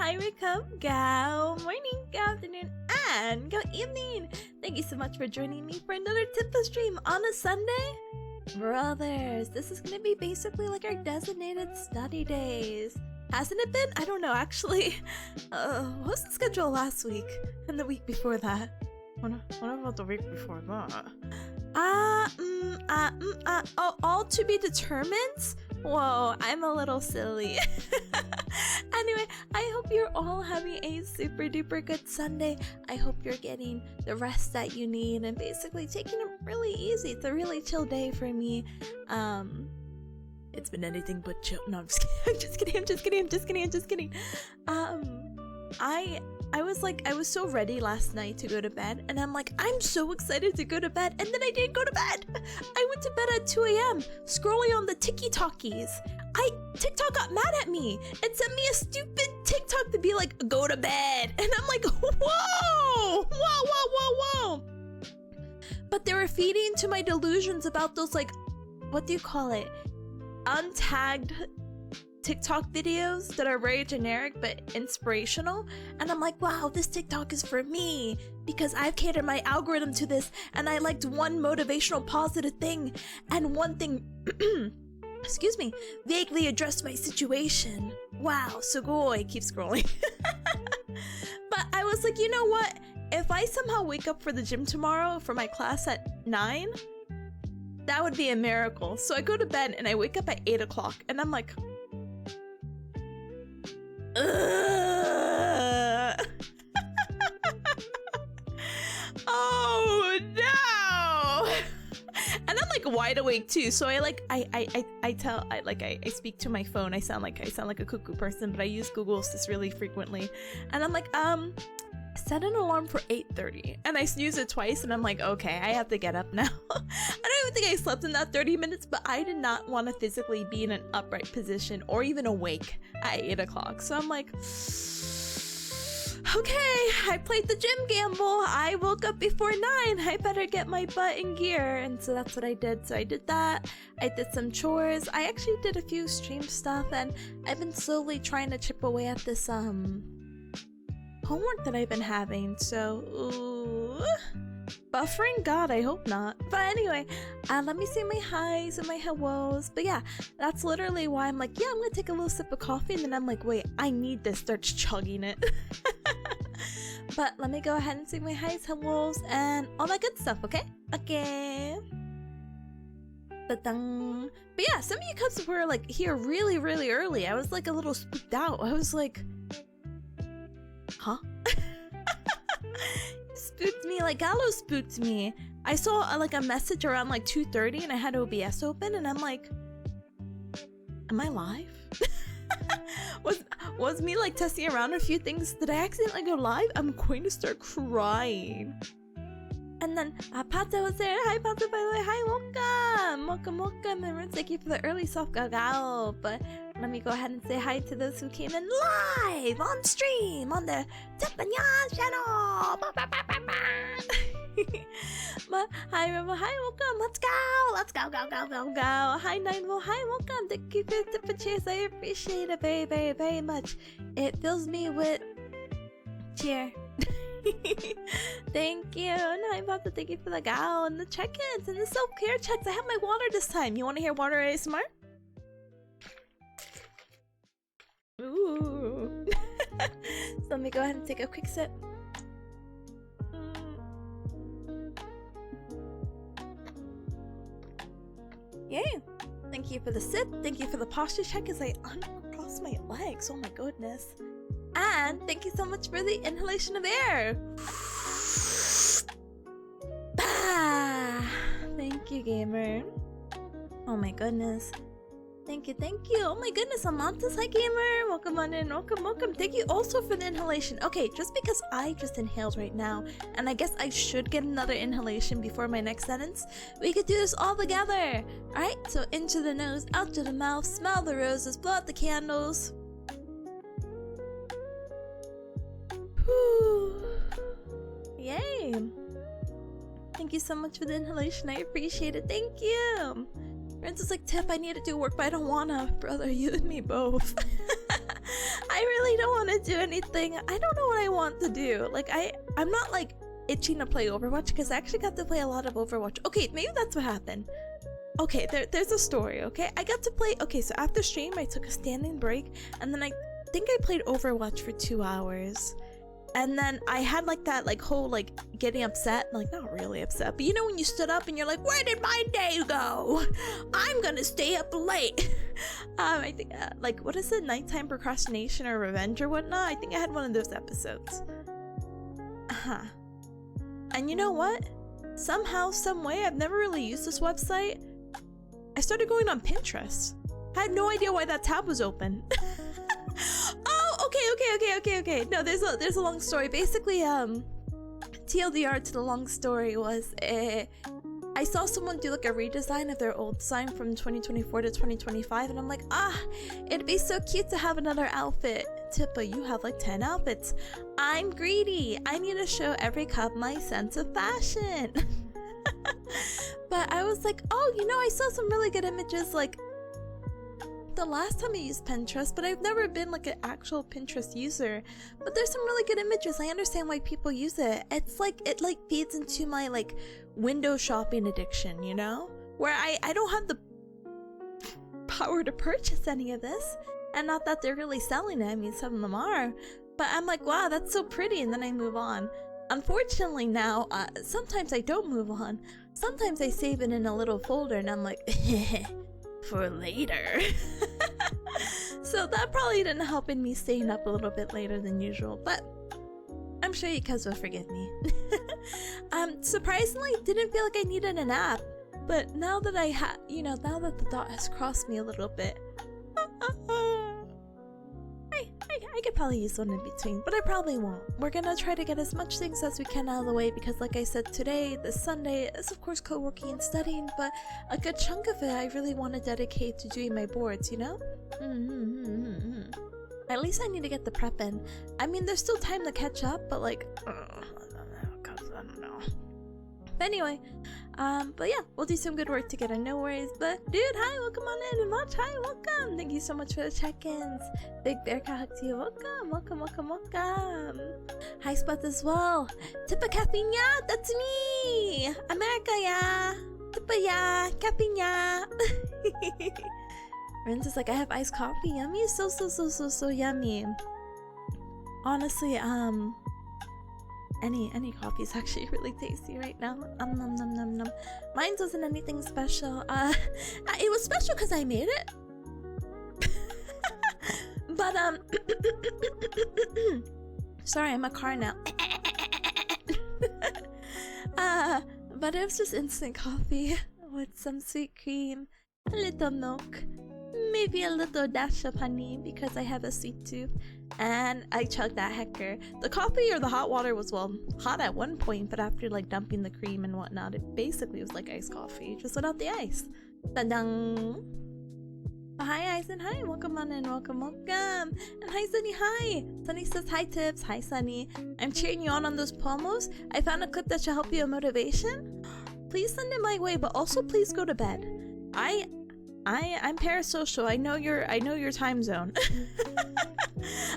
hi, welcome, go morning, go afternoon, and go evening. Thank you so much for joining me for another Tippa stream on a Sunday. Brothers, this is gonna be basically like our designated study days. Hasn't it been? I don't know, actually. What was the schedule last week? And the week before that? What about the week before that? All to be determined? Whoa, I'm a little silly. Anyway, I hope you're all having a super duper good Sunday. I hope you're getting the rest that you need and basically taking it really easy. It's a really chill day for me. It's been anything but chill. No, I'm just kidding. I was so ready last night to go to bed, and I'm like, I'm so excited to go to bed, and then I didn't go to bed. I went to bed at 2 a.m. scrolling on the TikTokies. TikTok got mad at me and sent me a stupid TikTok to be like, go to bed. And I'm like, whoa. But they were feeding into my delusions about those, like, what do you call it? Untagged TikTok videos that are very generic but inspirational. And I'm like, wow, this TikTok is for me because I've catered my algorithm to this, and I liked one motivational positive thing, and one thing excuse me, vaguely addressed my situation. Wow, sugoi. Keep scrolling. But I was like, you know what? If I somehow wake up for the gym tomorrow for my class at 9, that would be a miracle. So I go to bed and I wake up at 8 o'clock and I'm like, oh no! And I'm like wide awake too, so I speak to my phone. I sound like a cuckoo person, but I use Google Assist really frequently. And I'm like, set an alarm for 8:30, and I snooze it twice, and I'm like, okay, I have to get up now. I don't even think I slept in that 30 minutes, but I did not want to physically be in an upright position or even awake at 8 o'clock. So I'm like, okay, I played the gym gamble. I woke up before 9. I better get my butt in gear. And so that's what I did. So I did that. I did some chores. I actually did a few stream stuff, and I've been slowly trying to chip away at this homework that I've been having. So buffering? God, I hope not. But anyway, let me say my highs and my hellos. But yeah, that's literally why I'm like, yeah, I'm gonna take a little sip of coffee, and then I'm like, wait, I need this. Starts chugging it. But let me go ahead and say my highs, hellos, and all that good stuff, okay? Okay. Ta-dang. But yeah, some of you cubs were like here really, really early. I was like a little spooked out. I was like, huh? Spooked me, like Gallo spooked me. I saw like a message around like 2:30 and I had OBS open, and I'm like, am I live? was me like testing around a few things? Did I accidentally go live? I'm going to start crying. And then Pata was there. Hi Pata, by the way. Hi, welcome. And thank you for the early soft gagao. But let me go ahead and say hi to those who came in live on stream on the Tipanya channel. But hi Rebel, hi, welcome. Let's go. Hi Nineville, hi, welcome. Thank you for the cheers. I appreciate it very, very, very much. It fills me with cheer. Thank you. And hi Papa, thank you for the gal and the check-ins and the self-care checks. I have my water this time. You want to hear water ASMR? Ooh. So let me go ahead and take a quick sip. Yay! Thank you for the sip. Thank you for the posture check as I uncross my legs. Oh my goodness. And thank you so much for the inhalation of air. Bah! Thank you, gamer. Oh my goodness. Thank you. Oh my goodness, Amantas, hi gamer. Welcome on in, welcome. Thank you also for the inhalation. Okay, just because I just inhaled right now, and I guess I should get another inhalation before my next sentence, we could do this all together. Alright, so into the nose, out to the mouth, smell the roses, blow out the candles. Whew. Yay. Thank you so much for the inhalation. I appreciate it. Thank you. Friends is like, Tip, I need to do work, but I don't wanna. Brother, you and me both. I really don't want to do anything. I don't know what I want to do. Like, I'm not like itching to play Overwatch because I actually got to play a lot of Overwatch. Okay, maybe that's what happened. Okay, there's a story, okay? I got to play, okay, so after stream, I took a standing break, and then I think I played Overwatch for 2 hours. And then I had like that like whole like getting upset, like not really upset, but you know when you stood up and you're like, where did my day go? I'm gonna stay up late. I think like, what is it, nighttime procrastination or revenge or whatnot? I think I had one of those episodes. And you know what? Somehow, some way, I've never really used this website. I started going on Pinterest. I had no idea why that tab was open. Oh, okay. No, there's a long story. Basically, TLDR to the long story was, I saw someone do like a redesign of their old sign from 2024 to 2025, and I'm like, it'd be so cute to have another outfit. Tippa, you have like 10 outfits. I'm greedy. I need to show every cup my sense of fashion. But I was like, oh, you know, I saw some really good images like the last time I used Pinterest, but I've never been like an actual Pinterest user. But there's some really good images. I understand why people use it. It's like, it like feeds into my like window shopping addiction, you know? Where I don't have the power to purchase any of this. And not that they're really selling it. I mean, some of them are. But I'm like, wow, that's so pretty. And then I move on. Unfortunately now, sometimes I don't move on. Sometimes I save it in a little folder and I'm like, for later. So that probably didn't help in me staying up a little bit later than usual, but I'm sure you guys will forgive me. Surprisingly, didn't feel like I needed a nap, but now that I now that the thought has crossed me a little bit, I could probably use one in between, but I probably won't. We're gonna try to get as much things as we can out of the way because like I said, today, this Sunday, is of course co-working and studying, but a good chunk of it I really want to dedicate to doing my boards, you know? At least I need to get the prep in. I mean, there's still time to catch up, but like, I don't know. But anyway, but yeah, we'll do some good work together, no worries. But dude, hi, welcome on in and watch. Hi, welcome. Thank you so much for the check-ins. Big bearcat hug to you. Welcome. Hi, Spot as well. Tippa Capinya, that's me. America, yeah. Tippa, yeah. Capinya. Renz is like, I have iced coffee. Yummy, so yummy. Honestly, any coffee is actually really tasty right now. Nom nom nom. Mine wasn't anything special. It was special because I made it. But sorry, I'm a car now. But it was just instant coffee with some sweet cream, a little milk, maybe a little dash of honey because I have a sweet tooth, and I chugged that hecker. The coffee or the hot water was, well, hot at one point, but after like dumping the cream and whatnot, it basically was like iced coffee, just without the ice. Ta-dang! Hi Eisen, hi, welcome on in, welcome. And hi Sunny, hi! Sunny says hi Tips, hi Sunny. I'm cheering you on those pomos. I found a clip that should help you with motivation. Please send it my way, but also please go to bed. I'm parasocial. I know your time zone.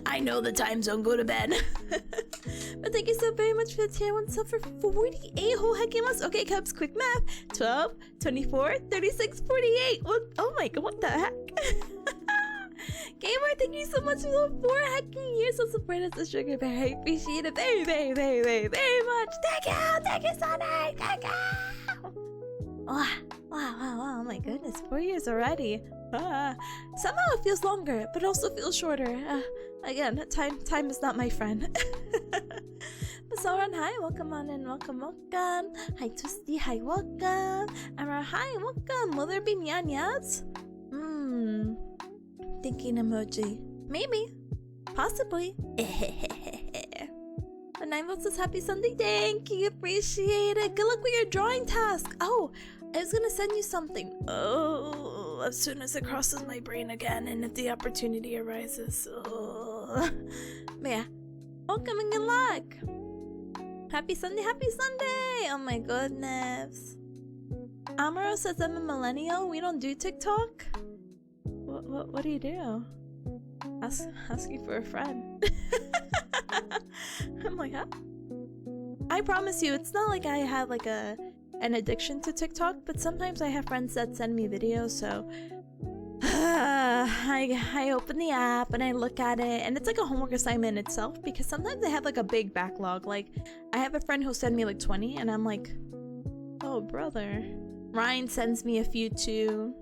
I know the time zone. Go to bed. But thank you so very much for the tier 1 sub for 48 whole hekimas. Okay, Cubs, quick math. 12, 24, 36, 48. What? Oh my god, what the heck? Gamer, thank you so much for the 4 hecking years of support as a sugar bear. I appreciate it very much. Thank you, Sonny. Thank you. Wow, my goodness, 4 years already. Somehow it feels longer, but also feels shorter. Again, time is not my friend. Sauron, hi, welcome on in, welcome. Hi, Twisty, hi, welcome. Amara, hi, welcome. Will there be nyanyas? Thinking emoji. Maybe. Possibly. The 9 votes says happy Sunday. Thank you, appreciate it. Good luck with your drawing task. Oh, I was gonna send you something. Oh, as soon as it crosses my brain again and if the opportunity arises. Oh. But yeah, welcome and good luck. Happy Sunday, happy Sunday. Oh my goodness. Amaro says I'm a millennial. We don't do TikTok. What do you do? Asking for a friend. I'm like, huh? I promise you, it's not like I have like an addiction to TikTok, but sometimes I have friends that send me videos, so I open the app and I look at it, and it's like a homework assignment itself, because sometimes I have like a big backlog. Like, I have a friend who'll send me like 20, and I'm like, oh brother. Ryan sends me a few too.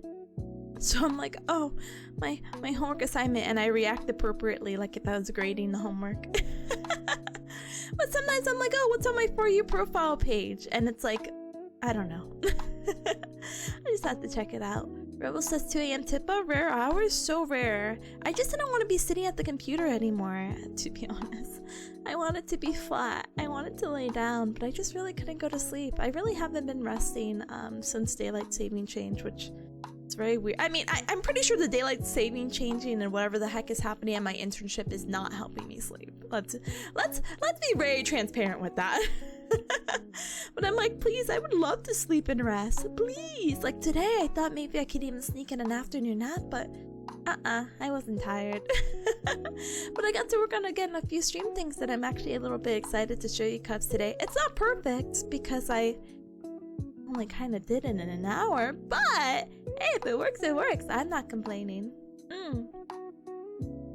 So I'm like, oh, my homework assignment, and I react appropriately, like if I was grading the homework. But sometimes I'm like, oh, what's on my For You profile page? And it's like, I don't know. I just have to check it out. Rebel says 2 a.m. Tippa, rare hours? So rare. I just didn't want to be sitting at the computer anymore, to be honest. I wanted to be flat. I wanted to lay down, but I just really couldn't go to sleep. I really haven't been resting since daylight saving change, which is very weird. I mean, I'm pretty sure the daylight saving changing and whatever the heck is happening at my internship is not helping me sleep. Let's be very transparent with that. But I'm like, please, I would love to sleep and rest. Please. Like today, I thought maybe I could even sneak in an afternoon nap, but I wasn't tired. But I got to work on again a few stream things that I'm actually a little bit excited to show you cubs today. It's not perfect because I only kind of did it in an hour, but hey, if it works, it works. I'm not complaining.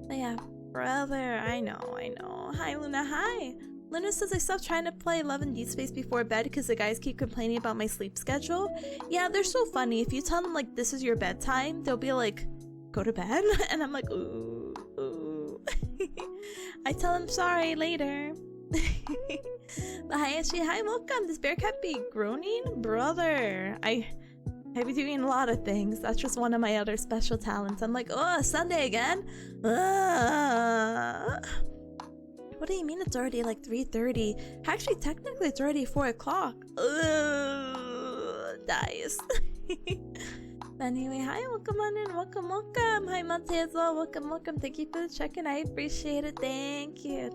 But yeah, brother, I know. Hi, Luna, hi. Luna says I stopped trying to play Love and Deep Space before bed because the guys keep complaining about my sleep schedule. Yeah, they're so funny. If you tell them like this is your bedtime, they'll be like, go to bed? And I'm like, ooh. I tell them sorry later. But hi, Ashley, hi, welcome. Does Bearcat be groaning? Brother, I be doing a lot of things. That's just one of my other special talents. I'm like, oh, Sunday again? What do you mean it's already like 3:30? Actually, technically it's already 4 o'clock. Dies. But anyway, hi, welcome on in, welcome. Hi, Monte as well, welcome. Thank you for the check-in, I appreciate it. Thank you.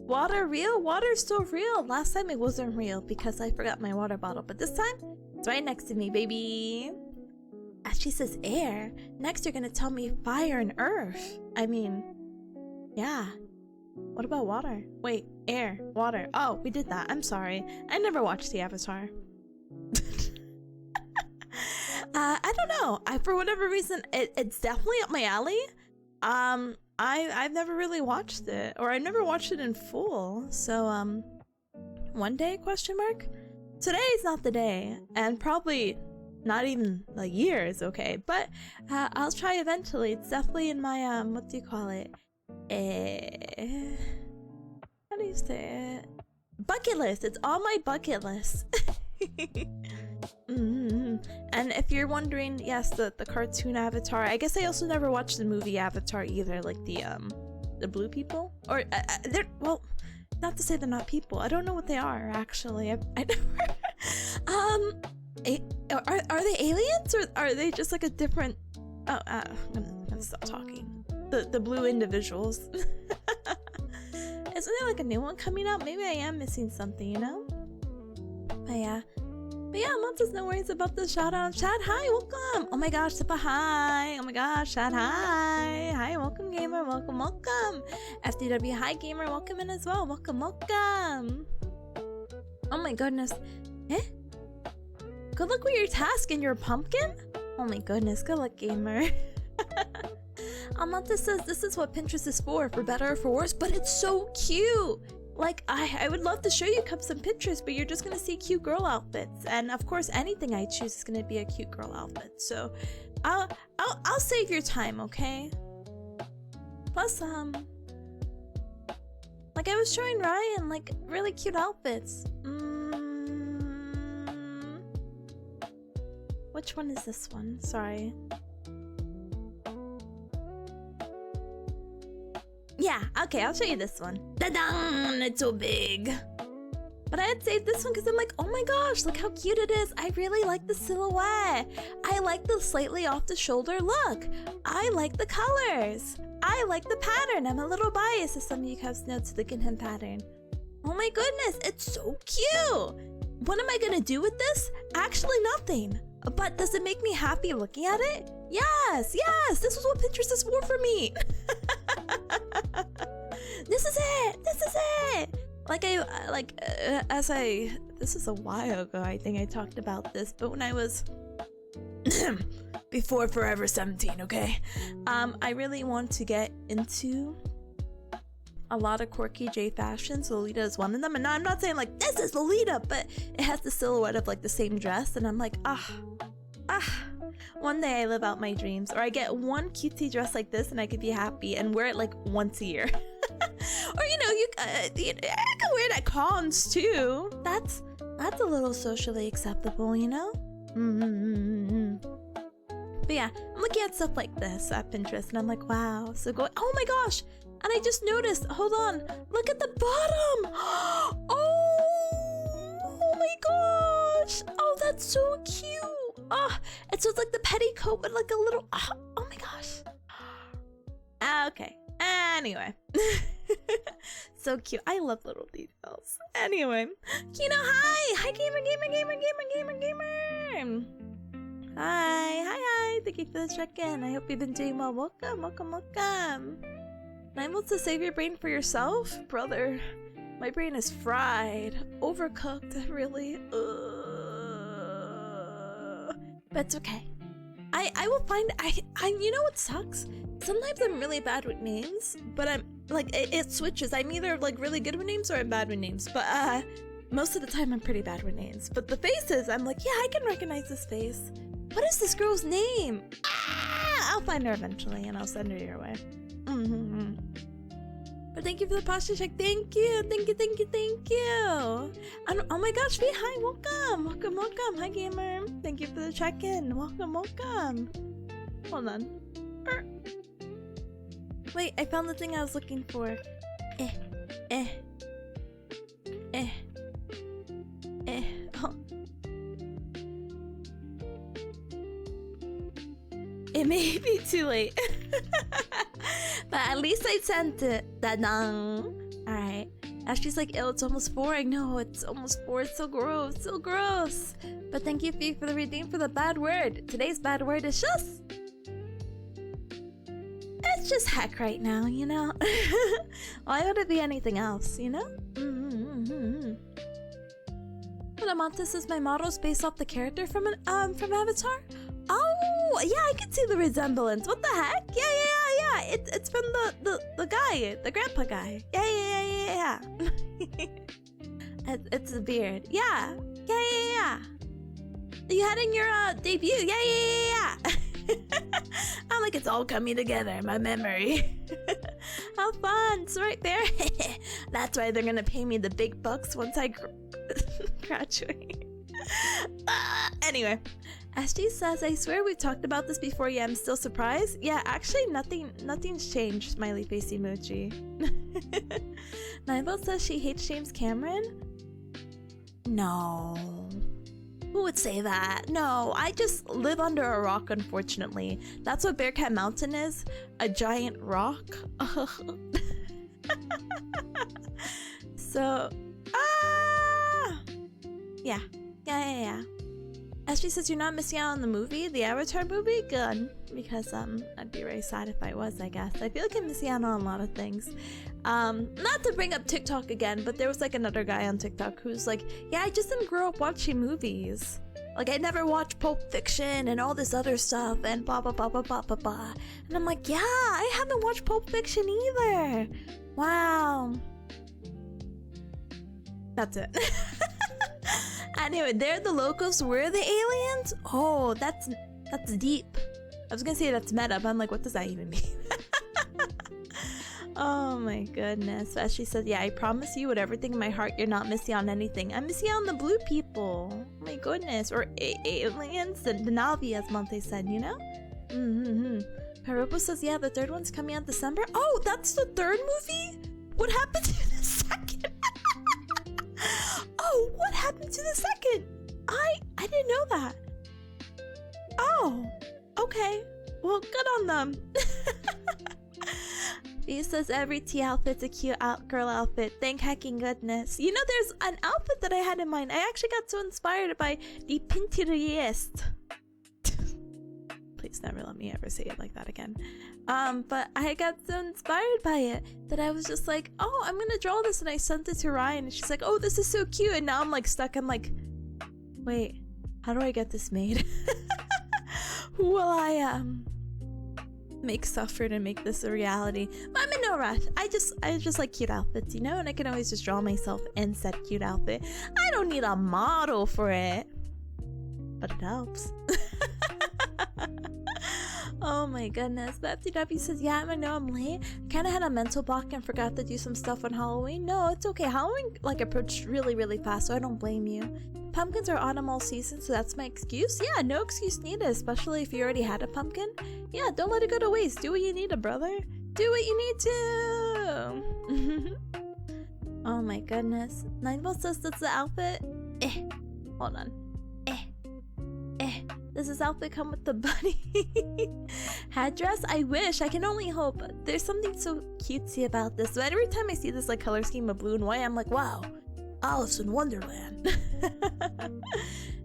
Water real? Water's still real. Last time it wasn't real because I forgot my water bottle, but this time it's right next to me, baby. Ashley says air. Next you're gonna tell me fire and earth. I mean, yeah. What about water? Wait, air, water. Oh, we did that. I'm sorry. I never watched the Avatar. I don't know. For whatever reason, it's definitely up my alley. I've never really watched it, or I never watched it in full. So one day? Question mark. Today is not the day, and probably not even a year is okay. But I'll try eventually. It's definitely in my what do you call it? How do you say it? Bucket list. It's on my bucket list. And if you're wondering, yes, the cartoon Avatar. I guess I also never watched the movie Avatar either, like the blue people, or they're, well, not to say they're not people. I don't know what they are actually. I never. Are they aliens, or are they just like a different? Oh, I'm gonna stop talking. The blue individuals. Isn't there like a new one coming out? Maybe I am missing something, you know? But yeah, Montes, no worries about the shout out. Chad, hi, welcome. Oh my gosh, Tippa, hi. Oh my gosh, Chad, hi. Hi, welcome, gamer. Welcome. FDW, hi, gamer. Welcome in as well. Welcome. Oh my goodness. Eh? Good luck with your task and your pumpkin? Oh my goodness, good luck, gamer. Montes says this is what Pinterest is for better or for worse, but it's so cute. Like, I would love to show you some Pinterest, but you're just gonna see cute girl outfits, and of course anything I choose is gonna be a cute girl outfit. So I'll save your time, okay? Plus like I was showing Ryan like really cute outfits. Which one is this one? Sorry. Yeah, okay, I'll show you this one. Ta-da! It's so big. But I had saved this one because I'm like, oh my gosh, look how cute it is. I really like the silhouette. I like the slightly off the shoulder look. I like the colors. I like the pattern. I'm a little biased, as some of you guys know, to the Ginham pattern. Oh my goodness, it's so cute. What am I gonna do with this? Actually, nothing. But does it make me happy looking at it? Yes, yes, this is what Pinterest is for me. This is it, this is it. This is a while ago, I think I talked about this, but when I was, before Forever 17, okay? I really want to get into a lot of quirky J fashions. Lolita is one of them, and now I'm not saying like this is Lolita, but it has the silhouette of like the same dress, and I'm like, one day I live out my dreams, or I get one cutesy dress like this and I could be happy and wear it like once a year. Or you can wear it at cons too. That's a little socially acceptable, you know? But yeah, I'm looking at stuff like this at Pinterest and I'm like, wow. So oh my gosh, and I just noticed, hold on, look at the bottom. Oh my gosh, oh, that's so cute. It's just like the petticoat with like a little, oh my gosh. Okay, anyway. So cute. I love little details. Anyway, Kino, hi gamer. Hi. Thank you for the check-in. I hope you've been doing well. Welcome. 9 months to save your brain for yourself? Brother, my brain is fried. Overcooked, really. But it's okay. I will find, you know what sucks? Sometimes I'm really bad with names, but I'm, like, it switches. I'm either, like, really good with names or I'm bad with names. But, most of the time I'm pretty bad with names. But the faces, I'm like, yeah, I can recognize this face. What is this girl's name? I'll find her eventually and I'll send her your way. But thank you for the posture check. Thank you. And, oh my gosh, V, hi, welcome. Hi, gamer. Thank you for the check-in. Welcome. Hold on. Wait, I found the thing I was looking for. Oh. It may be too late. But at least I sent it. Da-dang. Alright. Ashley's like, ew, it's almost 4. I know, it's almost 4. It's so gross. But thank you for the redeem for the bad word. Today's bad word is just... It's just heck right now, you know? Why would it be anything else, you know? But Amantis is my model based off the character from Avatar? Oh, yeah, I can see the resemblance. What the heck? Yeah. It's from the guy, the grandpa guy. Yeah. It's the beard. Yeah. You had in your debut. Yeah. I'm like, it's all coming together, my memory. How fun. It's right there. That's why they're gonna pay me the big bucks once I graduate. Anyway, SG says, I swear we've talked about this before. Yeah, I'm still surprised. Yeah, actually nothing's changed. Smiley face emoji. Nibel says she hates James Cameron. No. Who would say that? No, I just live under a rock, unfortunately. That's what Bearcat Mountain is. A giant rock. So, yeah. SG says you're not missing out on the movie, the Avatar movie? Good. Because, I'd be very sad if I was, I guess. I feel like I'm missing out on a lot of things. Not to bring up TikTok again, but there was like another guy on TikTok who's like, yeah, I just didn't grow up watching movies. Like, I never watched Pulp Fiction and all this other stuff and blah. And I'm like, yeah, I haven't watched Pulp Fiction either. Wow. That's it. Anyway, they're the locals, we're the aliens? Oh, that's deep. I was gonna say that's meta, but I'm like, what does that even mean? Oh my goodness. As she said, yeah, I promise you with everything in my heart, you're not missing on anything. I'm missing on the blue people. Oh my goodness. Or aliens, the Navi, as Monte said, you know? Harupo says, yeah, the third one's coming out December. Oh, that's the third movie? What happened to the second? Oh, what happened to the second? I didn't know that. Oh, okay. Well, good on them. He says every tea outfit's a cute girl outfit. Thank hecking goodness. You know, there's an outfit that I had in mind. I actually got so inspired by the Pinterest. please never let me ever say it like that again. But I got so inspired by it that I was just like, oh, I'm gonna draw this, and I sent it to Ryan, and she's like, oh, this is so cute, and now I'm like stuck. I'm like, wait, how do I get this made? Will I make suffer to make this a reality? But I'm in no rush. I just like cute outfits, you know, and I can always just draw myself and set a cute outfit. I don't need a model for it, but it helps. Oh my goodness. But FTW says, yeah, I know I'm late. I kind of had a mental block and forgot to do some stuff on Halloween. No, it's okay. Halloween like approached really, really fast, so I don't blame you. Pumpkins are autumn all season, so that's my excuse. Yeah, no excuse needed, especially if you already had a pumpkin. Yeah, don't let it go to waste. Do what you need to, brother. Do what you need to. Oh my goodness. Nineville says that's the outfit. Hold on. Does this outfit come with the bunny headdress? I wish. I can only hope. There's something so cutesy about this. But every time I see this like color scheme of blue and white, I'm like, wow, Alice in Wonderland.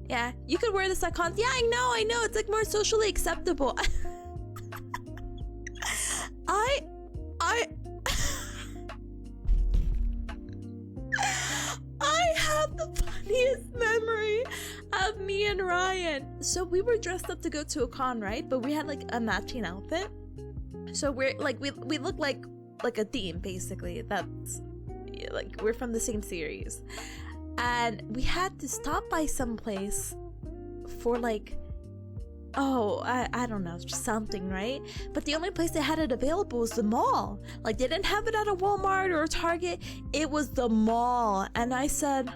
Yeah, you could wear this at cons. Yeah, I know. It's like more socially acceptable. I have the funniest memory of me and Ryan. So we were dressed up to go to a con, right? But we had like a matching outfit. So we're like we look like a theme basically. That's like we're from the same series. And we had to stop by someplace for like, I don't know, something, right? But the only place they had it available was the mall. Like they didn't have it at a Walmart or a Target. It was the mall. And I said,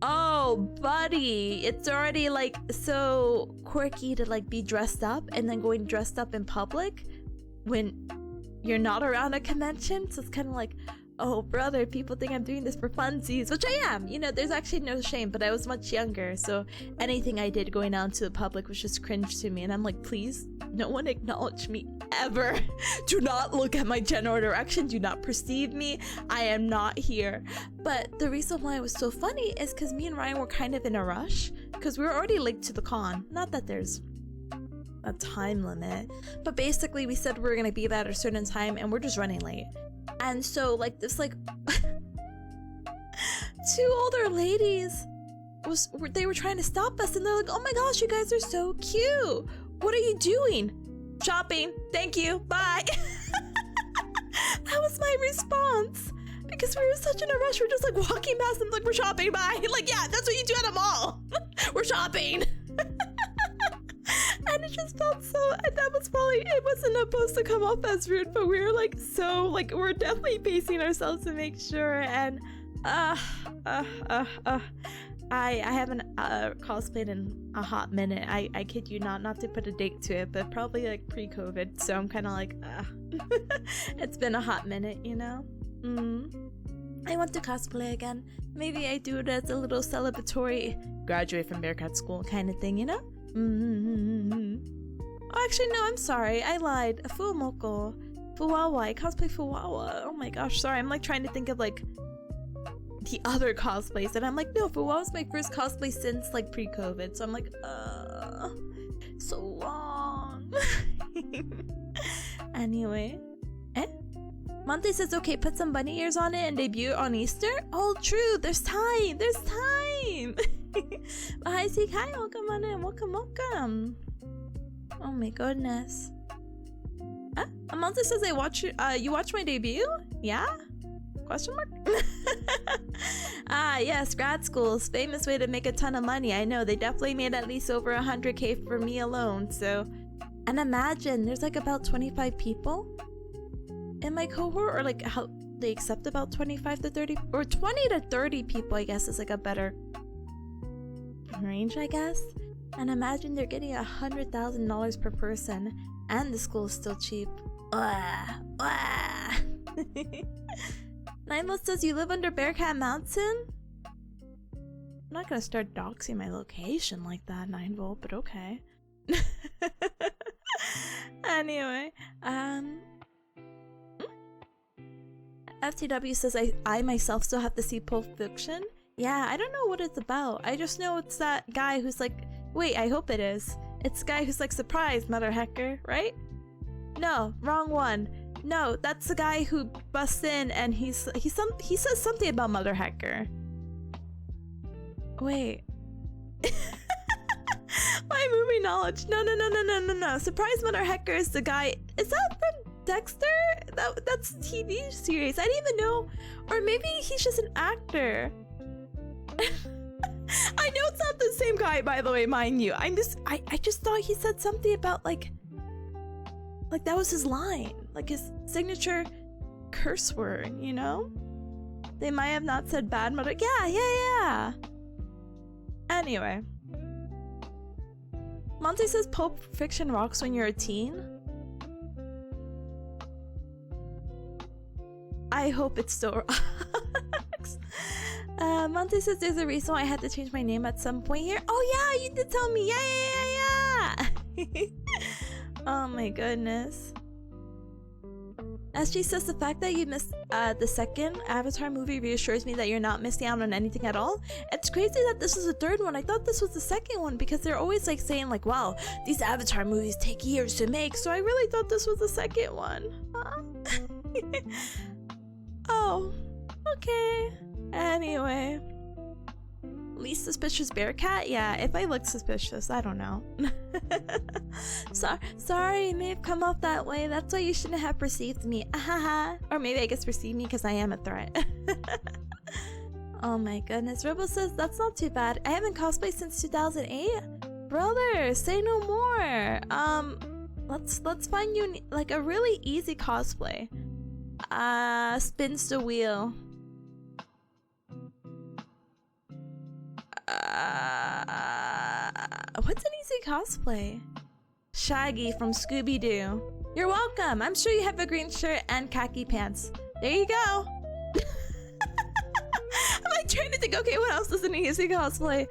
oh buddy, it's already like so quirky to like be dressed up and then going dressed up in public when you're not around a convention. So it's kind of like, oh brother, people think I'm doing this for funsies, which I am, you know, there's actually no shame, but I was much younger, so anything I did going out into the public was just cringe to me, and I'm like, please, no one acknowledge me ever. Do not look at my general direction, do not perceive me, I am not here. But the reason why it was so funny is because me and Ryan were kind of in a rush, because we were already late to the con. Not that there's a time limit, but basically we said we were going to be there at a certain time, and we're just running late. And so like this like two older ladies they were trying to stop us, and they're like, oh my gosh, you guys are so cute, what are you doing? Shopping, thank you, bye. That was my response, because we were such in a rush. We're just like walking past them like, we're shopping, bye. Like, yeah, that's what you do at a mall. We're shopping. And it just felt so, and that was probably, it wasn't supposed to come off as rude, but we were like so, like, we're definitely pacing ourselves to make sure. And I haven't cosplayed in a hot minute. I kid you not to put a date to it, but probably like pre-COVID, so I'm kind of like, it's been a hot minute, you know. I want to cosplay again. Maybe I do it as a little celebratory graduate from Bearcat school kind of thing, you know. Oh, actually, no, I'm sorry. I lied. Fuwamoko. Fuwawa. I cosplay Fuwawa. Oh my gosh, sorry. I'm like trying to think of like the other cosplays, and I'm like, no, Fuwawa's my first cosplay since like pre-COVID. So I'm like, so long. Anyway. Monte says, okay, put some bunny ears on it and debut on Easter. Oh, true. There's time. There's time. Hi, Sekai. Welcome on in. Welcome. Oh my goodness. Monte says, you watch my debut? Yeah? Question mark? Yes, grad school's famous way to make a ton of money. I know, they definitely made at least over 100K for me alone, so. And imagine, there's like about 25 people in my cohort, or like how they accept about 25 to 30 or 20 to 30 people, I guess is like a better range, I guess. And imagine they're getting $100,000 per person, and the school is still cheap. Nine says, you live under Bearcat Mountain? I'm not gonna start doxing my location like that, 9-volt, but okay. Anyway, FTW says, I myself still have to see Pulp Fiction. Yeah, I don't know what it's about. I just know it's that guy who's like, wait, I hope it is. It's the guy who's like, surprise, mother hacker, right? No, wrong one. No, that's the guy who busts in and he says something about mother hacker. Wait. My movie knowledge. No. Surprise mother hacker is the guy. Is that from Dexter? That's a TV series. I didn't even know. Or maybe he's just an actor. I know it's not the same guy, by the way, mind you. I just thought he said something about like that was his line, like his signature curse word, you know? They might have not said bad mother. Yeah. Anyway. Monty says Pulp Fiction rocks when you're a teen. I hope it still rocks. Monty says there's a reason why I had to change my name at some point here. Oh yeah, you did tell me. Yeah. Oh my goodness. SG says the fact that you missed the second Avatar movie reassures me that you're not missing out on anything at all. It's crazy that this is the third one. I thought this was the second one because they're always like saying like, wow, these Avatar movies take years to make. So I really thought this was the second one. Huh? Oh, okay. Anyway. Least suspicious bearcat? Yeah, if I look suspicious, I don't know. Sorry, it may have come off that way. That's why you shouldn't have perceived me. Or maybe I guess perceived me because I am a threat. Oh my goodness. Robo says that's not too bad. I haven't cosplayed since 2008. Brother, say no more. Let's find you like a really easy cosplay. Spins the wheel. What's an easy cosplay? Shaggy from Scooby-Doo. You're welcome. I'm sure you have a green shirt and khaki pants. There you go. I'm like trying to think, okay, what else is an easy cosplay?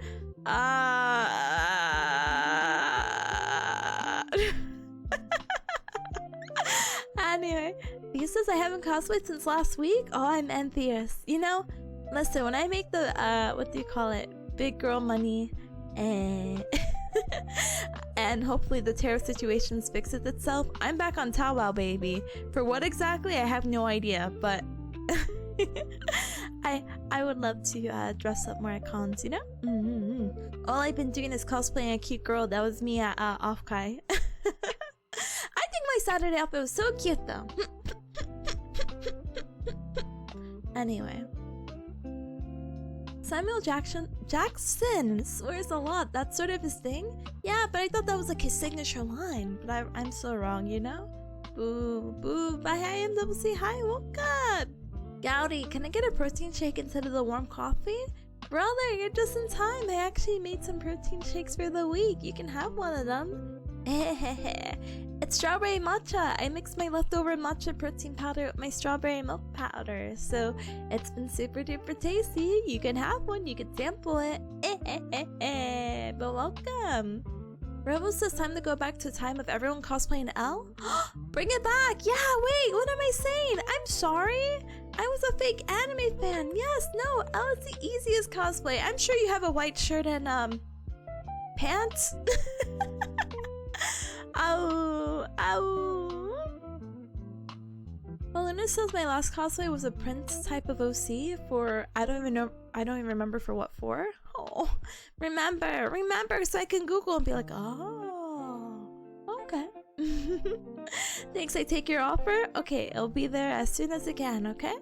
Anyway, he says I haven't cosplayed since last week. Oh, I'm envious. You know, listen, when I make the what do you call it? Big girl money and and hopefully the tariff situation fixes itself, I'm back on Taobao, baby. For what exactly, I have no idea, but I would love to dress up more at cons, you know? All I've been doing is cosplaying a cute girl. That was me at Offkai. I think my Saturday outfit was so cute though. Anyway. Samuel Jackson swears a lot. That's sort of his thing. Yeah, but I thought that was like his signature line. But I'm so wrong, you know? Boo, boo, bye, hi, MWC, hi, welcome! Gowdy, can I get a protein shake instead of the warm coffee? Brother, you're just in time. I actually made some protein shakes for the week. You can have one of them. It's strawberry matcha. I mixed my leftover matcha protein powder with my strawberry milk powder. So it's been super duper tasty. You can have one. You can sample it. But welcome. Robo says time to go back to time of everyone cosplaying L. Bring it back. Yeah, wait, what am I saying? I'm sorry. I was a fake anime fan. Yes, no, L is the easiest cosplay. I'm sure you have a white shirt and pants. Ow, ow. Well, Luna says my last cosplay was a Prince type of OC for I don't even remember for what for. Oh, remember, so I can Google and be like, oh, okay. Thanks, I take your offer. Okay, it'll be there as soon as it can. Okay.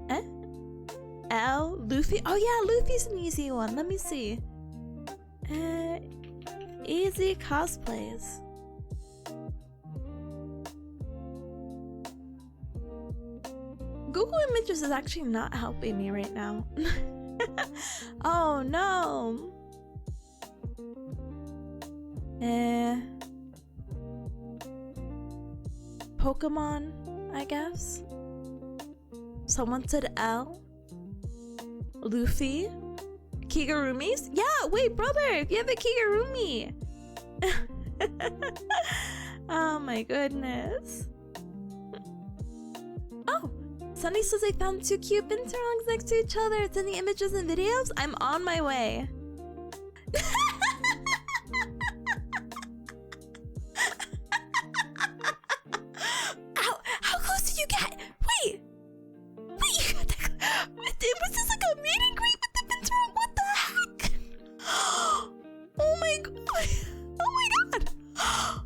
Eh? L Luffy. Oh yeah, Luffy's an easy one. Let me see. Easy cosplays. Google Images is actually not helping me right now. Oh no. Pokemon, I guess. Someone said L. Luffy. Kigurumis? Yeah, wait, brother, if you have a Kigurumi. Oh my goodness. Oh, Sunny says I found 2 cute binturongs next to each other. Sending images and videos. I'm on my way. How close did you get? Wait, you got that? Was this like a meet and greet with the binturong? What the heck? Oh my god! Oh my god! Oh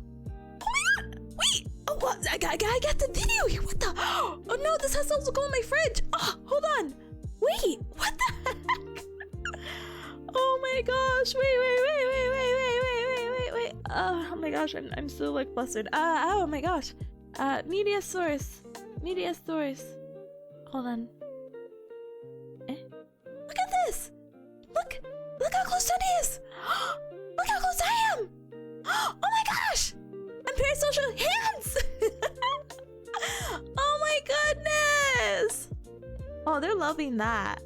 my god! Wait! Oh, what? I gotta get the video here. What the? Oh no! This has to also go in my fridge. Oh, hold on. Wait! What the heck? Oh my gosh! Wait! Oh my gosh! I'm so like flustered. Oh my gosh! Media source. Hold on. Look at this! Look how close Sunny is! Look how close I am! Oh my gosh! I'm parasocial hands! Oh my goodness! Oh, they're loving that.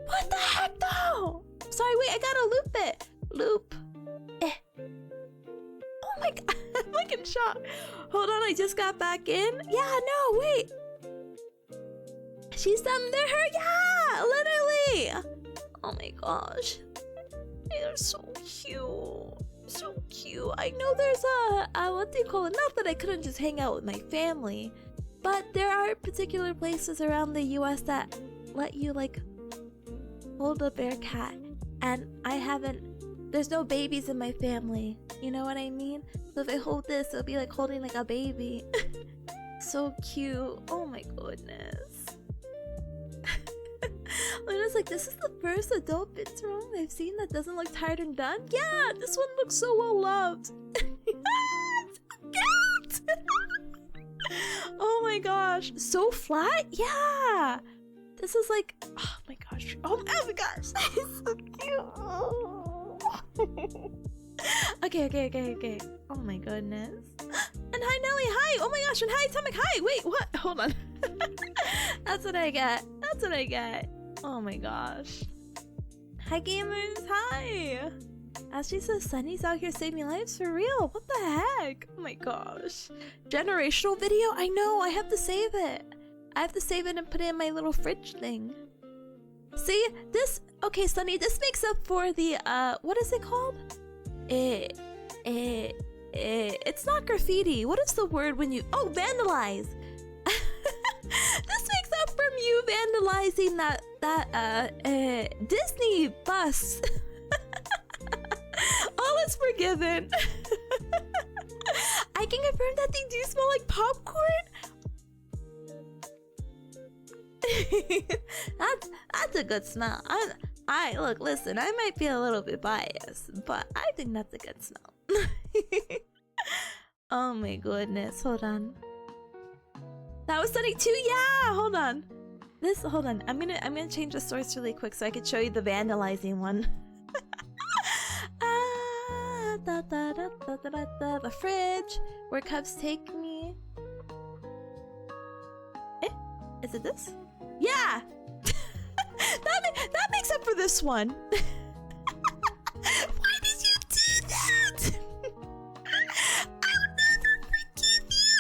What the heck though? Sorry, wait, I gotta loop it. Loop. Oh my god, I'm like in shock. Hold on, I just got back in. Yeah, no, wait. She's them, they're her, yeah, literally. Oh my gosh. They're so cute. So cute. I know there's what do you call it? Not that I couldn't just hang out with my family, but there are particular places around the US that let you like hold a bear cat, and there's no babies in my family. You know what I mean? So if I hold this, it'll be like holding like a baby. So cute. Oh my goodness. Luna's like, this is the first adult binturong I've seen that doesn't look tired and done. Yeah, this one looks so well loved. So cute. Oh my gosh, so flat. Yeah, this is like, oh my gosh, oh my gosh, it's so cute. Okay. Oh my goodness. And hi Nelly, hi. Oh my gosh, and hi Atomic, hi. Wait, what? Hold on. That's what I get. Oh my gosh. Hi gamers, hi. Ashley says Sunny's out here saving lives for real. What the heck? Oh my gosh. Generational video? I know, I have to save it. And put it in my little fridge thing. See, this, okay Sunny, this makes up for the, what is it called? It's not graffiti. What is the word when you, vandalize. This makes up from you vandalizing that Disney bus. All is forgiven. I can confirm that they do smell like popcorn. That's a good smell. Look, listen, I might be a little bit biased, but I think that's a good smell. Oh my goodness, hold on. That was Sunny too, yeah, hold on. I'm gonna change the source really quick so I can show you the vandalizing one. The fridge, where cups take me. Is it this? Yeah! that makes up for this one. Why did you do that? I would never forgive you.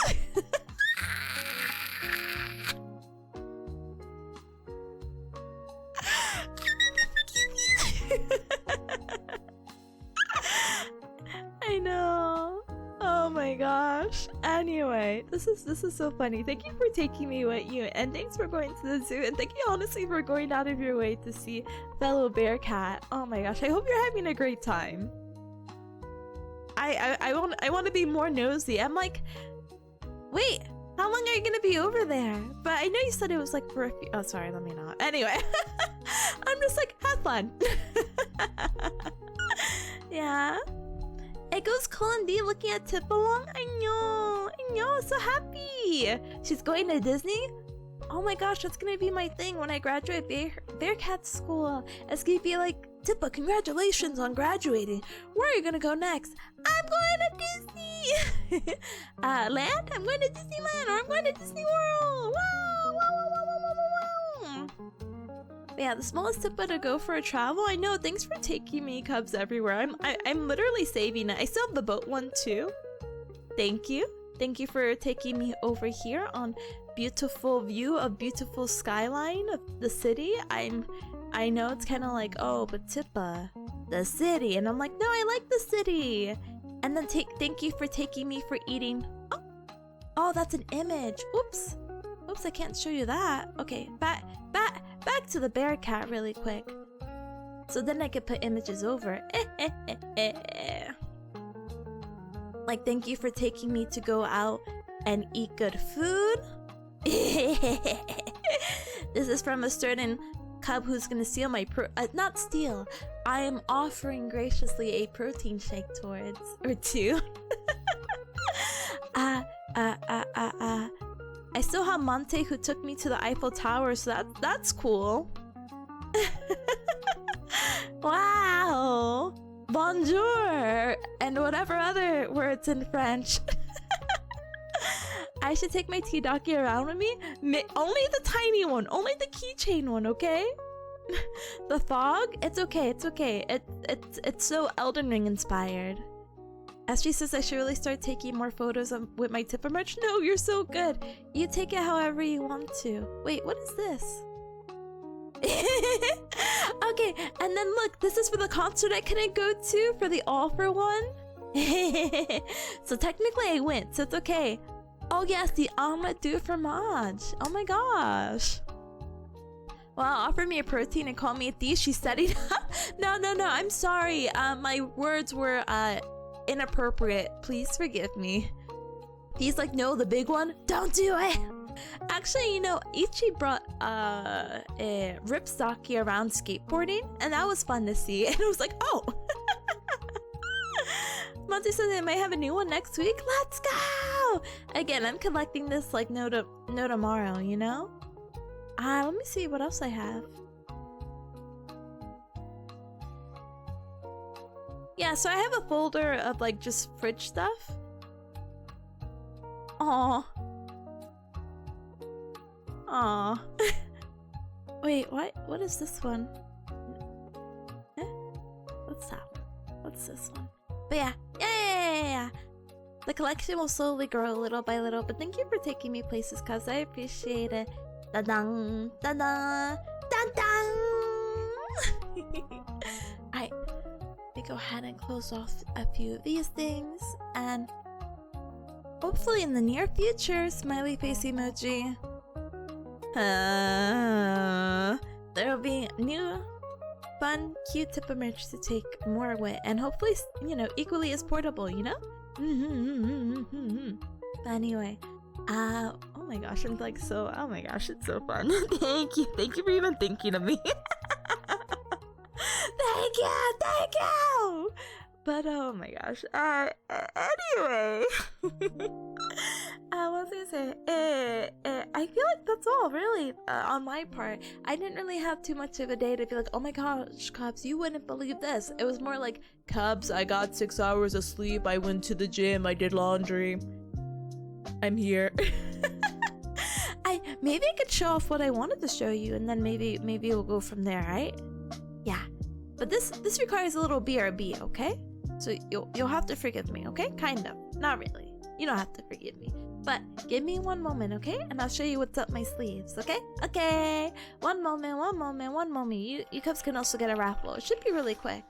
I know. Oh my gosh. Anyway, this is so funny. Thank you for taking me with you, and thanks for going to the zoo, and thank you honestly for going out of your way to see fellow bearcat. Oh my gosh, I hope you're having a great time. I want to be more nosy. I'm like, wait, how long are you gonna be over there? But I know you said it was like for a few. Oh, sorry, let me not. Anyway, I'm just like, have fun. Yeah. It goes Colin D looking at Tipanya. I know, so happy. She's going to Disney? Oh my gosh, that's gonna be my thing when I graduate Bearcat school. It's gonna be like, Tippa, congratulations on graduating. Where are you gonna go next? I'm going to Disney. Land? I'm going to Disneyland, or I'm going to Disney World. Wow. Yeah, the smallest Tippa to go for a travel. I know, thanks for taking me, Cubs everywhere. I'm literally saving it. I still have the boat one too. Thank you. Thank you for taking me over here on beautiful view of beautiful skyline of the city. I know it's kind of like, oh, but Tippa, the city, and I'm like, no, I like the city. And then thank you for taking me for eating. Oh, that's an image. Oops, I can't show you that. Okay, back to the bearcat really quick. So then I could put images over. Like, thank you for taking me to go out and eat good food. This is from a certain cub who's gonna steal my not steal. I am offering graciously a protein shake towards or two. I still have Monte who took me to the Eiffel Tower, so that's cool. Wow. Bonjour and whatever other words in French. I should take my T-Docky around with me. Only the tiny one, only the keychain one, okay? The fog, it's okay. It's so Elden Ring inspired. SG says I should really start taking more photos with my Tippa merch. No, you're so good. You take it however you want to. Wait, what is this? Okay, and then look, this is for the concert I couldn't go to for the All for One. So technically I went, so it's okay. Oh yes, the omelette du fromage. Oh my gosh. Wow, offer me a protein and call me a thief. She set it up. No, I'm sorry. My words were inappropriate. Please forgive me. He's like, no, the big one. Don't do it. Actually, you know, Ichi brought Ripstocky around skateboarding, and that was fun to see. And I was like, oh. Monty says they might have a new one next week. Let's go! Again, I'm collecting this like no tomorrow, you know? Let me see what else I have. Yeah, so I have a folder of like just fridge stuff. Aww. Wait, what is this one? Eh? What's that one? What's this one? But yeah. The collection will slowly grow little by little, but thank you for taking me places, cuz I appreciate it. Da-dang, da-dang, da-dang! Alright, let me go ahead and close off a few of these things, and hopefully in the near future, smiley face emoji. There'll be new, fun, cute Tippa merch to take more with, and hopefully, you know, equally as portable, you know? But anyway, oh my gosh, I'm like so, oh my gosh, it's so fun. Thank you for even thinking of me. Thank you! But oh my gosh, anyway. What was I gonna say? I feel like that's all really on my part. I didn't really have too much of a day to be like, oh my gosh, Cubs, you wouldn't believe this. It was more like, Cubs, I got 6 hours of sleep, I went to the gym, I did laundry. I'm here. Maybe I could show off what I wanted to show you, and then maybe we'll go from there, right? Yeah. But this requires a little BRB, okay? So you'll have to forgive me, okay? Kind of. Not really. You don't have to forgive me. But give me one moment, okay? And I'll show you what's up my sleeves, okay? Okay. One moment. You Cubs can also get a raffle. It should be really quick.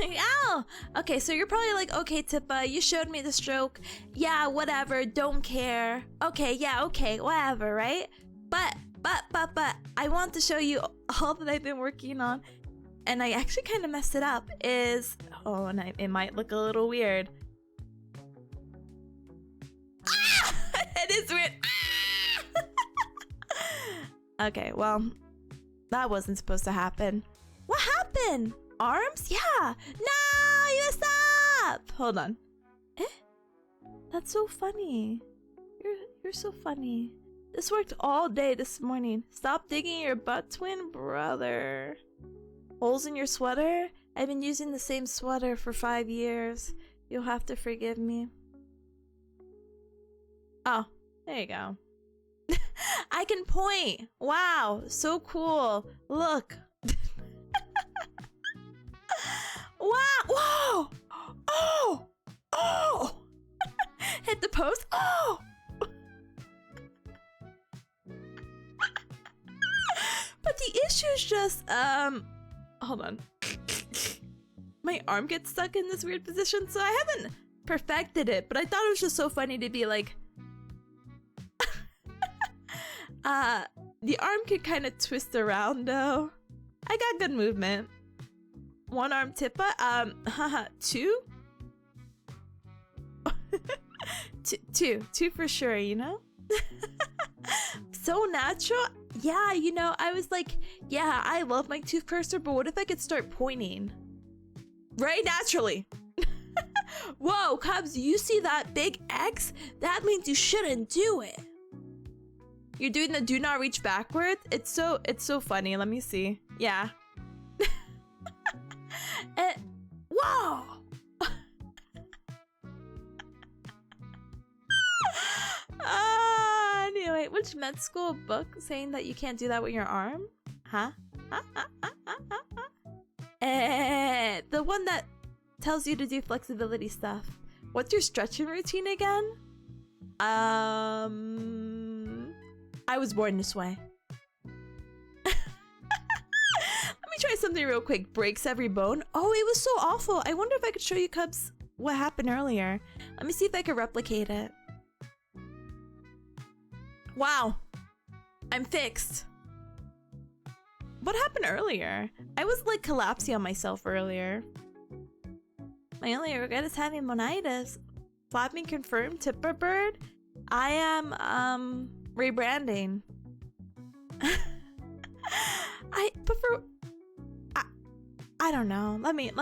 Ow! Okay, so you're probably like, okay, Tippa, you showed me the stroke. Yeah, whatever, don't care. Okay, yeah, okay, whatever, right? But, I want to show you all that I've been working on. And I actually kind of messed it up, it might look a little weird. Ah! It is weird. Ah! Okay, well, that wasn't supposed to happen. What happened? Arms? Yeah. No, you messed up. Hold on. That's so funny. You're so funny. This worked all day this morning. Stop digging your butt, twin brother. Holes in your sweater? I've been using the same sweater for 5 years. You'll have to forgive me. Oh, there you go. I can point. Wow, so cool. Look. Wow! Whoa! Oh! Oh! Hit the post. Oh! But the issue is just hold on. My arm gets stuck in this weird position, so I haven't perfected it, but I thought it was just so funny to be like the arm could kind of twist around though. I got good movement. One arm Tippa, two? two for sure, you know? So natural. Yeah, you know, I was like, yeah, I love my tooth cursor, but what if I could start pointing? Right naturally. Whoa, Cubs, you see that big X? That means you shouldn't do it. You're doing the do not reach backwards? It's so funny. Let me see. Yeah. Whoa! Anyway, which med school book saying that you can't do that with your arm? Huh? The one that tells you to do flexibility stuff. What's your stretching routine again? I was born this way. Let me try something real quick. Breaks every bone. Oh, it was so awful. I wonder if I could show you, Cubs, what happened earlier. Let me see if I could replicate it. Wow. I'm fixed. What happened earlier? I was like collapsing on myself earlier. My only regret is having monitis. Flapping confirmed. Tipper bird. I am rebranding. I don't know. Let me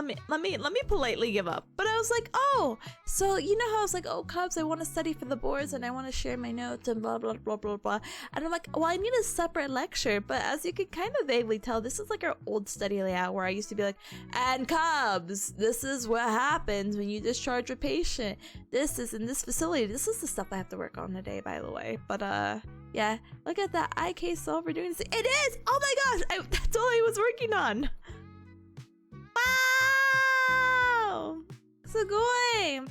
politely give up. But I was like, oh, so you know how I was like, oh, Cubs, I want to study for the boards and I want to share my notes and blah blah blah blah blah. And I'm like, well, I need a separate lecture. But as you can kind of vaguely tell, this is like our old study layout where I used to be like, and Cubs, this is what happens when you discharge a patient. This is in this facility. This is the stuff I have to work on today, by the way. But yeah, look at that IK solver doing this. It is. Oh my gosh, that's all I was working on. Wow! Sugoi!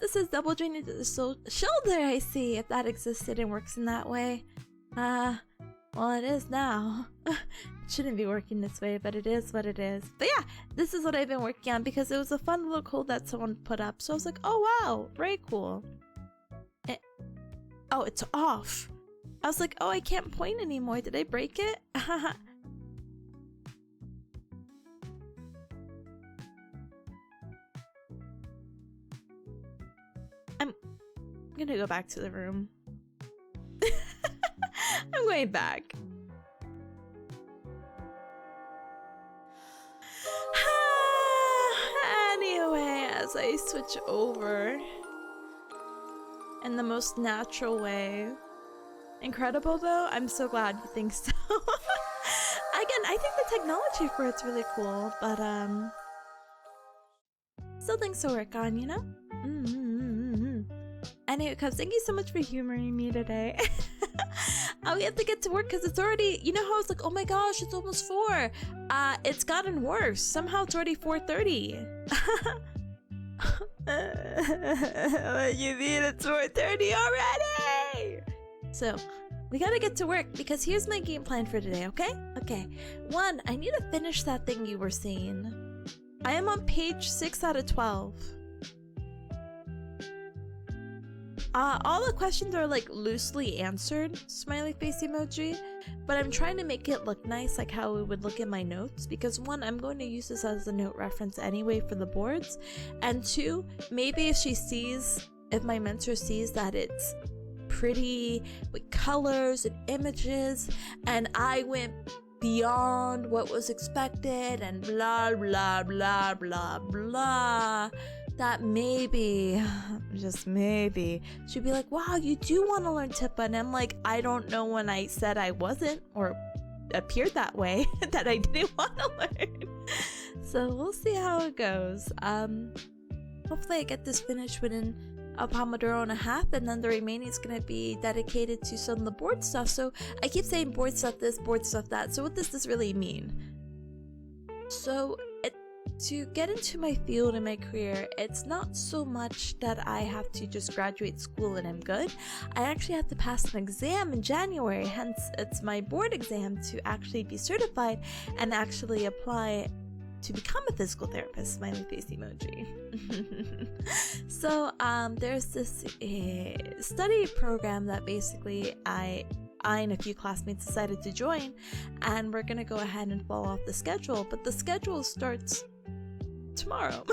This is double jointed to the shoulder, I see. If that existed and works in that way. Well, it is now. It shouldn't be working this way, but it is what it is. But yeah, this is what I've been working on because it was a fun little code that someone put up. So I was like, oh wow, very cool. Oh, it's off. I was like, oh, I can't point anymore. Did I break it? I'm gonna go back to the room. I'm going back. Anyway, as I switch over in the most natural way. Incredible though? I'm so glad you think so. Again, I think the technology for it's really cool, but still things to work on, you know? Anyway, Cubs, thank you so much for humoring me today. We have to get to work because it's already, you know how it's like, oh my gosh, it's almost 4. It's gotten worse. Somehow it's already 4:30. What you mean it's 4:30 already? So, we gotta get to work because here's my game plan for today, okay? Okay. 1, I need to finish that thing you were seeing. I am on page 6 out of 12. All the questions are like loosely answered, smiley face emoji, but I'm trying to make it look nice, like how it would look in my notes, because 1, I'm going to use this as a note reference anyway for the boards, and 2, maybe if my mentor sees that it's pretty with colors and images, and I went beyond what was expected and blah blah blah blah blah, that maybe, just maybe, she'd be like, wow, you do want to learn Tippa, and I'm like, I don't know when I said I wasn't, or appeared that way, that I didn't want to learn. So we'll see how it goes. Hopefully I get this finished within a Pomodoro and a half, and then the remaining is going to be dedicated to some of the board stuff. So I keep saying board stuff this, board stuff that. So what does this really mean? So to get into my field and my career, it's not so much that I have to just graduate school and I'm good. I actually have to pass an exam in January, hence it's my board exam to actually be certified and actually apply to become a physical therapist, smiley face emoji. So there's this study program that basically I and a few classmates decided to join, and we're gonna go ahead and follow off the schedule, but the schedule starts tomorrow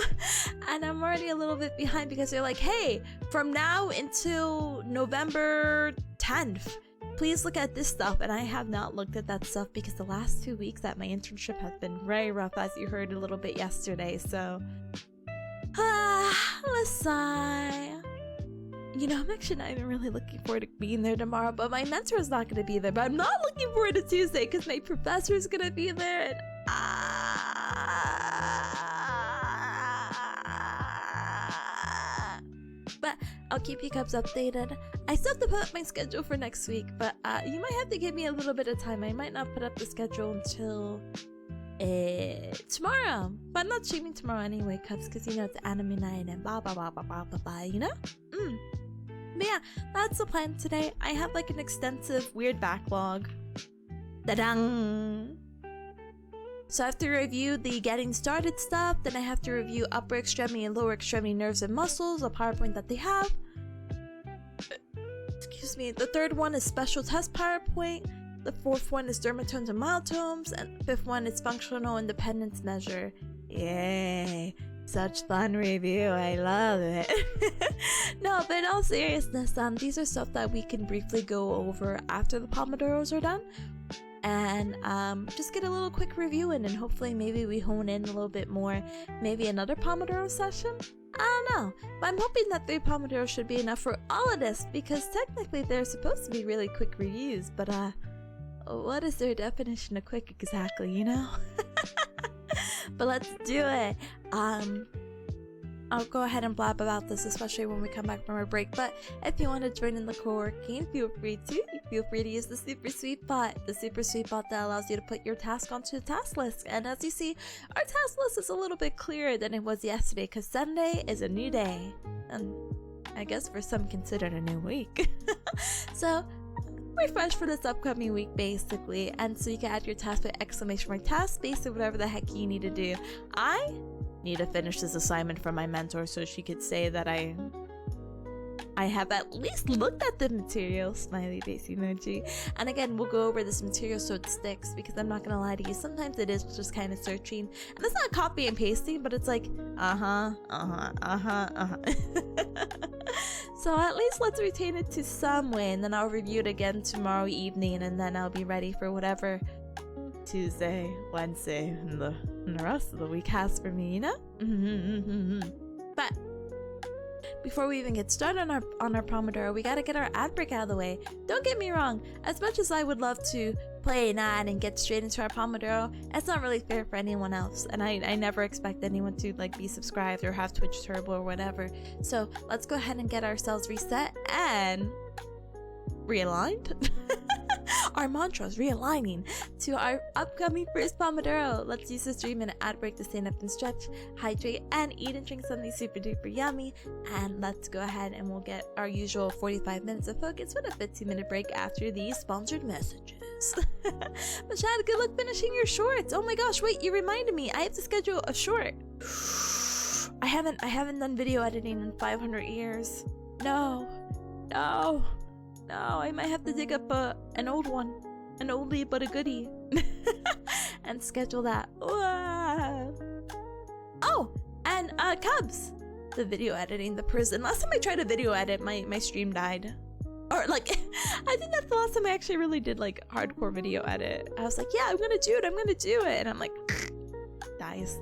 and I'm already a little bit behind because they're like, hey, from now until November 10th, please look at this stuff, and I have not looked at that stuff because the last 2 weeks at my internship have been very rough, as you heard a little bit yesterday. So let's sigh. You know, I'm actually not even really looking forward to being there tomorrow, but my mentor is not going to be there. But I'm not looking forward to Tuesday because my professor is going to be there, and but I'll keep you guys updated. I still have to put up my schedule for next week, but you might have to give me a little bit of time. I might not put up the schedule until tomorrow, but I'm not streaming tomorrow anyway, because you know it's anime night and blah blah blah blah blah blah blah, you know? But yeah, that's the plan today. I have like an extensive weird backlog. Da-dang! So I have to review the getting started stuff, then I have to review upper extremity and lower extremity nerves and muscles, a PowerPoint that they have. Excuse me. The third one is special test PowerPoint. The fourth one is dermatomes and myotomes, and the fifth one is functional independence measure. Yay! Such fun review. I love it. No, but in all seriousness, these are stuff that we can briefly go over after the Pomodoros are done. And just get a little quick review in, and hopefully maybe we hone in a little bit more. Maybe another Pomodoro session? I don't know, but I'm hoping that 3 Pomodoros should be enough for all of this, because technically they're supposed to be really quick reviews, but what is their definition of quick exactly, you know? But let's do it. I'll go ahead and blab about this, especially when we come back from our break. But if you want to join in the co-working, feel free to. Feel free to use the super sweet bot. The super sweet bot that allows you to put your task onto the task list. And as you see, our task list is a little bit clearer than it was yesterday, because Sunday is a new day. And I guess for some considered a new week. So refresh for this upcoming week, basically. And so you can add your task with exclamation mark task, basically whatever the heck you need to do. I need to finish this assignment from my mentor so she could say that I have at least looked at the material, smiley face emoji. And again, we'll go over this material so it sticks, because I'm not gonna lie to you, sometimes it is just kind of searching, and it's not copy and pasting, but it's like so at least let's retain it to some way, and then I'll review it again tomorrow evening, and then I'll be ready for whatever Tuesday, Wednesday, and the rest of the week has for me, you know? But before we even get started on our Pomodoro, we gotta get our ad break out of the way. Don't get me wrong, as much as I would love to play an ad and get straight into our Pomodoro, it's not really fair for anyone else, and I never expect anyone to like be subscribed or have Twitch Turbo or whatever. So let's go ahead and get ourselves reset and realigned. our mantras, realigning to our upcoming first Pomodoro. Let's use this 3-minute ad break to stand up and stretch, hydrate, and eat and drink something super duper yummy. And let's go ahead and we'll get our usual 45 minutes of focus with a 15-minute break after these sponsored messages. Mashad, good luck finishing your shorts. Oh my gosh, wait, you reminded me. I have to schedule a short. I haven't done video editing in 500 years. No, I might have to dig up an old one, an oldie but a goodie, and schedule that. Oh, and Cubs, the video editing, the prison. Last time I tried to video edit, my stream died. Or like, I think that's the last time I actually really did like hardcore video edit. I was like, yeah, I'm gonna do it, and I'm like, dies.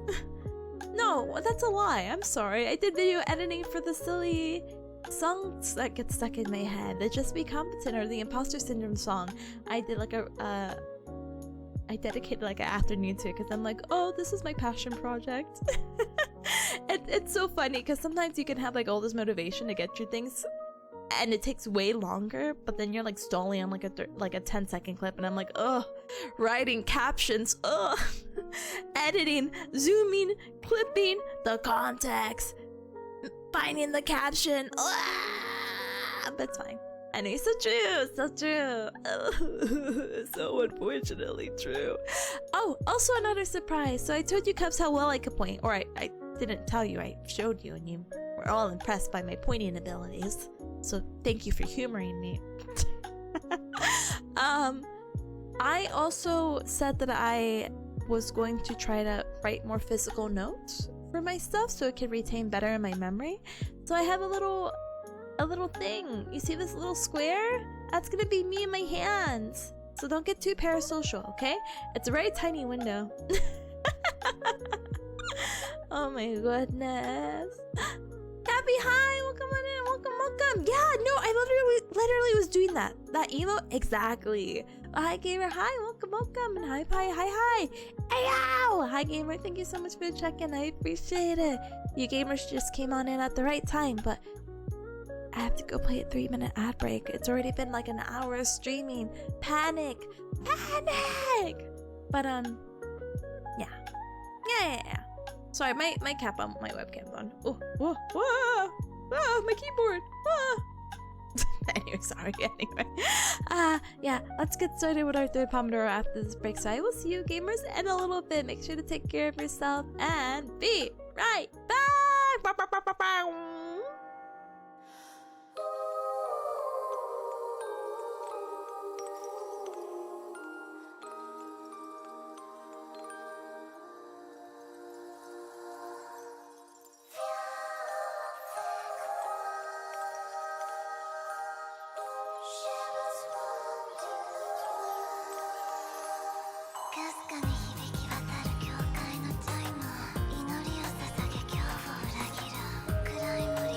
No, that's a lie. I'm sorry. I did video editing for the silly songs that get stuck in my head. The Just Be Competent or the Imposter Syndrome song. I did like I dedicated like an afternoon to it because I'm like, oh, this is my passion project. It's so funny because sometimes you can have like all this motivation to get through things and it takes way longer, but then you're like stalling on like a 10-second clip and I'm like, ugh, writing captions, ugh, editing, zooming, clipping, the context, finding the caption, ugh, that's fine. And it's so true, so unfortunately true. Oh, also another surprise. So I told you, Cubs, how well I could point, or I didn't tell you, I showed you, and you were all impressed by my pointing abilities. So thank you for humoring me. I also said that I was going to try to write more physical notes for my stuff so it could retain better in my memory. So I have a little thing. You see this little square? That's gonna be me and my hands. So don't get too parasocial, okay? It's a very tiny window. Oh my goodness. Happy, hi, welcome on in, welcome. Yeah, no, I literally was doing that emote exactly. Hi gamer, hi, welcome, and hi pie, hi. Ayow! Hi gamer, thank you so much for the check-in, I appreciate it. You gamers just came on in at the right time, but I have to go play a 3-minute ad break. It's already been like an hour of streaming. Panic. But yeah. Sorry, my webcam's on. Oh, my keyboard. Anyway. Yeah, let's get started with our third Pomodoro after this break. So I will see you gamers in a little bit. Make sure to take care of yourself and be right back. Cry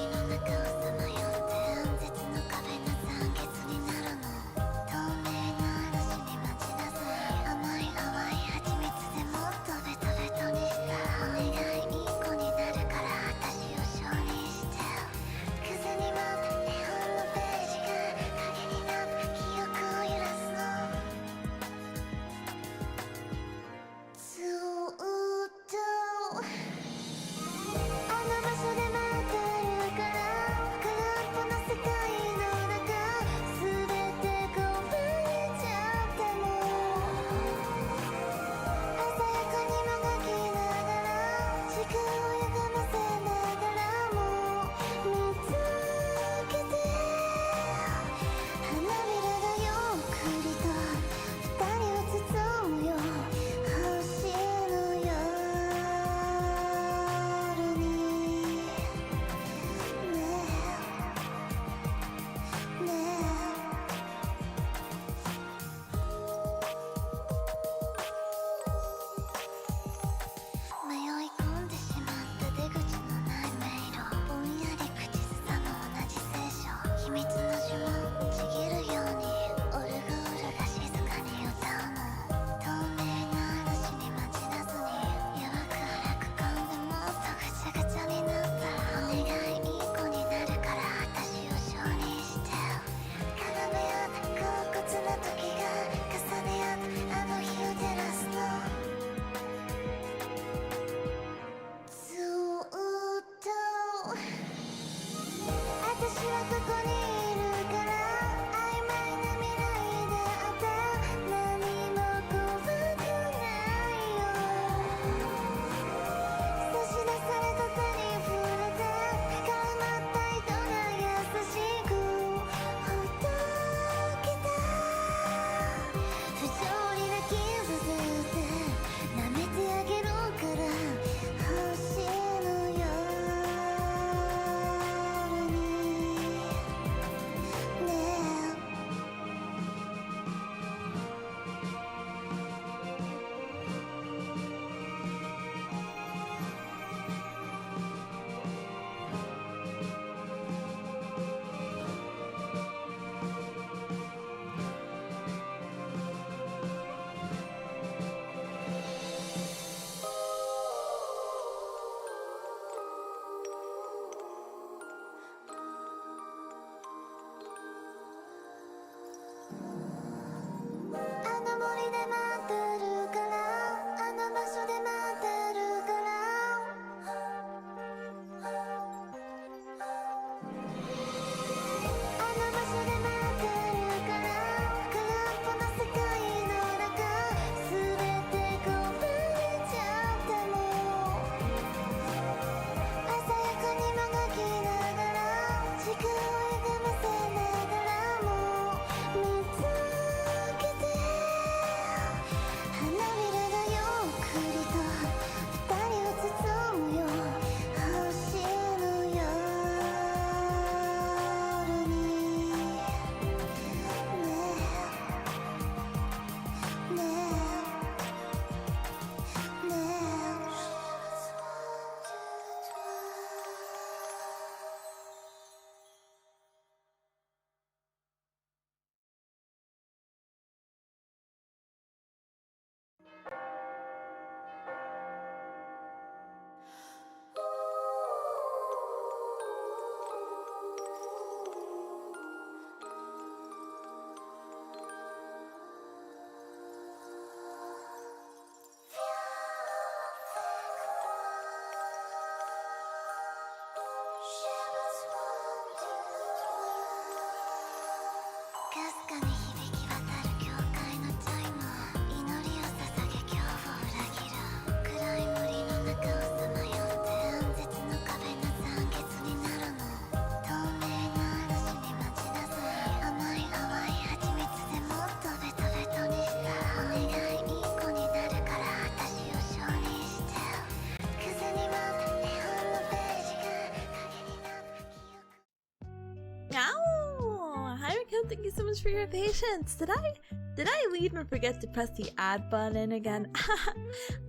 Thank you so much for your patience. Did I leave and forget to press the add button again?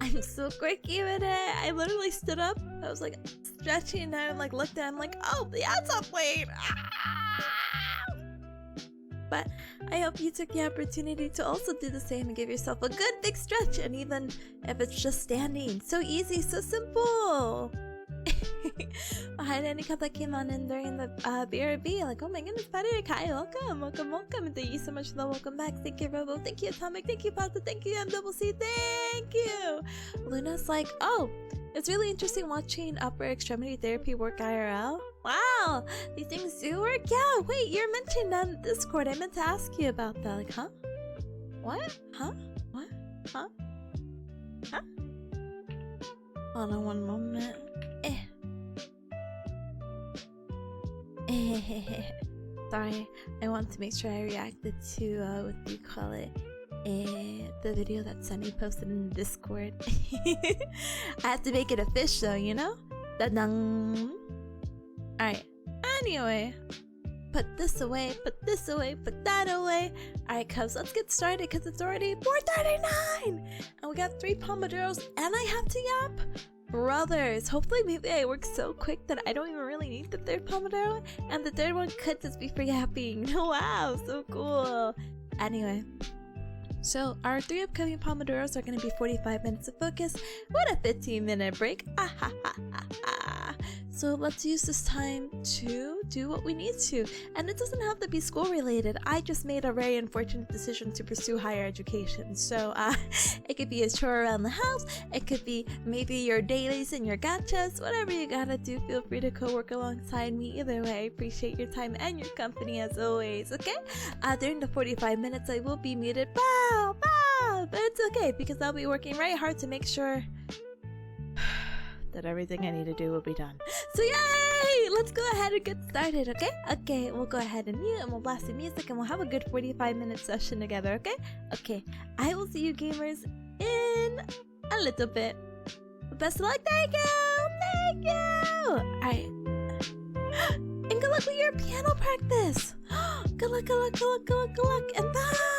I'm so quirky with it. I literally stood up. I was like stretching and I like looked at it. I'm like, oh, the ad's not playing. But I hope you took the opportunity to also do the same and give yourself a good big stretch. And even if it's just standing, so easy, so simple. Hi to any couple that came on in during the BRB. Like, oh my goodness, Patty Kai, welcome. And thank you so much for the welcome back. Thank you, Robo. Thank you, Atomic. Thank you, Pata. Thank you, MCC. Thank you. Luna's like, oh, it's really interesting watching upper extremity therapy work IRL. Wow, these things do work. Yeah, wait, you're mentioning that in Discord. I meant to ask you about that. Like, huh? What? Huh? What? Huh? Huh? Hold on one moment. Sorry, I want to make sure I reacted to what do you call it? The video that Sunny posted in Discord. I have to make it official, you know? Da-dang. Alright, anyway. Put this away, put this away, put that away. Alright, cubs, let's get started because it's already 4:39! And we got 3 Pomodoros and I have to yap. Brothers, hopefully maybe I work so quick that I don't even really need the 3rd Pomodoro, and the 3rd one could just be for yapping. Wow, so cool. Anyway, so our 3 upcoming Pomodoros are going to be 45 minutes of focus with a 15-minute break. So So let's use this time to do what we need to. And it doesn't have to be school related. I just made a very unfortunate decision to pursue higher education. So it could be a chore around the house. It could be maybe your dailies and your gotchas. Whatever you gotta do, feel free to co-work alongside me. Either way, I appreciate your time and your company as always, okay? During the 45 minutes, I will be muted. Bow, bow! But it's okay because I'll be working very hard to make sure that everything I need to do will be done. So yay! Let's go ahead and get started, okay? Okay, we'll go ahead and mute and we'll blast the music and we'll have a good 45-minute session together, okay? Okay, I will see you gamers in a little bit. Best of luck, thank you! Thank you! Alright. And good luck with your piano practice! Good luck, good luck, good luck, good luck, good luck, and bye!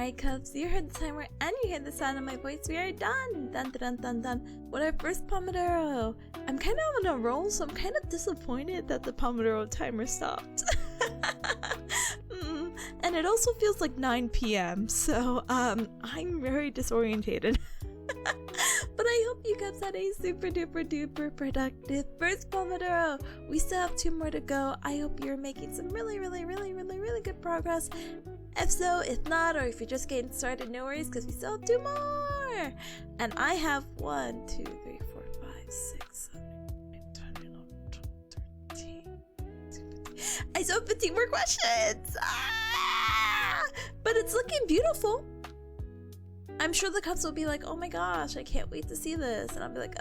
Alright, Cubs, you heard the timer and you heard the sound of my voice. We are done! Dun dun dun dun dun. With our first Pomodoro. I'm kind of on a roll, so I'm kind of disappointed that the Pomodoro timer stopped. And it also feels like 9 p.m. So, I'm very disorientated. But I hope you guys had a super duper duper productive first Pomodoro. We still have 2 more to go. I hope you're making some really good progress. If so, if not, or if you're just getting started, no worries, because we still have 2 more. And I have 1, 2, 3, 4, 5, 6, 7, 8, 9, 10, 11, 12, 13, 15. I still have 15 more questions. But it's looking beautiful. I'm sure the Cubs will be like, oh my gosh, I can't wait to see this. And I'll be like,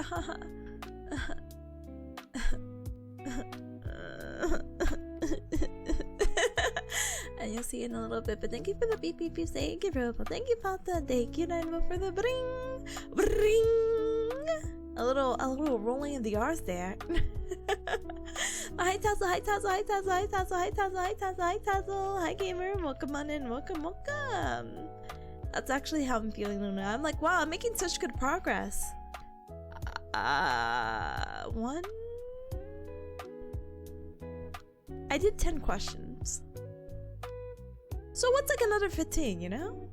and you'll see in a little bit. But thank you for the beep beep beep. Thank you, Robo. Thank you, Pata. Thank you, Dynamo, for the bring. A little rolling of the R's there. Hi Tazzle, hi Tazzle, hi Tazzle, hi Tazzle, hi Tazzle, hi Tazzle, hi Tazzle. Hi gamer, welcome on in, welcome. That's actually how I'm feeling, Luna. I'm like, wow, I'm making such good progress. 1. I did 10 questions. So what's like another 15, you know?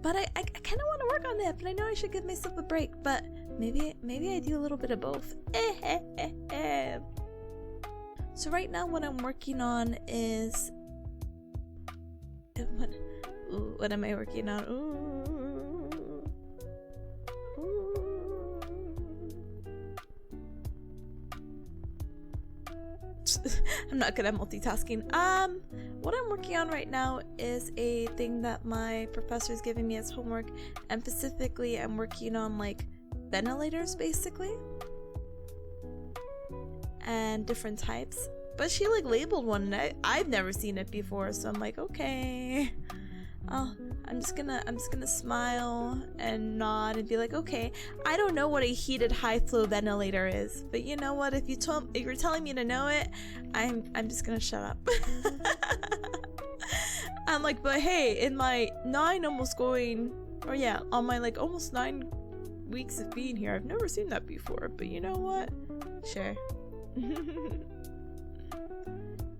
But I kind of want to work on that, but I know I should give myself a break. But maybe I do a little bit of both. So right now what I'm working on is... What am I working on? I'm not good at multitasking. What I'm working on right now is a thing that my professor is giving me as homework, and specifically I'm working on like ventilators basically and different types. But she like labeled one and I've never seen it before, so I'm like, okay. Oh, I'm just gonna smile and nod and be like, okay, I don't know what a heated high flow ventilator is, but you know what, if you're telling me to know it, I'm just gonna shut up. I'm like, but hey, in my on my like almost 9 weeks of being here, I've never seen that before, but you know what, sure.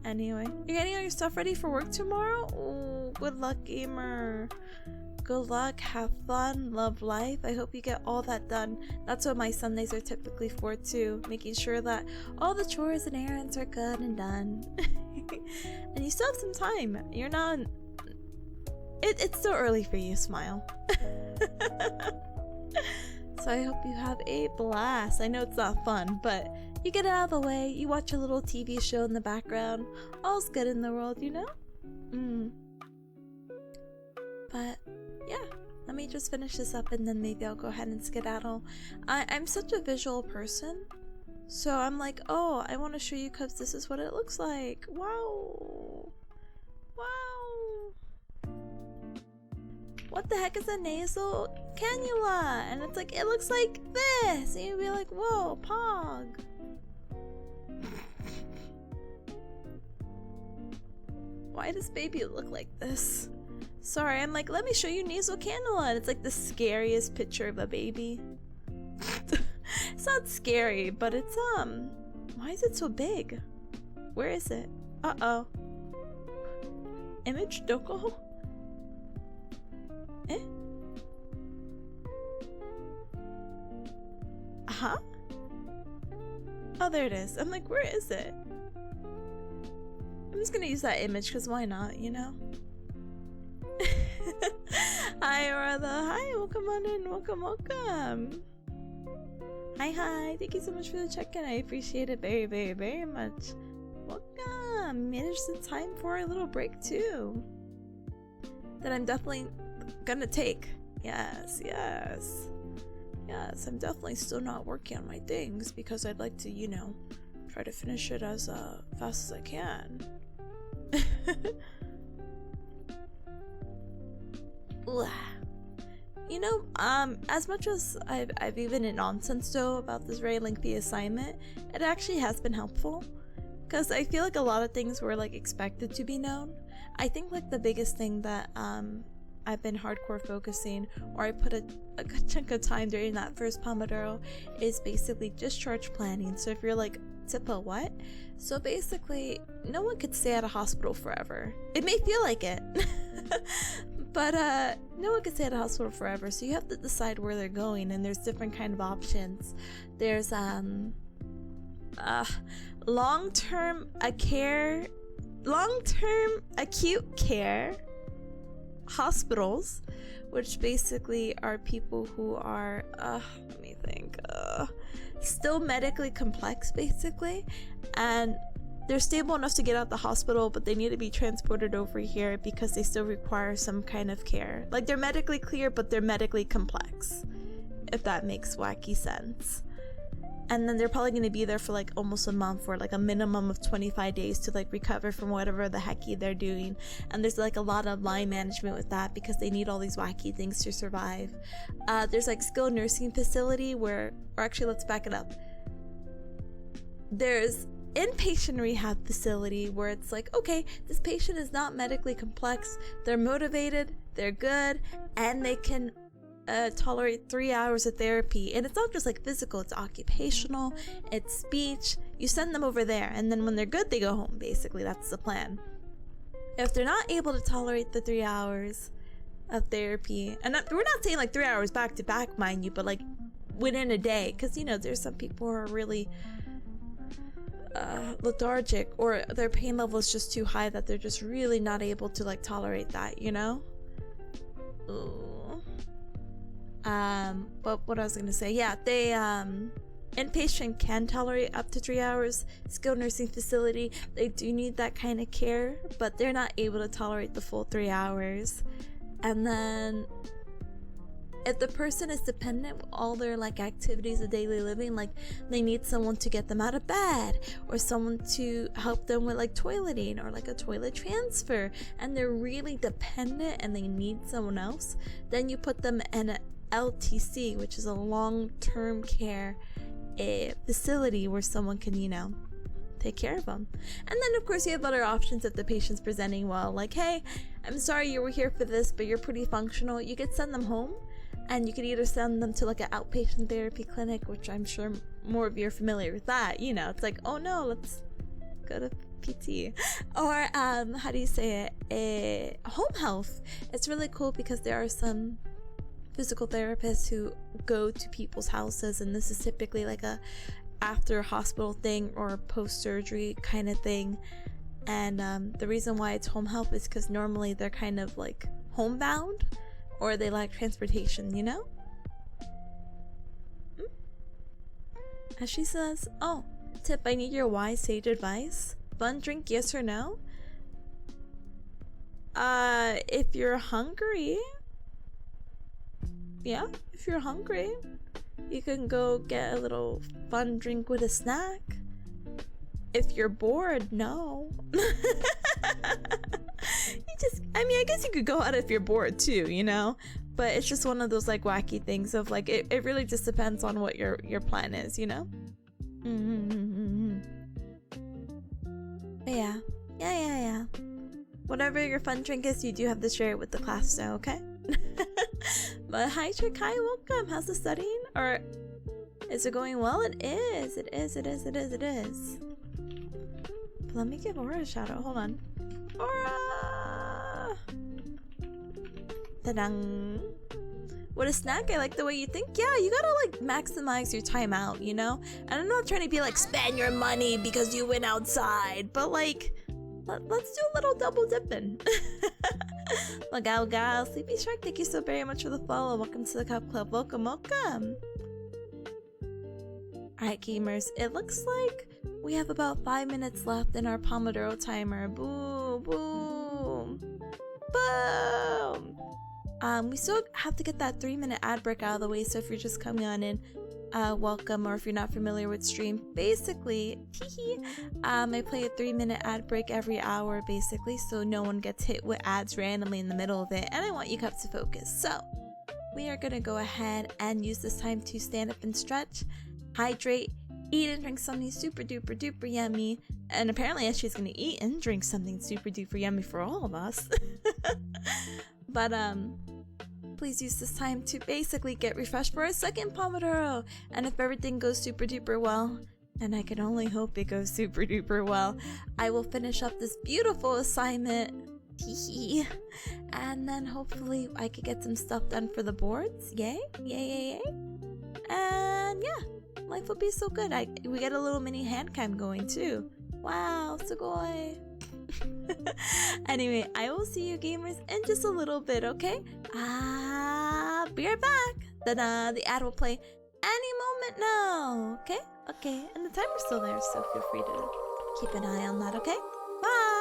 Anyway, you're getting all your stuff ready for work tomorrow? Oh, good luck, gamer. Good luck, have fun, love life. I hope you get all that done. That's what my Sundays are typically for too. Making sure that all the chores and errands are good and done. And you still have some time. You're not... It's still early for you, smile. So I hope you have a blast. I know it's not fun, but you get it out of the way, you watch a little TV show in the background, all's good in the world, you know? But yeah, let me just finish this up and then maybe I'll go ahead and skedaddle. I'm such a visual person, so I'm like, oh, I want to show you Cubs, this is what it looks like. Wow. What the heck is a nasal cannula? And it's like, it looks like this. And you'd be like, whoa, pog. Why does baby look like this? Sorry, I'm like, let me show you nasal cannula. And it's like the scariest picture of a baby. It's not scary, but it's, why is it so big? Where is it? Uh-oh. Image doko? Eh? Uh-huh. Oh, there it is. I'm like, where is it? I'm just gonna use that image because why not, you know? Hi, Ratha. Hi, welcome on in. Welcome. Hi. Thank you so much for the check-in. I appreciate it very much. Welcome. Manage some time for a little break too. That I'm definitely gonna take. Yes. I'm definitely still not working on my things because I'd like to, you know, try to finish it as fast as I can. You know, as much as I've even in nonsense though about this very lengthy assignment, it actually has been helpful because I feel like a lot of things were like expected to be known, I think like the biggest thing that I've been hardcore focusing, or I put a good chunk of time during that first Pomodoro, is basically discharge planning. So if you're like, Tippa, what? So basically, no one could stay at a hospital forever. It may feel like it, but no one could stay at a hospital forever. So you have to decide where they're going, and there's different kind of options. There's long-term acute care hospitals, which basically are people who are let me think, still medically complex basically, and they're stable enough to get out the hospital, but they need to be transported over here because they still require some kind of care. Like, they're medically clear, but they're medically complex, if that makes wacky sense. And then they're probably going to be there for like almost a month, or like a minimum of 25 days to like recover from whatever the hecky they're doing. And there's like a lot of line management with that because they need all these wacky things to survive. There's like skilled nursing facility where, or actually let's back it up. There's inpatient rehab facility where it's like, okay, this patient is not medically complex, they're motivated, they're good, and they can tolerate 3 hours of therapy. And it's not just like physical, it's occupational, it's speech. You send them over there, and then when they're good, they go home. Basically, that's the plan. If they're not able to tolerate the 3 hours of therapy, and we're not saying like 3 hours back to back, mind you, but like within a day, because you know there's some people who are really lethargic, or their pain level is just too high that they're just really not able to like tolerate that, you know. Ooh. But what I was gonna say, yeah, they inpatient can tolerate up to 3 hours. Skilled nursing facility, they do need that kind of care, but they're not able to tolerate the full 3 hours. And then if the person is dependent with all their like activities of daily living, like they need someone to get them out of bed, or someone to help them with like toileting, or like a toilet transfer, and they're really dependent and they need someone else, then you put them in a LTC, which is a long-term care facility where someone can, you know, take care of them. And then of course you have other options if the patient's presenting well, like, hey, I'm sorry you were here for this, but you're pretty functional. You could send them home, and you could either send them to like an outpatient therapy clinic, which I'm sure more of you are familiar with that. You know, it's like, oh no, let's go to PT. Or how do you say it, home health. It's really cool because there are some physical therapists who go to people's houses, and this is typically like a after hospital thing or post-surgery kind of thing. And the reason why it's home health is because normally they're kind of like homebound, or they lack transportation, you know? As she says, oh, Tip, I need your wise sage advice. Fun drink, yes or no? If you're hungry, yeah, if you're hungry, you can go get a little fun drink with a snack. If you're bored, no. I mean, I guess you could go out if you're bored too, you know? But it's just one of those like wacky things of like, it really just depends on what your plan is, you know? But yeah. Whatever your fun drink is, you do have to share it with the class now, okay? But hi Trikai, welcome. How's the studying? Or is it going well? It is. But let me give Aura a shout out. Hold on. Aura! Ta-dang! What a snack. I like the way you think. Yeah, you gotta like maximize your time out, you know? And I'm not trying to be like spend your money because you went outside, but like let's do a little double dipping. Look out, guys. Sleepy Shark, thank you so very much for the follow. Welcome to the Cup Club. Welcome. Alright, gamers. It looks like we have about 5 minutes left in our Pomodoro timer. Boom, boom, boom. We still have to get that 3-minute ad break out of the way, so if you're just coming on in, welcome, or if you're not familiar with stream, basically, I play a 3-minute ad break every hour, basically, so no one gets hit with ads randomly in the middle of it, and I want you guys to focus. So, we are gonna go ahead and use this time to stand up and stretch, hydrate, eat and drink something super duper duper yummy. And apparently she's gonna eat and drink something super duper yummy for all of us. But please use this time to basically get refreshed for a second Pomodoro. And if everything goes super duper well, and I can only hope it goes super duper well, I will finish up this beautiful assignment. And then hopefully I could get some stuff done for the boards. Yay, yay, yay, yay. And yeah, life will be so good. We get a little mini hand cam going too. Wow, sugoi. Anyway, I will see you gamers in just a little bit, okay? Be right back. Then the ad will play any moment now, okay? Okay, and the timer's still there, so feel free to keep an eye on that, okay? Bye!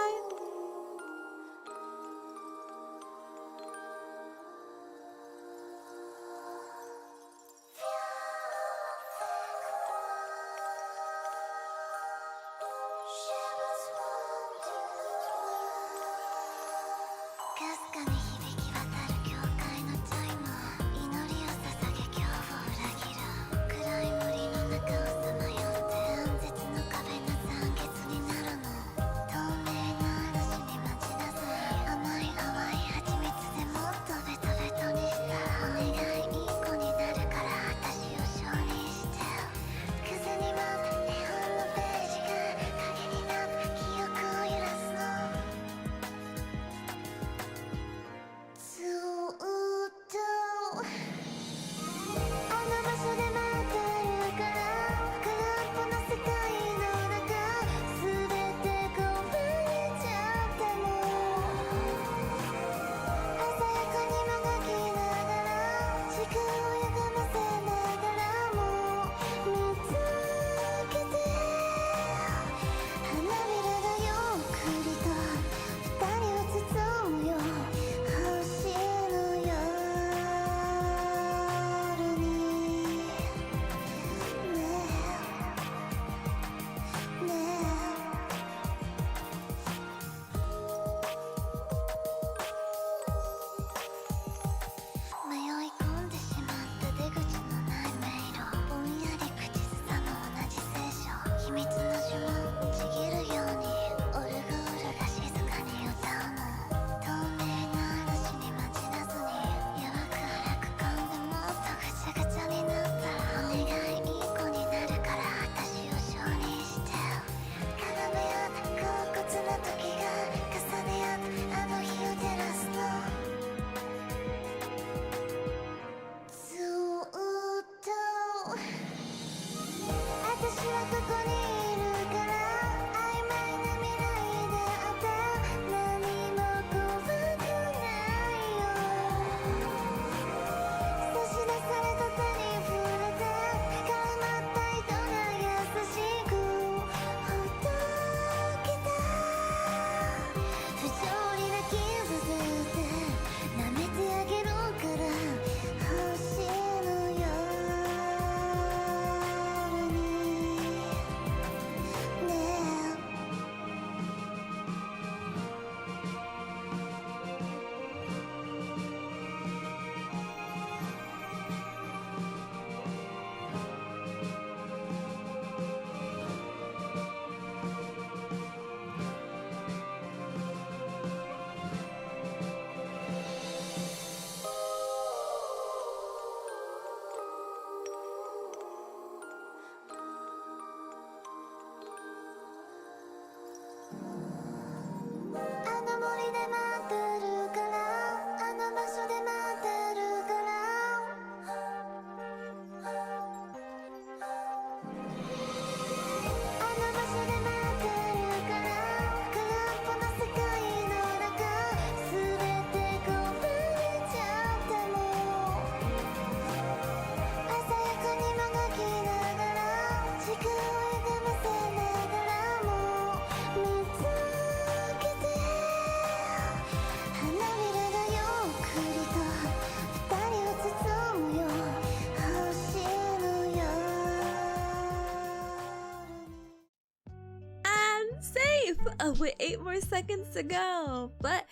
With 8 more seconds to go. But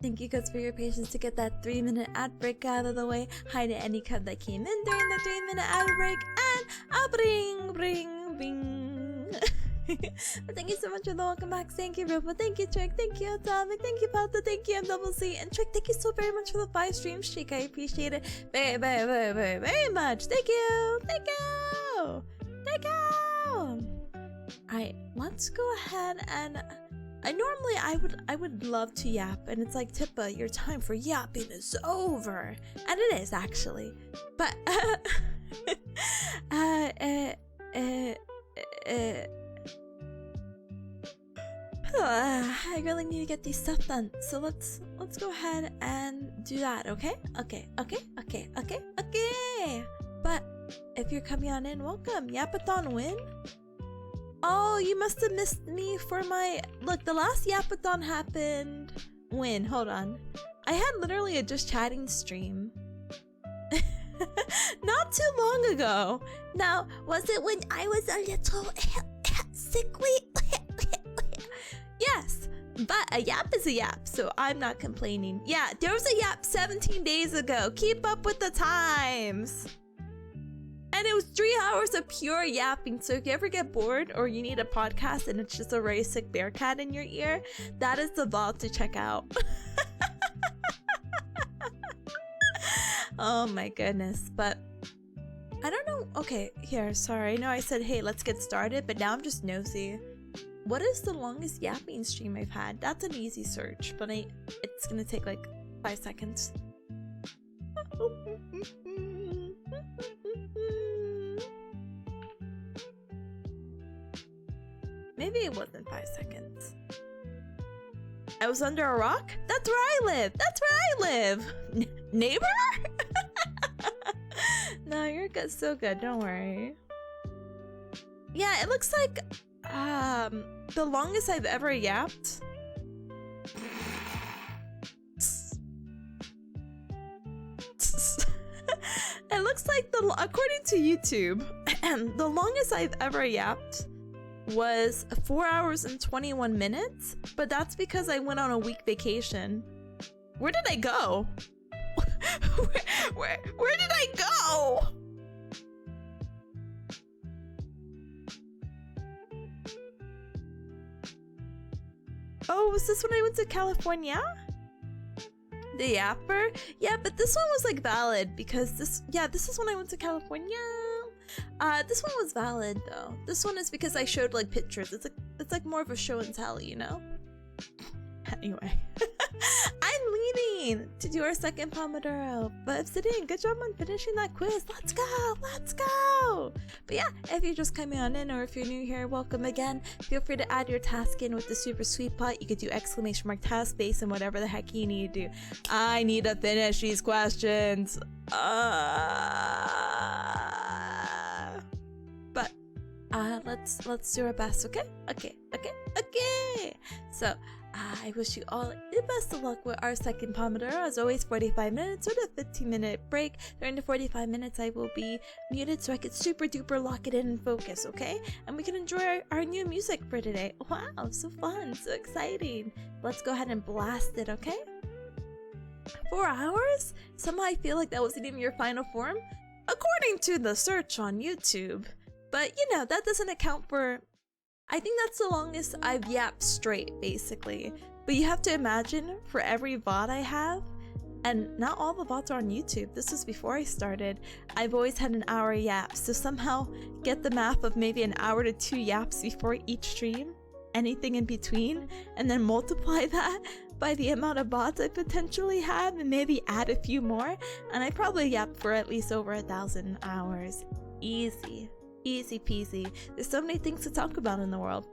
thank you guys for your patience to get that 3-minute ad break out of the way. Hi to any cub that came in during the 3-minute ad break. And bring yapping. But thank you so much for the welcome back. Thank you, Robo. Thank you, Trick. Thank you, Atomic. Thank you, Palta. Thank you, MCC. And Trick, thank you so very much for the 5 stream streak. I appreciate it very, very, very, very, very much. Thank you. Thank you. Thank you. Alright, let's go ahead and I would love to yap, and it's like, Tippa, your time for yapping is over. And it is actually. But I really need to get these stuff done. So let's go ahead and do that, okay? Okay. But if you're coming on in, welcome. Yapathon win? Oh, you must have missed me for my... Look, the last Yapathon happened... When? Hold on. I had literally a just chatting stream. Not too long ago. Now, was it when I was a little sickly? Yes, but a yap is a yap, so I'm not complaining. Yeah, there was a yap 17 days ago. Keep up with the times. And it was 3 hours of pure yapping, so if you ever get bored or you need a podcast and it's just a very sick bearcat in your ear, that is the VOD to check out. Oh my goodness, but I don't know. Okay, here, sorry. I know I said, hey, let's get started, but now I'm just nosy. What is the longest yapping stream I've had? That's an easy search, but it's gonna take like 5 seconds. Maybe it wasn't 5 seconds. I was under a rock? That's where I live! That's where I live! Neighbor? No, you're good. So good. Don't worry. Yeah, it looks like the longest I've ever yapped. It looks like according to YouTube, the longest I've ever yapped was 4 hours and 21 minutes, but that's because I went on a week vacation. Where did I go? where did I go? Oh, was this when I went to California? The yapper? Yeah, but this one was like valid because this is when I went to California. This one was valid though. This one is because I showed like pictures. It's like more of a show and tell, you know? Anyway. I'm leaving to do our second Pomodoro. But Obsidian, good job on finishing that quiz. Let's go! Let's go! But yeah, if you're just coming on in or if you're new here, welcome again. Feel free to add your task in with the super sweet pot. You could do exclamation mark task space and whatever the heck you need to do. I need to finish these questions. But let's do our best, okay? Okay. So I wish you all the best of luck with our second Pomodoro. As always, 45 minutes or the 15-minute break. During the 45 minutes, I will be muted so I can super duper lock it in and focus, okay? And we can enjoy our new music for today. Wow, so fun, so exciting. Let's go ahead and blast it, okay? 4 hours? Somehow I feel like that wasn't even your final form, according to the search on YouTube. But you know, that doesn't account for... I think that's the longest I've yapped straight, basically. But you have to imagine, for every VOD I have, and not all the VODs are on YouTube, this was before I started, I've always had an hour yap. So somehow get the math of maybe an hour to 2 yaps before each stream, anything in between, and then multiply that by the amount of VODs I potentially have, and maybe add a few more, and I probably yapped for at least over 1,000 hours. Easy. Easy peasy. There's so many things to talk about in the world.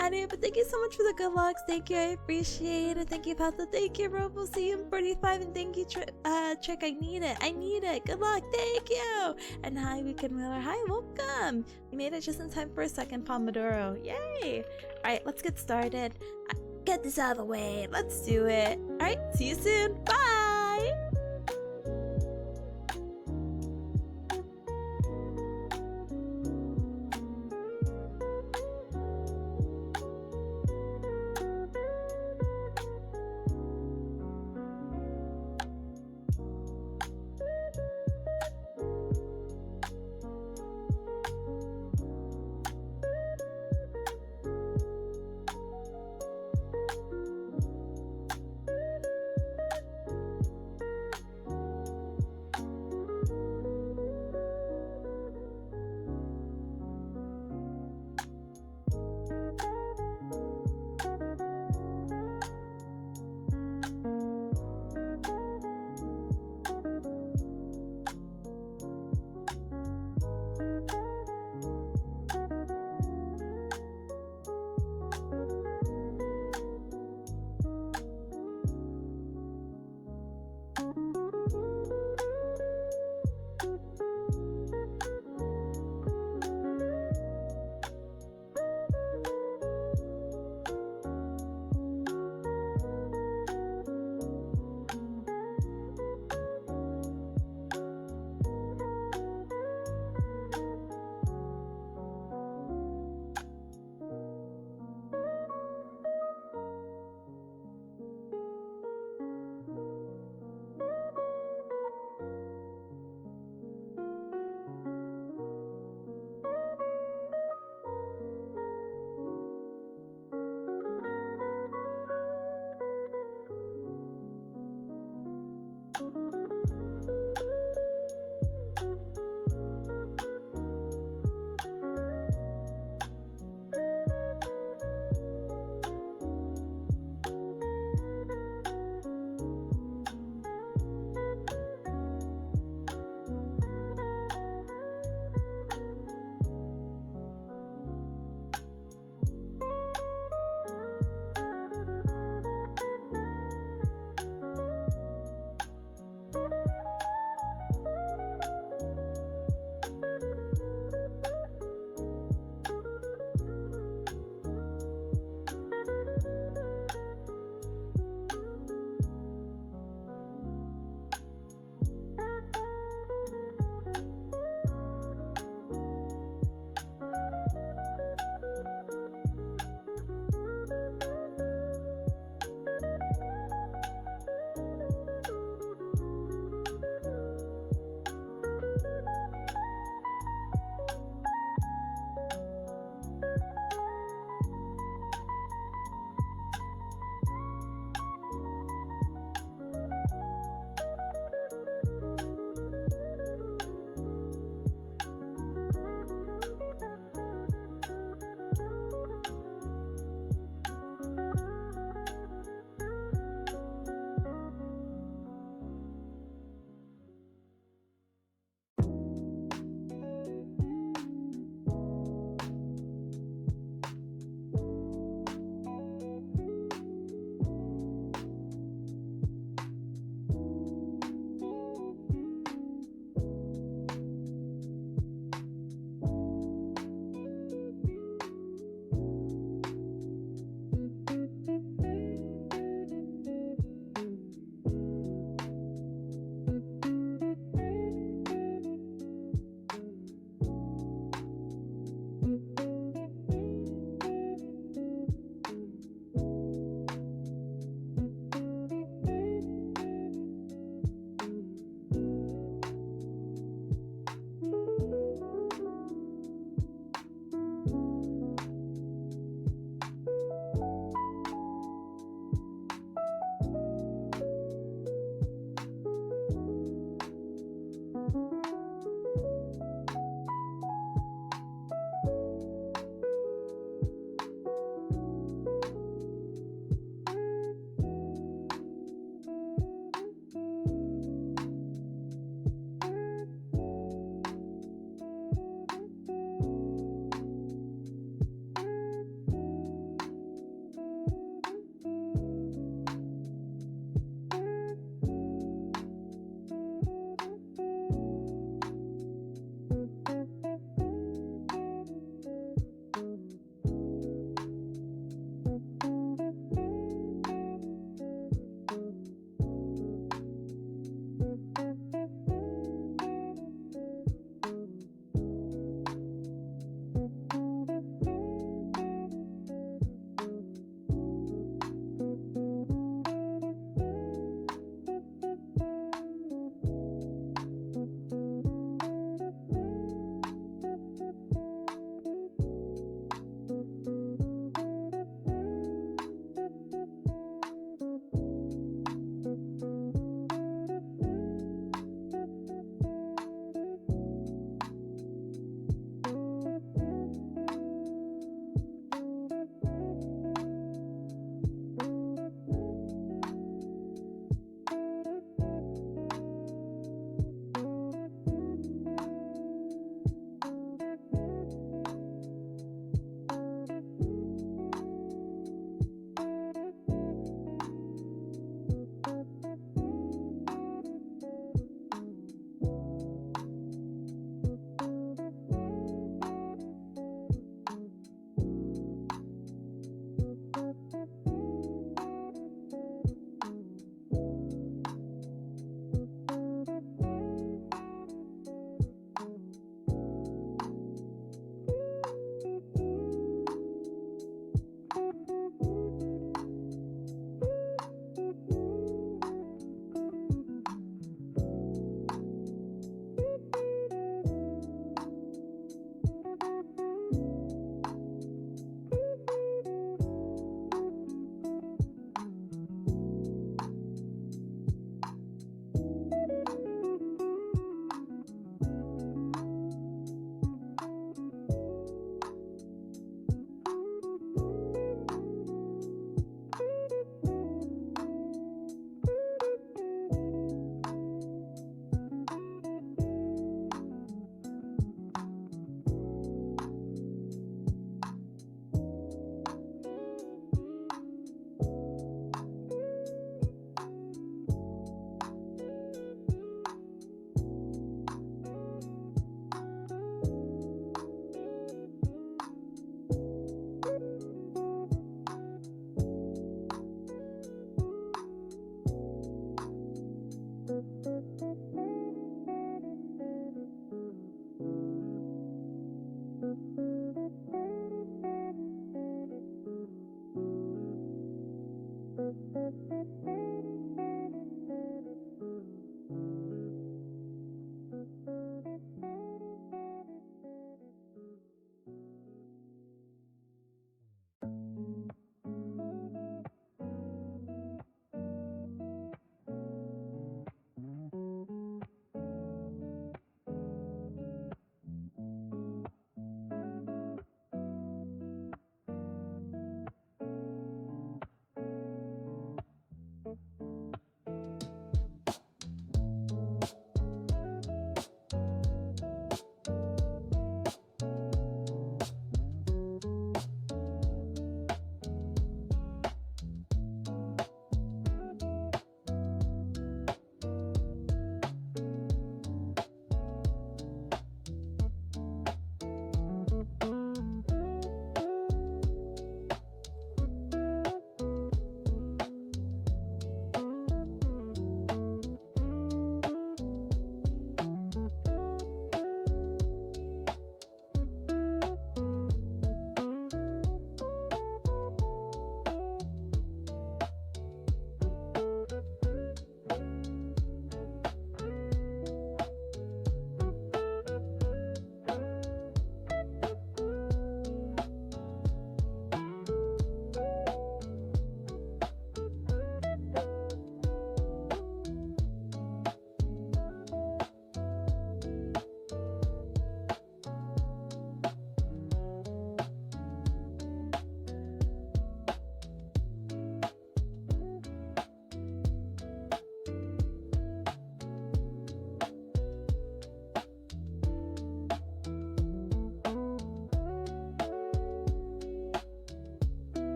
Anyway, but thank you so much for the good lucks. Thank you, I appreciate it. Thank you, Pasta. Thank you, Robo. See you in 45. And thank you, Trick. I need it. Good luck. Thank you. And hi, Weekend Wheeler. Hi, welcome. We made it just in time for a second Pomodoro. Yay. Alright, let's get started. Get this out of the way. Let's do it. Alright, see you soon. Bye.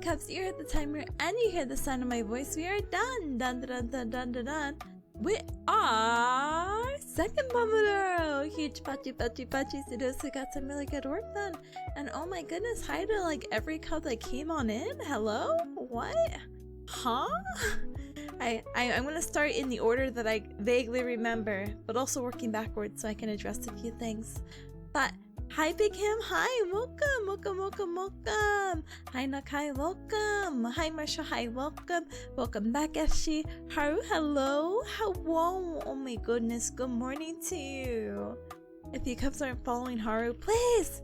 Cups, you heard the timer and you hear the sound of my voice. We are done. Dun dun dun dun dun dun. We are second Pomodoro. Huge pachi. We got some really good work done. And oh my goodness, hi to like every cup that came on in. Hello? What? Huh? I'm gonna start in the order that I vaguely remember, but also working backwards so I can address a few things. But hi Big Him, hi, welcome. Hi Nakai, welcome. Hi Marsha, hi, welcome. Welcome back Eshi. Haru, hello. Oh my goodness, good morning to you. If you cups aren't following Haru, please.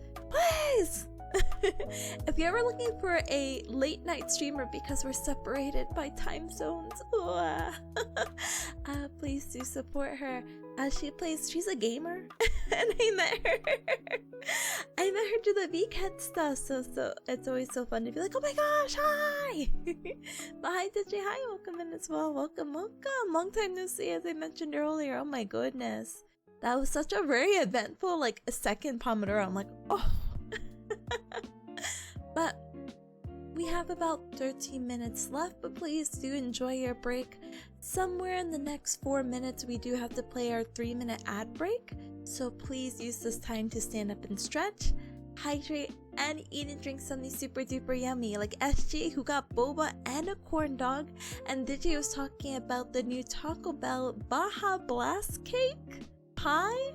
If you're ever looking for a late night streamer because we're separated by time zones, please do support her. She's a gamer, and I met her to the bearcat stuff, so it's always so fun to be like, oh my gosh, hi! But hi Digi, hi, welcome in as well, welcome. Long time no see, as I mentioned earlier. Oh my goodness, that was such a very eventful, like, a second Pomodoro. I'm like, oh. But we have about 13 minutes left, but please do enjoy your break. Somewhere in the next 4 minutes we do have to play our 3-minute ad break, so please use this time to stand up and stretch, hydrate, and eat and drink something super duper yummy, like SG, who got boba and a corn dog, and DJ was talking about the new Taco Bell Baja Blast cake pie.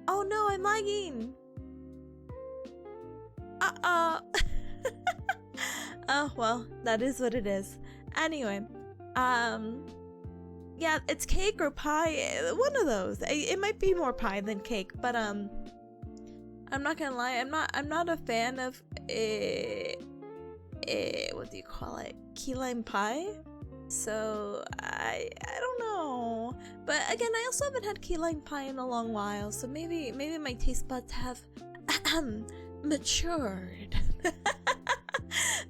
Oh no, I'm lagging. Oh well, that is what it is. Anyway, yeah, it's cake or pie, one of those. It might be more pie than cake, but I'm not gonna lie, I'm not a fan of what do you call it, key lime pie. So I don't know, but again, I also haven't had key lime pie in a long while, so maybe my taste buds have matured.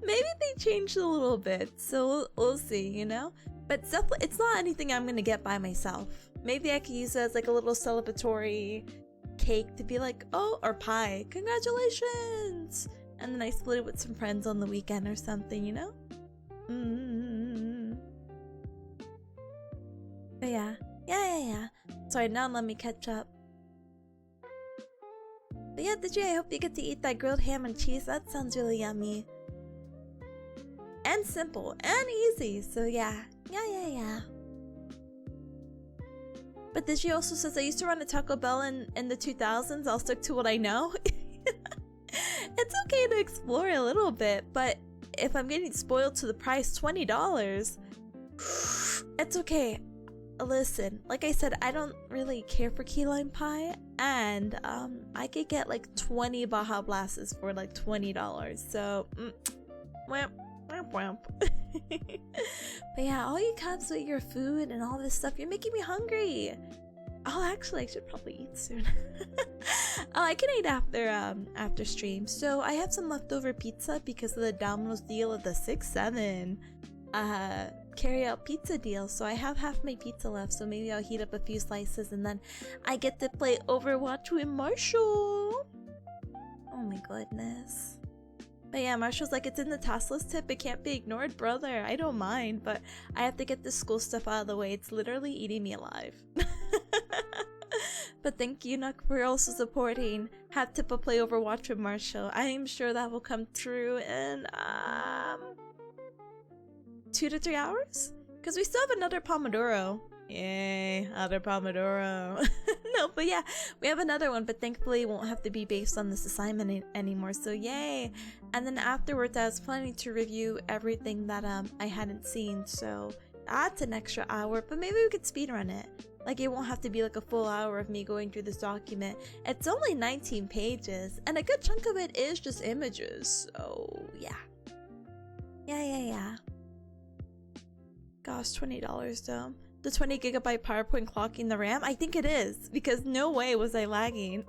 Maybe they changed a little bit, so we'll see, you know. But it's not anything I'm gonna get by myself. Maybe I could use it as like a little celebratory cake to be like, oh, or pie, congratulations, and then I split it with some friends on the weekend or something, you know. But yeah. Sorry, now let me catch up. But yeah, DJ, I hope you get to eat that grilled ham and cheese. That sounds really yummy. And simple and easy. So yeah. But DJ also says, I used to run a Taco Bell in the 2000s. I'll stick to what I know. It's okay to explore a little bit, but if I'm getting spoiled to the price, $20, it's okay. Listen, like I said, I don't really care for key lime pie, and I could get like 20 Baja Blasts for like $20, so wamp. But yeah, all you cups with your food and all this stuff, you're making me hungry. Oh, actually, I should probably eat soon. Oh, I can eat after stream. So I have some leftover pizza because of the Domino's deal of the 6-7 carry out pizza deal. So I have half my pizza left, so maybe I'll heat up a few slices and then I get to play Overwatch with Marshall. Oh my goodness. But yeah, Marshall's like, it's in the task list tip, it can't be ignored, brother. I don't mind, but I have to get the school stuff out of the way. It's literally eating me alive. But thank you, Nuk, for also supporting Have Tippa play Overwatch with Marshall. I am sure that will come through in 2 to 3 hours? Because we still have another Pomodoro. Yay, other Pomodoro. No, but yeah, we have another one, but thankfully it won't have to be based on this assignment anymore, so yay. And then afterwards I was planning to review everything that I hadn't seen, so that's an extra hour, but maybe we could speedrun it. Like, it won't have to be like a full hour of me going through this document. It's only 19 pages, and a good chunk of it is just images, so yeah. Yeah. Gosh, $20 though. The 20 gigabyte PowerPoint clocking the RAM? I think it is, because no way was I lagging.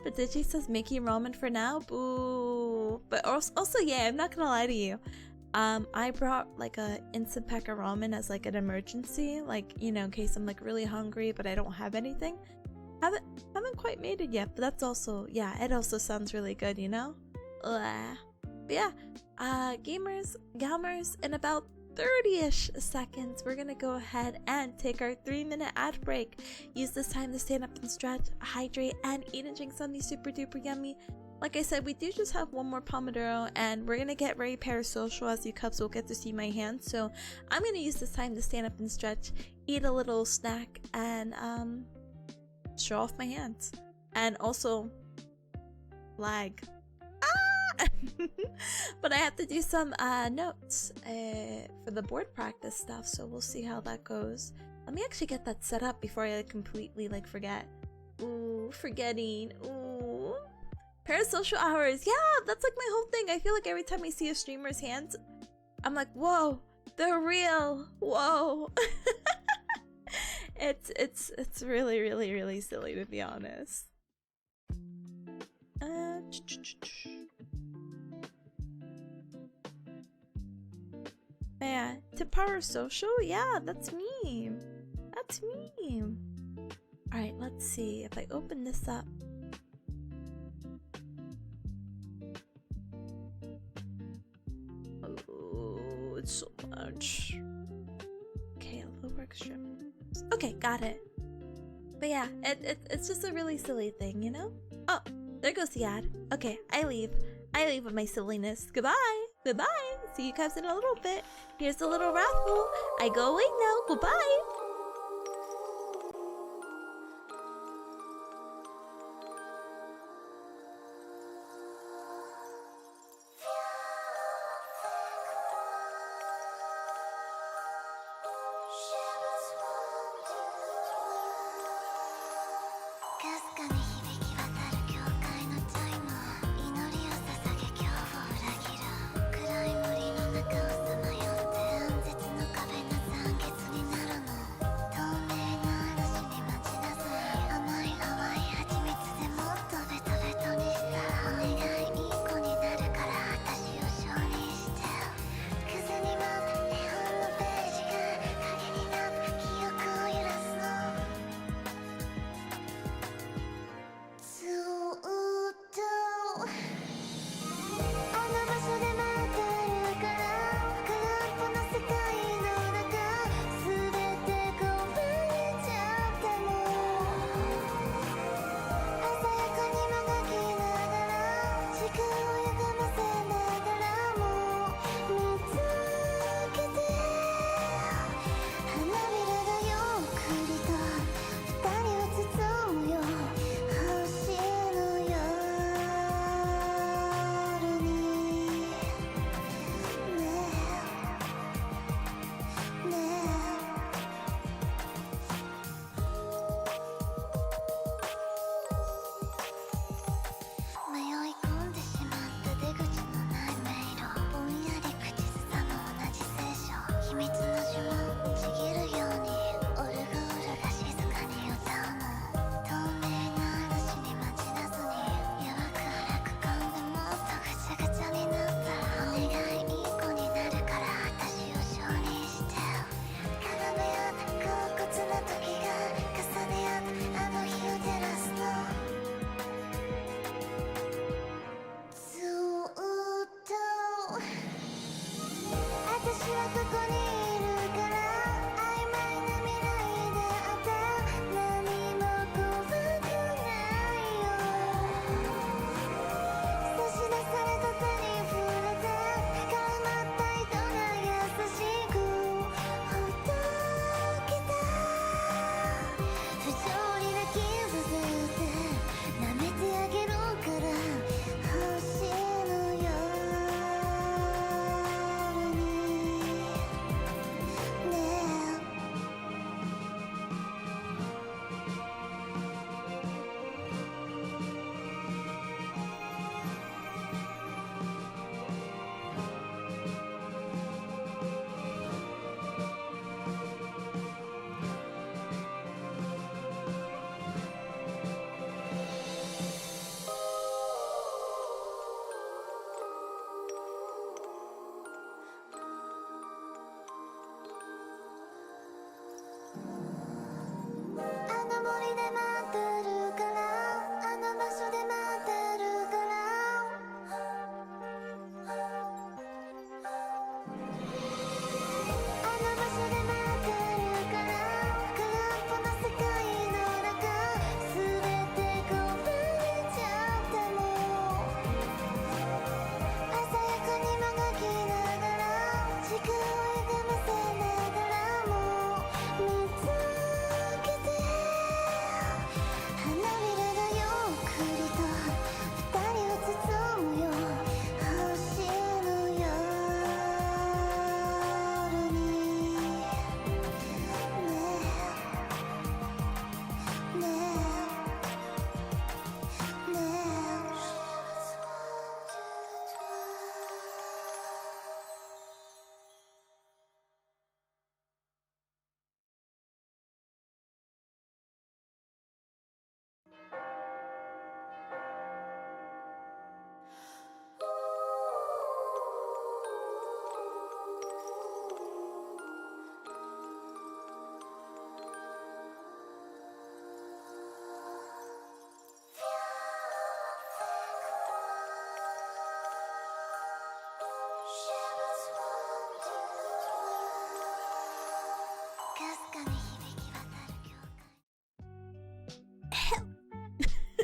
But Digi says making ramen for now? Boo. But also, yeah, I'm not gonna lie to you. I brought like a instant pack of ramen as like an emergency, like, you know, in case I'm like really hungry but I don't have anything. Haven't quite made it yet, but that's also, yeah, it also sounds really good, you know? But yeah, gamers, in about 30-ish seconds, we're gonna go ahead and take our 3-minute ad break. Use this time to stand up and stretch, hydrate, and eat and drink something super duper yummy. Like I said, we do just have one more Pomodoro, and we're gonna get very parasocial as you cubs will get to see my hands. So I'm gonna use this time to stand up and stretch, eat a little snack, and show off my hands. And also lag. But I have to do some notes for the board practice stuff, so we'll see how that goes. Let me actually get that set up before I completely forget. Ooh, forgetting. Ooh. Parasocial hours. Yeah, that's like my whole thing. I feel like every time I see a streamer's hands, I'm like, whoa, they're real. Whoa. It's really, really, really silly, to be honest. Yeah, to parasocial? Yeah, that's me. That's me. Alright, let's see. If I open this up. Oh, it's so much. Okay, low work streams. Okay, got it. But yeah, it's just a really silly thing, you know? Oh, there goes the ad. Okay, I leave. I leave with my silliness. Goodbye. Goodbye. See you guys in a little bit. Here's a little raffle. I go away now. Goodbye.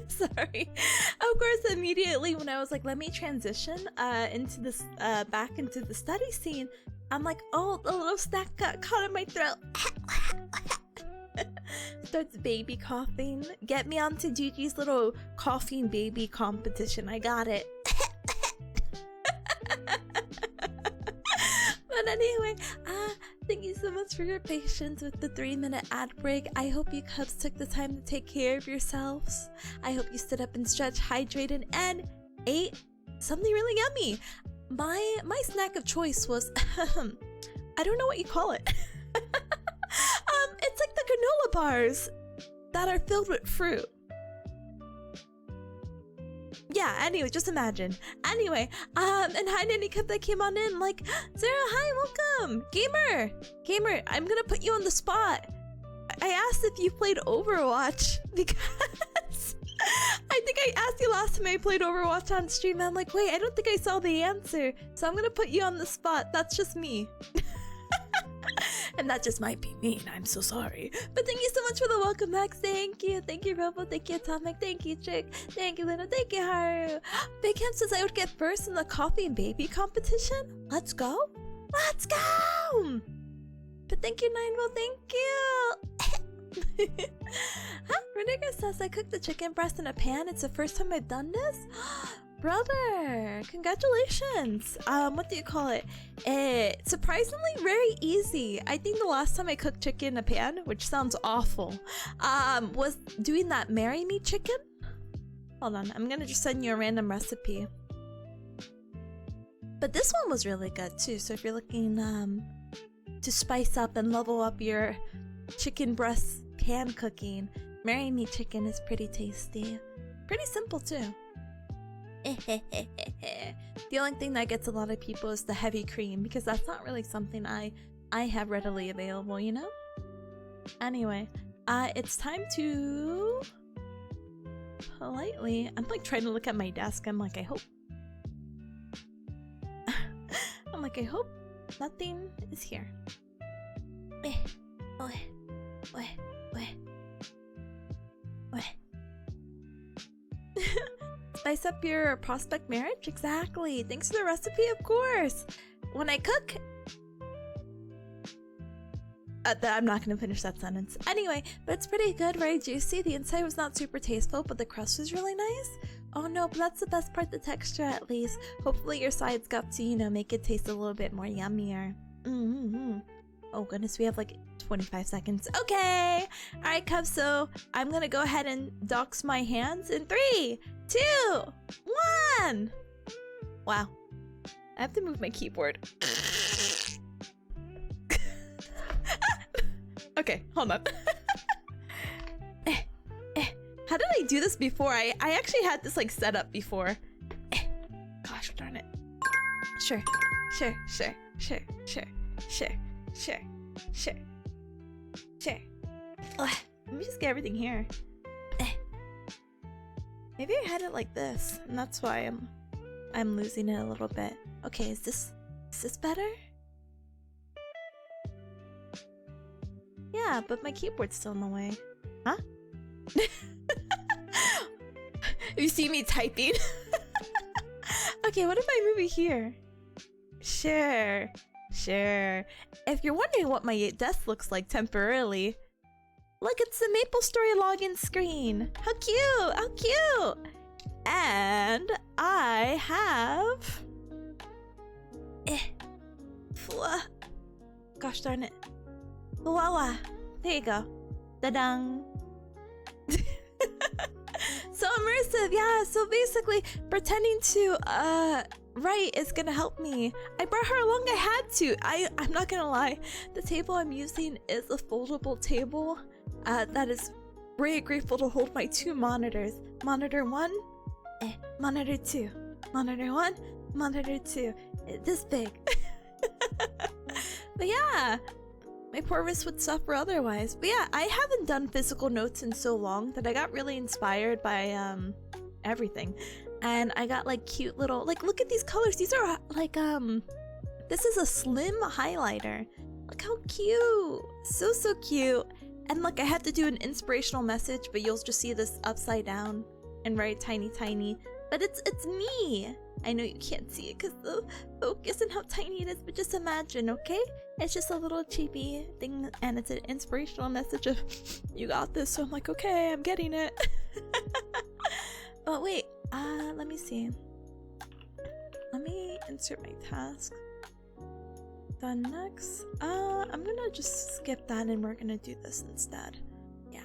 Sorry. Of course, immediately when I was like, let me transition into this back into the study scene, I'm like, oh, the little snack got caught in my throat. Starts baby coughing. Get me onto Gigi's little coughing baby competition. I got it. But anyway, thank you so much for your patience with the 3-minute ad break. I hope you cubs took the time to take care of yourselves. I hope you stood up and stretched, hydrated, and ate something really yummy. My snack of choice was, I don't know what you call it. It's like the granola bars that are filled with fruit. Yeah, anyway, just imagine. Anyway, and hi Nanny Cup that came on in, like, Sarah, hi, welcome! Gamer, I'm gonna put you on the spot. I asked if you played Overwatch, because I think I asked you last time I played Overwatch on stream, I'm like, wait, I don't think I saw the answer, so I'm gonna put you on the spot. That's just me. And that just might be mean, I'm so sorry. But thank you so much for the welcome back. Thank you Robo, thank you Atomic, thank you Chick, thank you Luna, thank you Haru. Big Ham says I would get first in the coffee and baby competition. Let's go. But thank you Nineville, thank you. Renega says I cooked the chicken breast in a pan. It's the first time I've done this. Brother, congratulations. What do you call it? It's surprisingly very easy. I think the last time I cooked chicken in a pan, which sounds awful, was doing that Marry Me chicken. Hold on, I'm gonna just send you a random recipe. But this one was really good too, so if you're looking to spice up and level up your chicken breast pan cooking, Marry Me chicken is pretty tasty. Pretty simple too. The only thing that gets a lot of people is the heavy cream, because that's not really something I have readily available, you know? Anyway, it's time to politely, I'm like trying to look at my desk, I'm like, I hope nothing is here. Spice up your prospect marriage? Exactly. Thanks for the recipe, of course. When I cook... I'm not going to finish that sentence. Anyway, but it's pretty good, very juicy. The inside was not super tasteful, but the crust was really nice. Oh no, but that's the best part, the texture at least. Hopefully your sides got to, you know, make it taste a little bit more yummier. Oh goodness, we have like 25 seconds. Okay! Alright, Cubs, so I'm gonna go ahead and dox my hands in 3, 2, 1! Wow. I have to move my keyboard. Okay, hold on. How did I do this before? I actually had this like set up before. Gosh darn it. Sure. Ugh, let me just get everything here. Maybe I had it like this, and that's why I'm losing it a little bit. Okay, is this better? Yeah, but my keyboard's still in the way. Huh? You see me typing? Okay, what if I move it here? Sure. If you're wondering what my desk looks like temporarily, look, it's the MapleStory login screen. How cute! And I have... Gosh darn it. Wawa. There you go. Da-dang. So immersive, yeah, so basically pretending to write is gonna help me. I brought her along, I had to. I'm not gonna lie, the table I'm using is a foldable table that is very grateful to hold my 2 monitors. Monitor 1, monitor 2. Monitor 1, monitor 2. This big. But yeah, my poor wrist would suffer otherwise. But yeah, I haven't done physical notes in so long that I got really inspired by everything. And I got like cute little, like, look at these colors. These are like, this is a slim highlighter. Look how cute. So cute. And like I had to do an inspirational message, but you'll just see this upside down and very tiny. But it's me. I know you can't see it because the focus and how tiny it is, but just imagine, okay? It's just a little cheapy thing, and it's an inspirational message of you got this. So I'm like, okay, I'm getting it. But wait, let me see. Let me insert my task. Done next. I'm gonna just skip that and we're gonna do this instead. Yeah.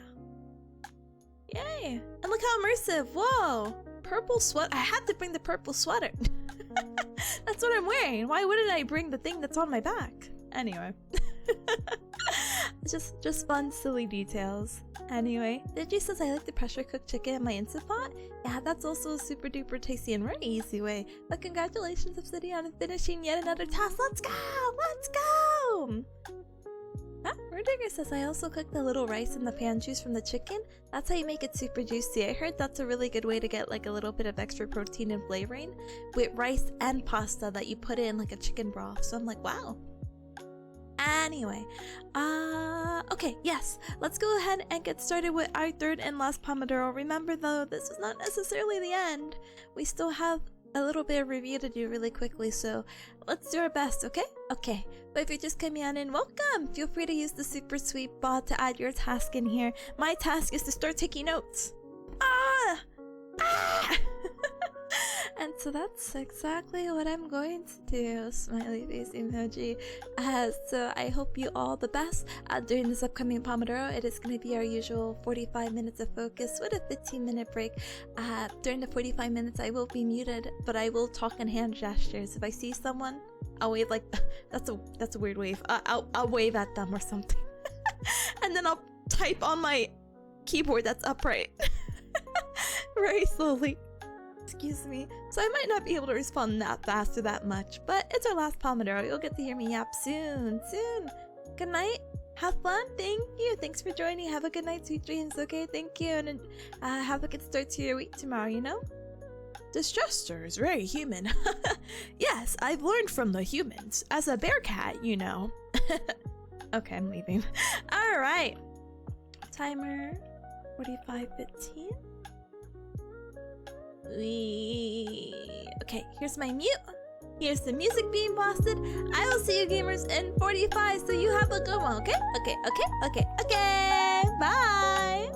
Yay! And look how immersive! Whoa! Purple sweater. I had to bring the purple sweater. That's what I'm wearing. Why wouldn't I bring the thing that's on my back? Anyway. just fun, silly details. Anyway, Digi says I like the pressure cooked chicken in my Instant Pot. Yeah, that's also a super duper tasty and very easy way. But congratulations, Obsidian, on finishing yet another task. Let's go! Let's go! Rudiger says I also cooked the little rice in the pan juice from the chicken. That's how you make it super juicy. I heard that's a really good way to get like a little bit of extra protein and flavoring with rice and pasta that you put in like a chicken broth. So I'm like, wow. Anyway, okay, yes, let's go ahead and get started with our third and last Pomodoro. Remember though, this is not necessarily the end. We still have a little bit of review to do really quickly, so let's do our best, okay? Okay, but if you're just coming on in, welcome! Feel free to use the super sweet bot to add your task in here. My task is to start taking notes. Ah! And so that's exactly what I'm going to do. Smiley face emoji. So I hope you all the best during this upcoming Pomodoro. It is going to be our usual 45 minutes of focus with a 15-minute break. During the 45 minutes, I will be muted, but I will talk in hand gestures. If I see someone, I'll wave like that's a weird wave. I'll wave at them or something, and then I'll type on my keyboard that's upright very slowly. Excuse me. So I might not be able to respond that fast or that much, but it's our last Pomodoro. You'll get to hear me yap soon. Good night. Have fun. Thank you. Thanks for joining. Have a good night, sweet dreams. Okay, thank you. And have a good start to your week tomorrow, you know? This gesture is very human. Yes, I've learned from the humans. As a bearcat, you know. Okay, I'm leaving. Alright. Timer 45:15. Okay, here's my mute. Here's the music being blasted. I will see you gamers in 45, so you have a good one, okay? Okay. Bye!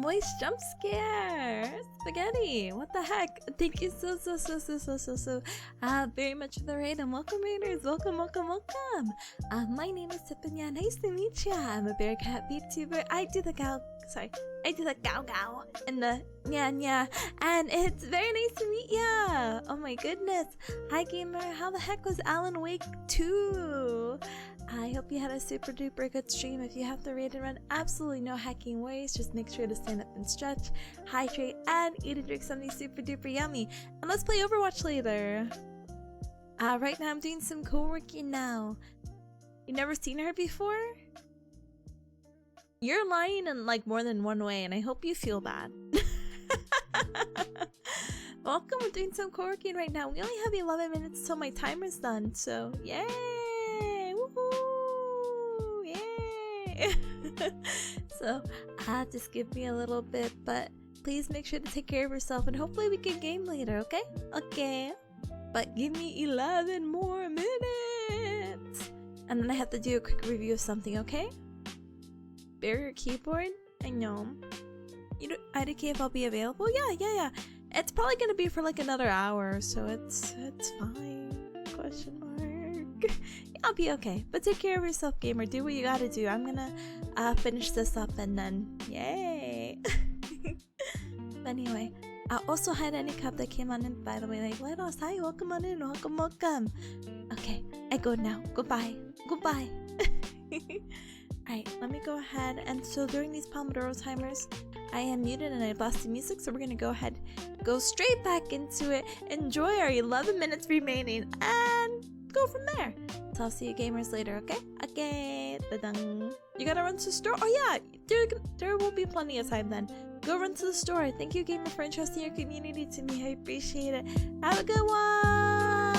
voice jump scare. Spaghetti, what the heck? Thank you so very much for the raid, and welcome raiders. Welcome. My name is Tipanya. Nice to meet ya. I'm a bearcat VTuber. I do the gow and the nya, and it's very nice to meet ya. Oh my goodness. Hi gamer, how the heck was Alan Wake 2? I hope you had a super duper good stream. If you have to raid and run, absolutely no hacking worries. Just make sure to stand up and stretch, hydrate, and eat and drink something super duper yummy. And let's play Overwatch later. Right now I'm doing some co-working now. You never seen her before? You're lying in like more than one way, and I hope you feel bad. Welcome, we're doing some co-working right now. We only have 11 minutes till my timer's done, so yay! Woohoo! Yay! So, just give me a little bit, but please make sure to take care of yourself, and hopefully we can game later, okay? Okay. But give me 11 more minutes! And then I have to do a quick review of something, okay? Bear your keyboard? I know. You don't IDK if I'll be available? Yeah. It's probably gonna be for like another hour, so it's fine. Question mark. I'll be okay. But take care of yourself, gamer. Do what you gotta do. I'm gonna finish this up and then yay. But anyway, I also had any cup that came on in, by the way. Like, Lightos, hi, welcome on in, welcome. Okay, I go now. Goodbye. Alright, let me go ahead, and so during these Pomodoro timers, I am muted and I lost the music, so we're gonna go ahead, go straight back into it, enjoy our 11 minutes remaining, and go from there. So I'll see you gamers later, okay? Okay, da-dung. You gotta run to the store? Oh yeah, there will be plenty of time then. Go run to the store. Thank you, gamer, for entrusting your community to me. I appreciate it. Have a good one!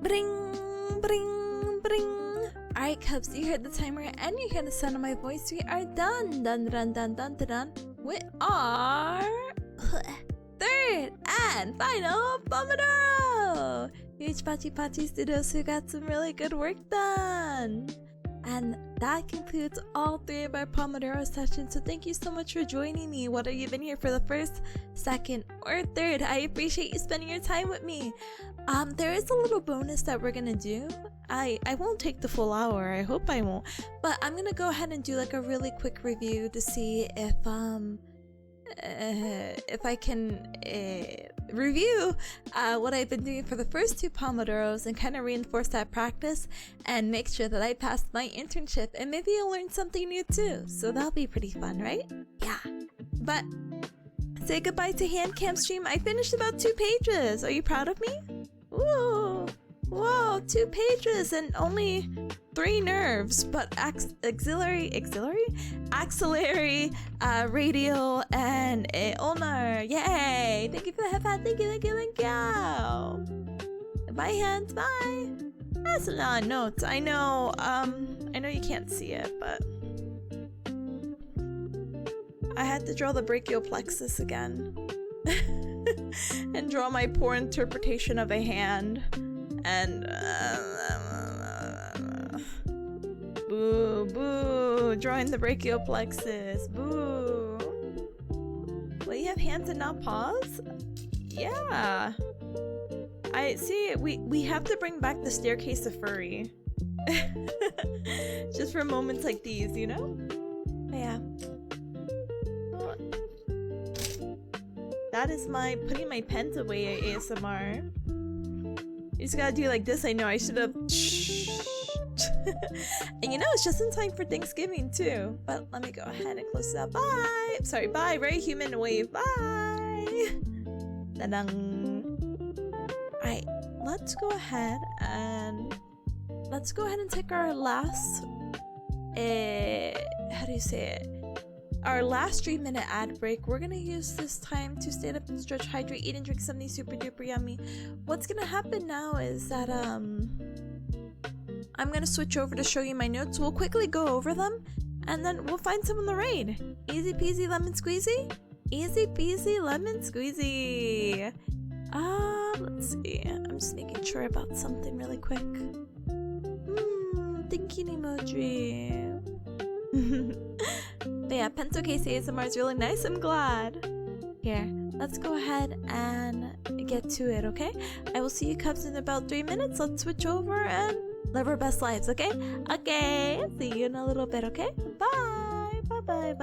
Bring, bring, bring. Alright, Cubs, you heard the timer and you hear the sound of my voice. We are done. Dun dun dun dun dun dun. With our third and final Pomodoro. Huge Pachi Studios who got some really good work done. And that concludes all 3 of our Pomodoro sessions. So thank you so much for joining me, whether you've been here for the first, second, or third. I appreciate you spending your time with me. There is a little bonus that we're gonna do. I won't take the full hour. I hope I won't. But I'm gonna go ahead and do like a really quick review to see if I can review what I've been doing for the first 2 Pomodoros and kind of reinforce that practice and make sure that I passed my internship, and maybe you'll learn something new too. So that'll be pretty fun, right? Yeah. But say goodbye to Handcam stream. I finished about 2 pages. Are you proud of me? Ooh. Whoa, 2 pages and only 3 nerves, but axillary, radial, and ulnar. Yay! Thank you for the high five. Thank you. Bye, hands. Bye. That's a lot of notes. I know you can't see it, but I had to draw the brachial plexus again and draw my poor interpretation of a hand. And boo, drawing the brachial plexus. Boo. Will you have hands and not paws? Yeah. I see. We have to bring back the staircase of furry. Just for moments like these, you know? Yeah. That is my putting my pens away ASMR. You just gotta do like this. I know I should have. And you know, it's just in time for Thanksgiving too. But let me go ahead and close it up. Bye. Sorry, bye. Very human wave. Bye. Ta-dang. Alright, let's go ahead and take our last how do you say it? Our last 3-minute ad break. We're gonna use this time to stand up and stretch, hydrate, eat and drink something super duper yummy. What's gonna happen now is that I'm gonna switch over to show you my notes. We'll quickly go over them and then we'll find some on the raid. Easy peasy lemon squeezy. Easy peasy lemon squeezy. Let's see. I'm just making sure about something really quick. Thinking emoji. But yeah, pencil case ASMR is really nice. I'm glad. Here, let's go ahead and get to it, okay? I will see you Cubs in about 3 minutes. Let's switch over and live our best lives, okay? Okay, see you in a little bit, okay? Bye! Bye.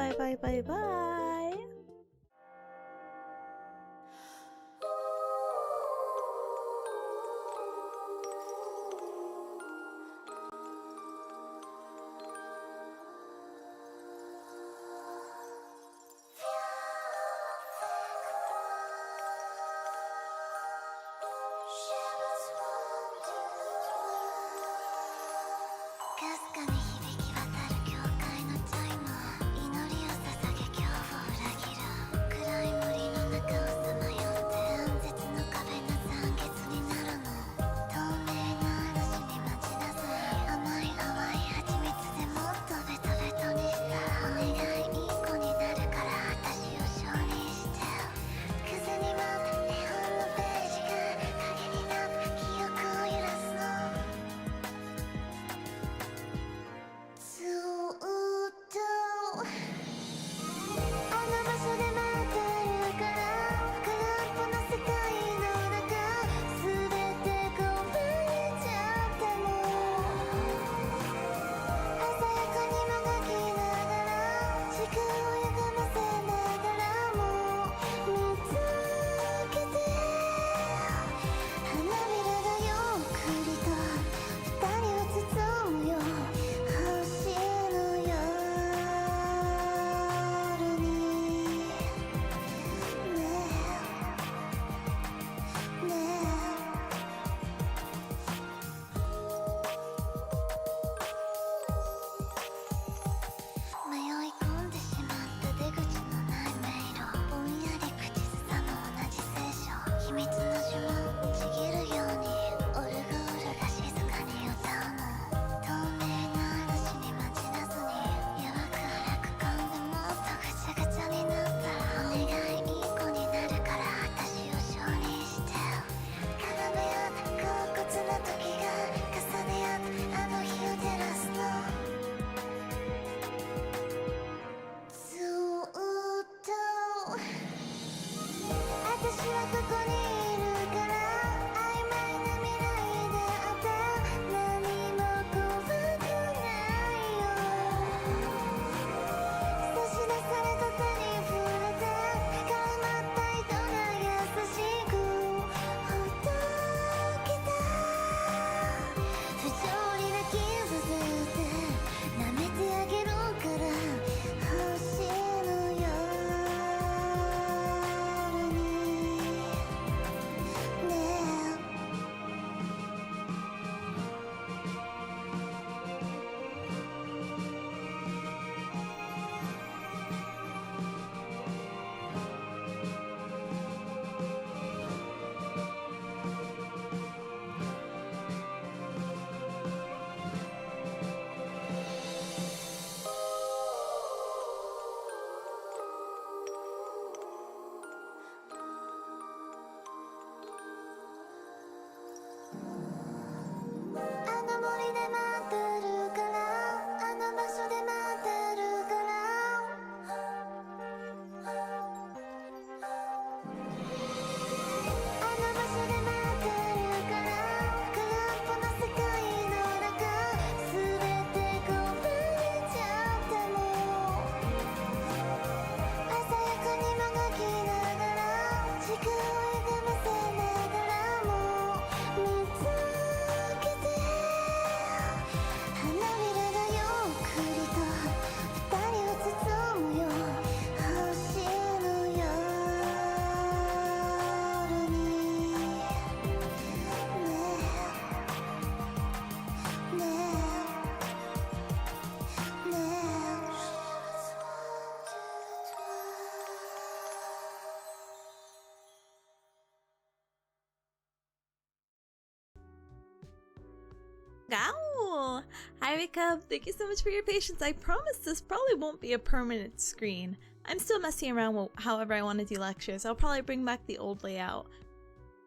Ow! Hi, Rika. Thank you so much for your patience. I promise this probably won't be a permanent screen. I'm still messing around with however I want to do lectures. I'll probably bring back the old layout.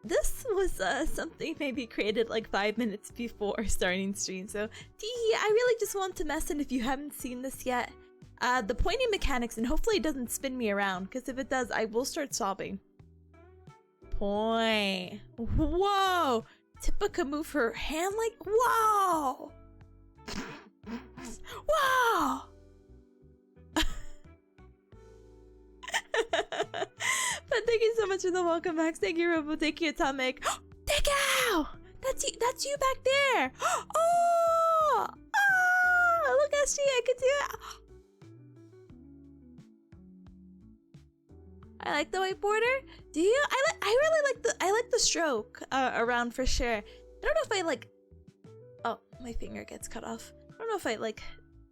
This was something maybe created like 5 minutes before starting stream, so teehee, I really just want to mess in if you haven't seen this yet. The pointing mechanics, and hopefully it doesn't spin me around, because if it does, I will start sobbing. Point. Whoa! Tippa can move her hand like, whoa! Wow! But thank you so much for the welcome back. Thank you, Robo. Thank you, Atomic. Thank you! That's you back there! Oh! Oh! Look at she, I can do it! I like the whiteboarder. Do you? I really like the stroke around for sure. I don't know if I like. Oh, my finger gets cut off. I don't know if I like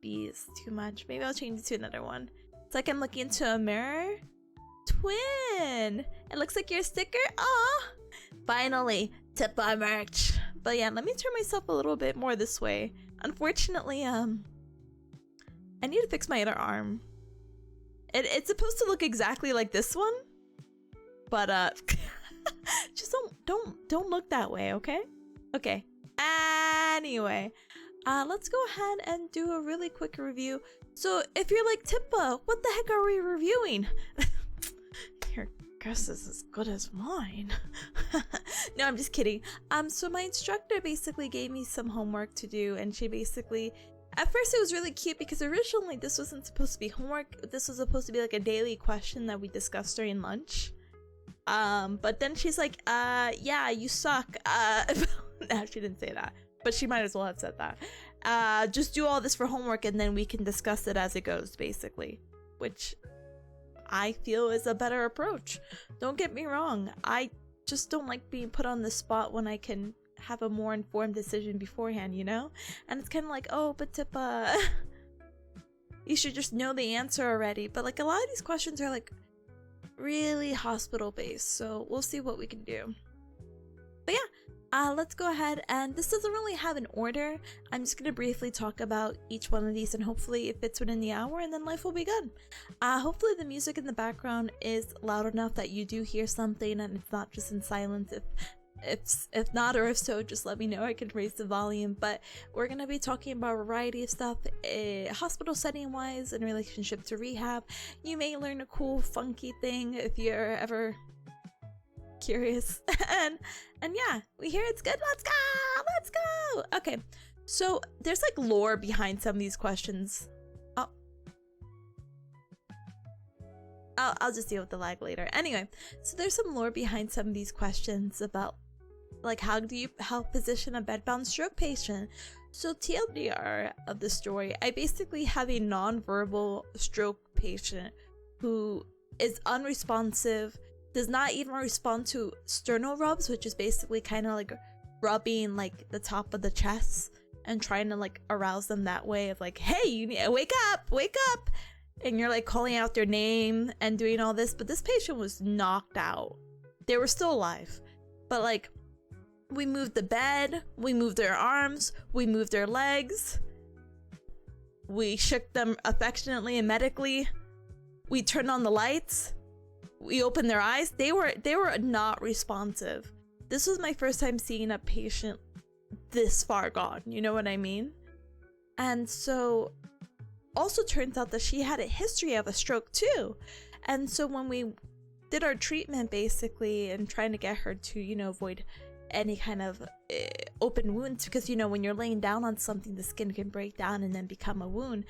these too much. Maybe I'll change it to another one. It's like I'm looking into a mirror. Twin. It looks like your sticker. Aw. Finally, Tippa merch. But yeah, let me turn myself a little bit more this way. Unfortunately, I need to fix my other arm. It's supposed to look exactly like this one, but just don't look that way, okay? Okay. Anyway, let's go ahead and do a really quick review. So if you're like, Tippa, what the heck are we reviewing? Your guess is as good as mine. No, I'm just kidding. So my instructor basically gave me some homework to do, and she basically. At first it was really cute because originally this wasn't supposed to be homework. This was supposed to be like a daily question that we discussed during lunch. But then she's like, yeah, you suck. No, she didn't say that, but she might as well have said that. Just do all this for homework and then we can discuss it as it goes, basically. Which I feel is a better approach. Don't get me wrong. I just don't like being put on the spot when I can have a more informed decision beforehand, you know? And it's kind of like, oh, but Tippa, you should just know the answer already. But like a lot of these questions are like really hospital based, so we'll see what we can do. But yeah, let's go ahead, and this doesn't really have an order. I'm just gonna briefly talk about each one of these, and hopefully it fits within the hour, and then life will be good. Hopefully the music in the background is loud enough that you do hear something and it's not just in silence. If not, or if so, just let me know. I can raise the volume. But we're gonna be talking about a variety of stuff, hospital setting wise, in relationship to rehab. You may learn a cool funky thing if you're ever curious. and yeah, we hear it's good. Let's go. Okay, so there's like lore behind some of these questions. I'll just deal with the lag later. Anyway, so there's some lore behind some of these questions about like how do you help position a bedbound stroke patient. So TLDR of the story, I basically have a non-verbal stroke patient who is unresponsive, does not even respond to sternal rubs, which is basically kind of like rubbing like the top of the chest and trying to like arouse them that way of like, hey, you need to wake up, and you're like calling out their name and doing all this. But this patient was knocked out. They were still alive, but like we moved the bed, we moved their arms, we moved their legs, we shook them affectionately and medically, we turned on the lights, we opened their eyes. They were not responsive. This was my first time seeing a patient this far gone, you know what I mean? And so also turns out that she had a history of a stroke too. And so when we did our treatment basically and trying to get her to, you know, avoid any kind of open wounds, because, you know, when you're laying down on something, the skin can break down and then become a wound.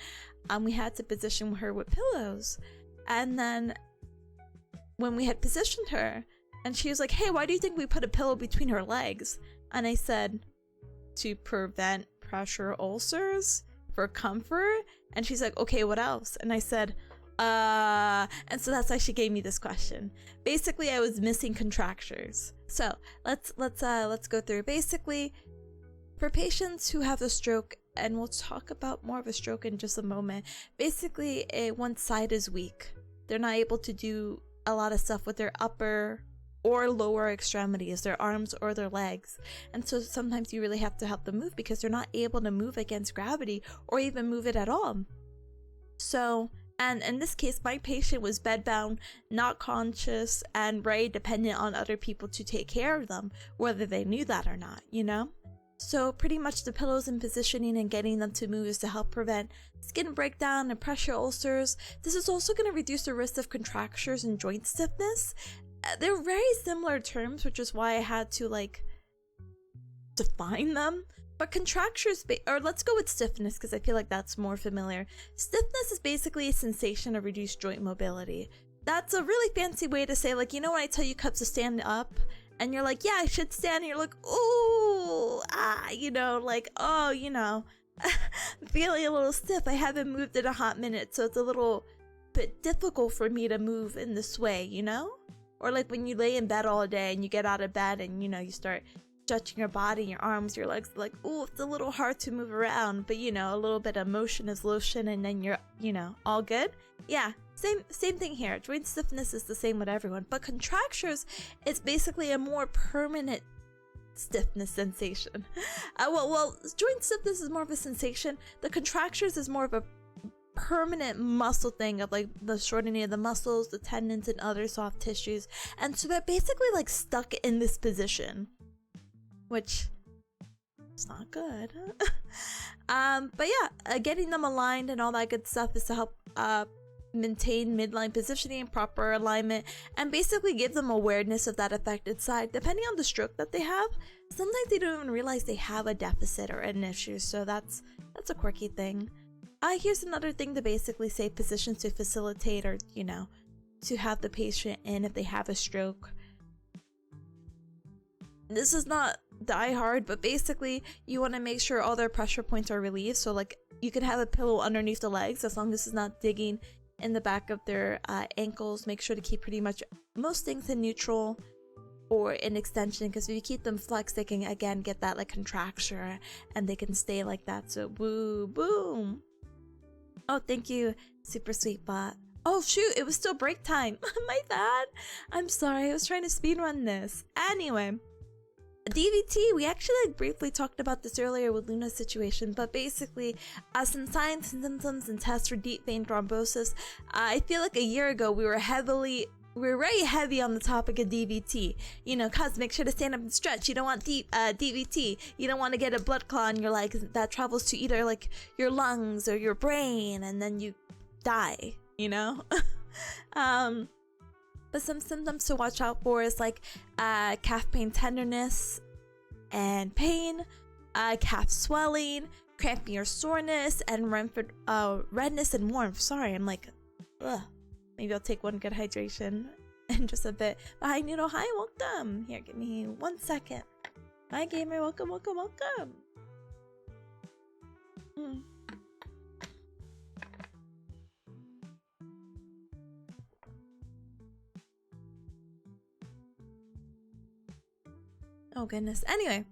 We had to position her with pillows. And then when we had positioned her and she was like, hey, why do you think we put a pillow between her legs? And I said, to prevent pressure ulcers, for comfort. And she's like, okay, what else? And I said, and so that's why she gave me this question. Basically, I was missing contractures. So let's go through. Basically, for patients who have a stroke, and we'll talk about more of a stroke in just a moment. Basically, one side is weak. They're not able to do a lot of stuff with their upper or lower extremities, their arms or their legs. And so sometimes you really have to help them move because they're not able to move against gravity or even move it at all. So, and in this case, my patient was bedbound, not conscious, and very dependent on other people to take care of them, whether they knew that or not, you know? So pretty much the pillows and positioning and getting them to move is to help prevent skin breakdown and pressure ulcers. This is also going to reduce the risk of contractures and joint stiffness. They're very similar terms, which is why I had to like define them. But contractures, or let's go with stiffness because I feel like that's more familiar. Stiffness is basically a sensation of reduced joint mobility. That's a really fancy way to say, like, you know when I tell you cups to stand up and you're like, yeah, I should stand, and you're like, ooh, you know, like, oh, you know, I'm feeling a little stiff. I haven't moved in a hot minute, so it's a little bit difficult for me to move in this way, you know? Or like when you lay in bed all day and you get out of bed and, you know, you start stretching your body, your arms, your legs, like, oh, it's a little hard to move around, but, you know, a little bit of motion is lotion and then you're, you know, all good. Yeah, same thing here. Joint stiffness is the same with everyone, but contractures is basically a more permanent stiffness sensation. Well, joint stiffness is more of a sensation. The contractures is more of a permanent muscle thing of like the shortening of the muscles, the tendons, and other soft tissues, and so they're basically like stuck in this position, which is not good. But yeah, getting them aligned and all that good stuff is to help maintain midline positioning, proper alignment, and basically give them awareness of that affected side. Depending on the stroke that they have, sometimes they don't even realize they have a deficit or an issue, so that's a quirky thing. Here's another thing to basically say positions to facilitate, or, you know, to have the patient in if they have a stroke. This is not die hard, but basically you want to make sure all their pressure points are relieved. So like you can have a pillow underneath the legs as long as it's not digging in the back of their ankles. Make sure to keep pretty much most things in neutral or in extension, because if you keep them flexed, they can again get that like contracture and they can stay like that. So woo boom. Oh, thank you, super sweet bot. Oh shoot, it was still break time. My bad. I'm sorry, I was trying to speedrun this. Anyway, DVT, we actually briefly talked about this earlier with Luna's situation, but basically some signs and symptoms and tests for deep vein thrombosis. I feel like a year ago we were very heavy on the topic of DVT. You know, cause make sure to stand up and stretch. You don't want deep DVT. You don't want to get a blood clot in your legs that travels to either like your lungs or your brain and then you die, you know? But some symptoms to watch out for is like calf pain, tenderness and pain, calf swelling, cramping or soreness, and redness and warmth. Sorry, I'm like, ugh. Maybe I'll take one good hydration in just a bit. But hi, Noodle. Hi, welcome. Here, give me 1 second. Hi, gamer. Welcome, welcome, welcome. Oh, goodness. Anyway,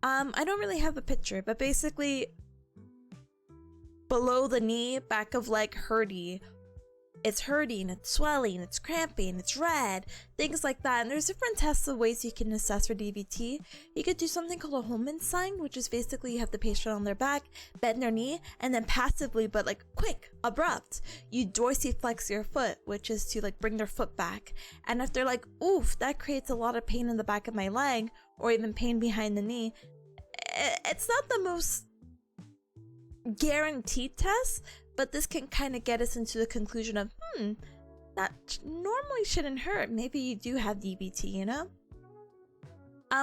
I don't really have a picture, but basically below the knee, back of leg, it's hurting, it's swelling, it's cramping, it's red, things like that. And there's different tests of ways you can assess for DVT. You could do something called a Holman sign, which is basically you have the patient on their back, bend their knee, and then passively, but like quick, abrupt, you dorsiflex your foot, which is to like bring their foot back. And if they're like, oof, that creates a lot of pain in the back of my leg, or even pain behind the knee, it's not the most guaranteed test, but this can kind of get us into the conclusion of, that normally shouldn't hurt. Maybe you do have DVT, you know?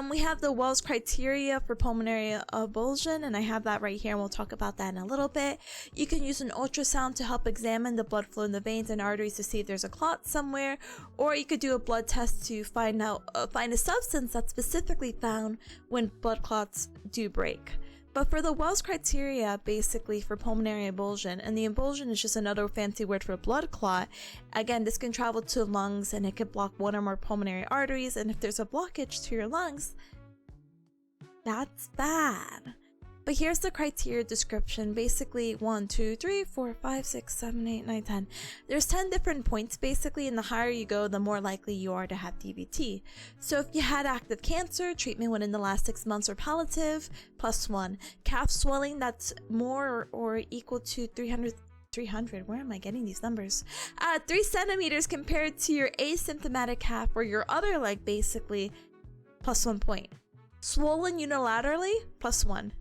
We have the Wells criteria for pulmonary avulsion, and I have that right here, and we'll talk about that in a little bit. You can use an ultrasound to help examine the blood flow in the veins and arteries to see if there's a clot somewhere, or you could do a blood test to find a substance that's specifically found when blood clots do break. But for the Wells criteria, basically for pulmonary avulsion, and the avulsion is just another fancy word for blood clot. Again, this can travel to lungs and it could block one or more pulmonary arteries, and if there's a blockage to your lungs, that's bad. But here's the criteria description. Basically 1, 2, 3, 4, 5, 6, 7, 8, 9, 10. There's 10 different points basically, and the higher you go, the more likely you are to have DVT. So if you had active cancer, treatment within the last 6 months or palliative, +1. Calf swelling that's more or equal to 300, where am I getting these numbers? 3 centimeters compared to your asymptomatic calf or your other leg basically, +1 point. Swollen unilaterally, +1.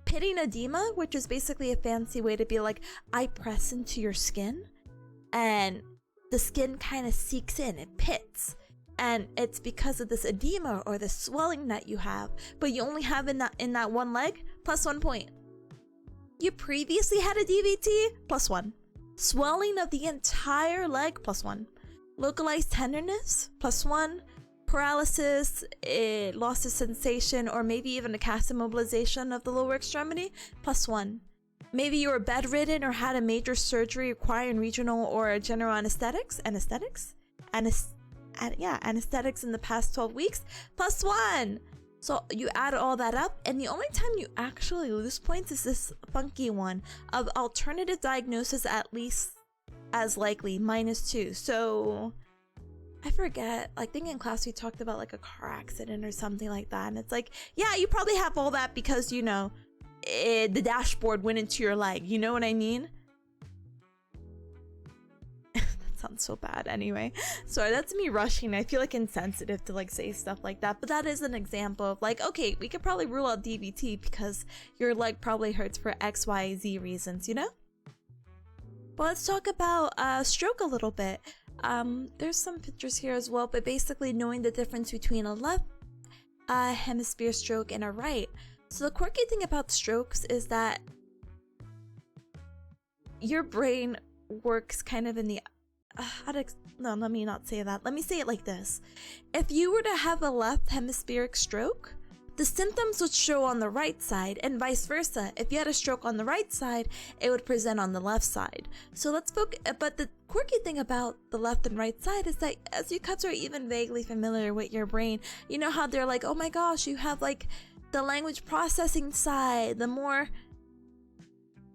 Pitting edema, which is basically a fancy way to be like, I press into your skin and the skin kind of seeks in, it pits. And it's because of this edema or the swelling that you have, but you only have in that one leg, +1 point. You previously had a DVT, +1. Swelling of the entire leg, +1. Localized tenderness, +1. Paralysis, loss of sensation, or maybe even a cast immobilization of the lower extremity, +1. Maybe you were bedridden or had a major surgery requiring regional or general anesthetics in the past 12 weeks, +1. So you add all that up, and the only time you actually lose points is this funky one of alternative diagnosis at least as likely, -2. So I forget, I think in class we talked about like a car accident or something like that, and it's like, yeah, you probably have all that because, you know, the dashboard went into your leg, you know what I mean? That sounds so bad. Anyway, sorry, that's me rushing. I feel like insensitive to like say stuff like that, but that is an example of like, okay, we could probably rule out DVT because your leg probably hurts for XYZ reasons, you know? But let's talk about stroke a little bit. There's some pictures here as well, but basically knowing the difference between a left hemisphere stroke and a right. So the quirky thing about strokes is that your brain works kind of in the no, let me not say that. Let me say it like this. If you were to have a left hemispheric stroke, the symptoms would show on the right side, and vice versa. If you had a stroke on the right side, it would present on the left side. So let's focus. But the quirky thing about the left and right side is that as you cuts are even vaguely familiar with your brain, you know how they're like, oh my gosh, you have like the language processing side, the more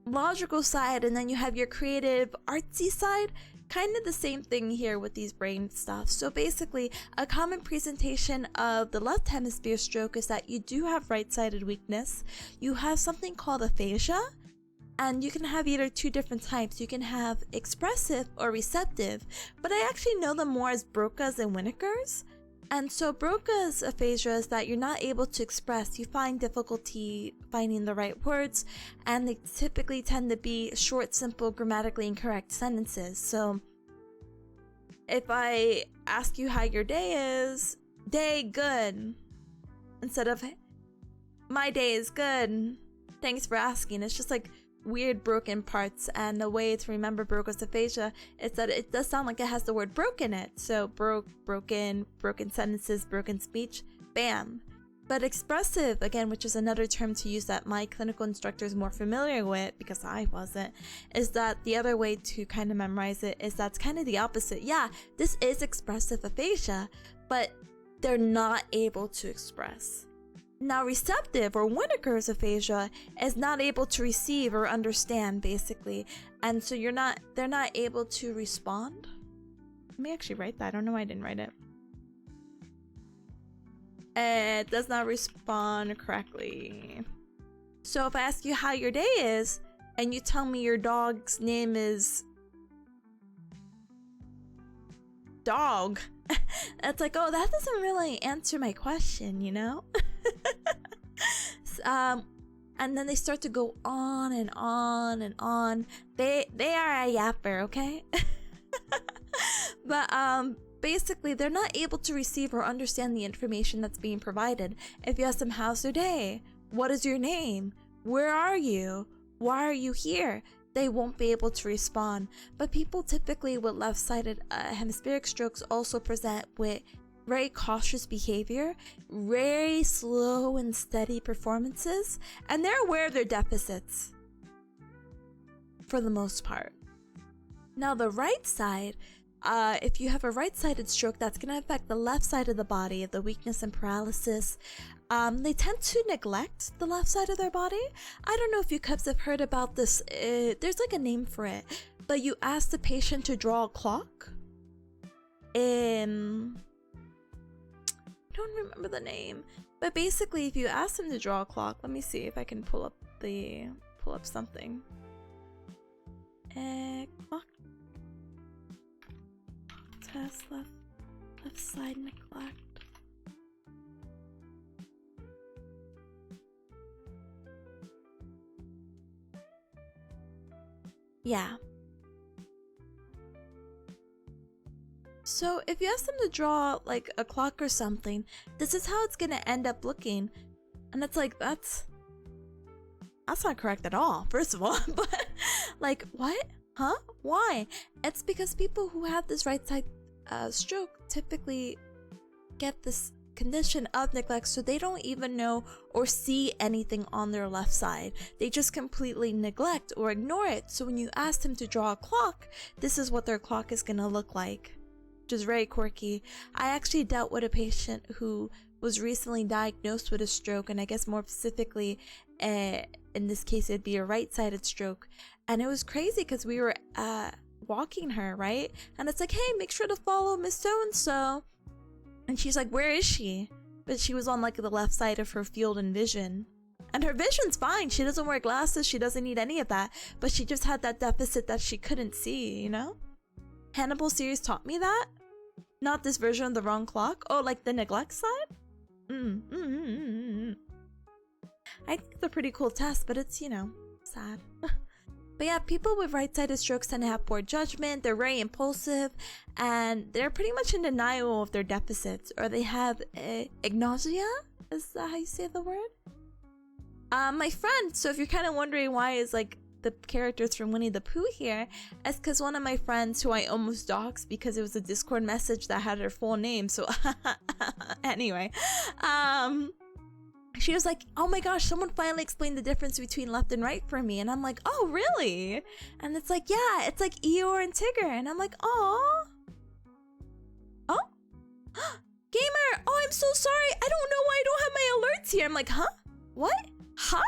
logical side, and then you have your creative artsy side. Kind of the same thing here with these brain stuff. So basically, a common presentation of the left hemisphere stroke is that you do have right-sided weakness. You have something called aphasia, and you can have either 2 different types. You can have expressive or receptive, but I actually know them more as Broca's and Winneker's. And so Broca's aphasia is that you're not able to express. You find difficulty finding the right words, and they typically tend to be short, simple, grammatically incorrect sentences. So if I ask you how your day is, day good, instead of my day is good, thanks for asking. It's just like weird broken parts, and the way to remember Broca's aphasia is that it does sound like it has the word broken in it. So broken sentences, broken speech, bam. But expressive, again, which is another term to use that my clinical instructor is more familiar with because I wasn't, is that the other way to kind of memorize it is that's kind of the opposite. Yeah, this is expressive aphasia, but they're not able to express. Now, receptive or Winneker's aphasia is not able to receive or understand, basically, and so they're not able to respond. Let me actually write that. I don't know why I didn't write it. It does not respond correctly. So if I ask you how your day is, and you tell me your dog's name is Dog, it's like, oh, that doesn't really answer my question, you know? And then they start to go on and on and on. They are a yapper, okay? But basically they're not able to receive or understand the information that's being provided. If you ask them, how's your day? What is your name? Where are you? Why are you here? They won't be able to respond. But people typically with left-sided hemispheric strokes also present with very cautious behavior, very slow and steady performances, and they're aware of their deficits for the most part. Now the right side, if you have a right-sided stroke, that's going to affect the left side of the body, the weakness and paralysis, they tend to neglect the left side of their body. I don't know if you cubs have heard about this. There's like a name for it, but you ask the patient to draw a clock. I don't remember the name, but basically, if you ask them to draw a clock, let me see if I can pull up something. Clock test left side neglect. Yeah. So if you ask them to draw like a clock or something, this is how it's gonna end up looking. And it's like, that's not correct at all, first of all. But like, what? Huh? Why? It's because people who have this right side stroke typically get this condition of neglect, so they don't even know or see anything on their left side. They just completely neglect or ignore it. So when you ask them to draw a clock, this is what their clock is gonna look like, which is very quirky. I actually dealt with a patient who was recently diagnosed with a stroke, and I guess more specifically, in this case, it'd be a right-sided stroke. And it was crazy because we were walking her, right? And it's like, hey, make sure to follow Miss So-and-so. And she's like, where is she? But she was on like the left side of her field and vision. And her vision's fine. She doesn't wear glasses. She doesn't need any of that. But she just had that deficit that she couldn't see, you know? Hannibal series taught me that. Not this version of the wrong clock. Oh, like the neglect side? I think it's a pretty cool test, but it's, you know, sad. But yeah, people with right-sided strokes tend to have poor judgment, they're very impulsive, and they're pretty much in denial of their deficits, or they have agnosia? Is that how you say the word? My friend, so if you're kind of wondering why is like the characters from Winnie the Pooh here, it's because one of my friends who I almost doxed because it was a Discord message that had her full name, so anyway, she was like, oh my gosh, someone finally explained the difference between left and right for me. And I'm like, oh, really? And it's like, yeah, it's like Eeyore and Tigger. And I'm like, oh. Oh? Gamer, oh, I'm so sorry. I don't know why I don't have my alerts here. I'm like, huh? What? Huh?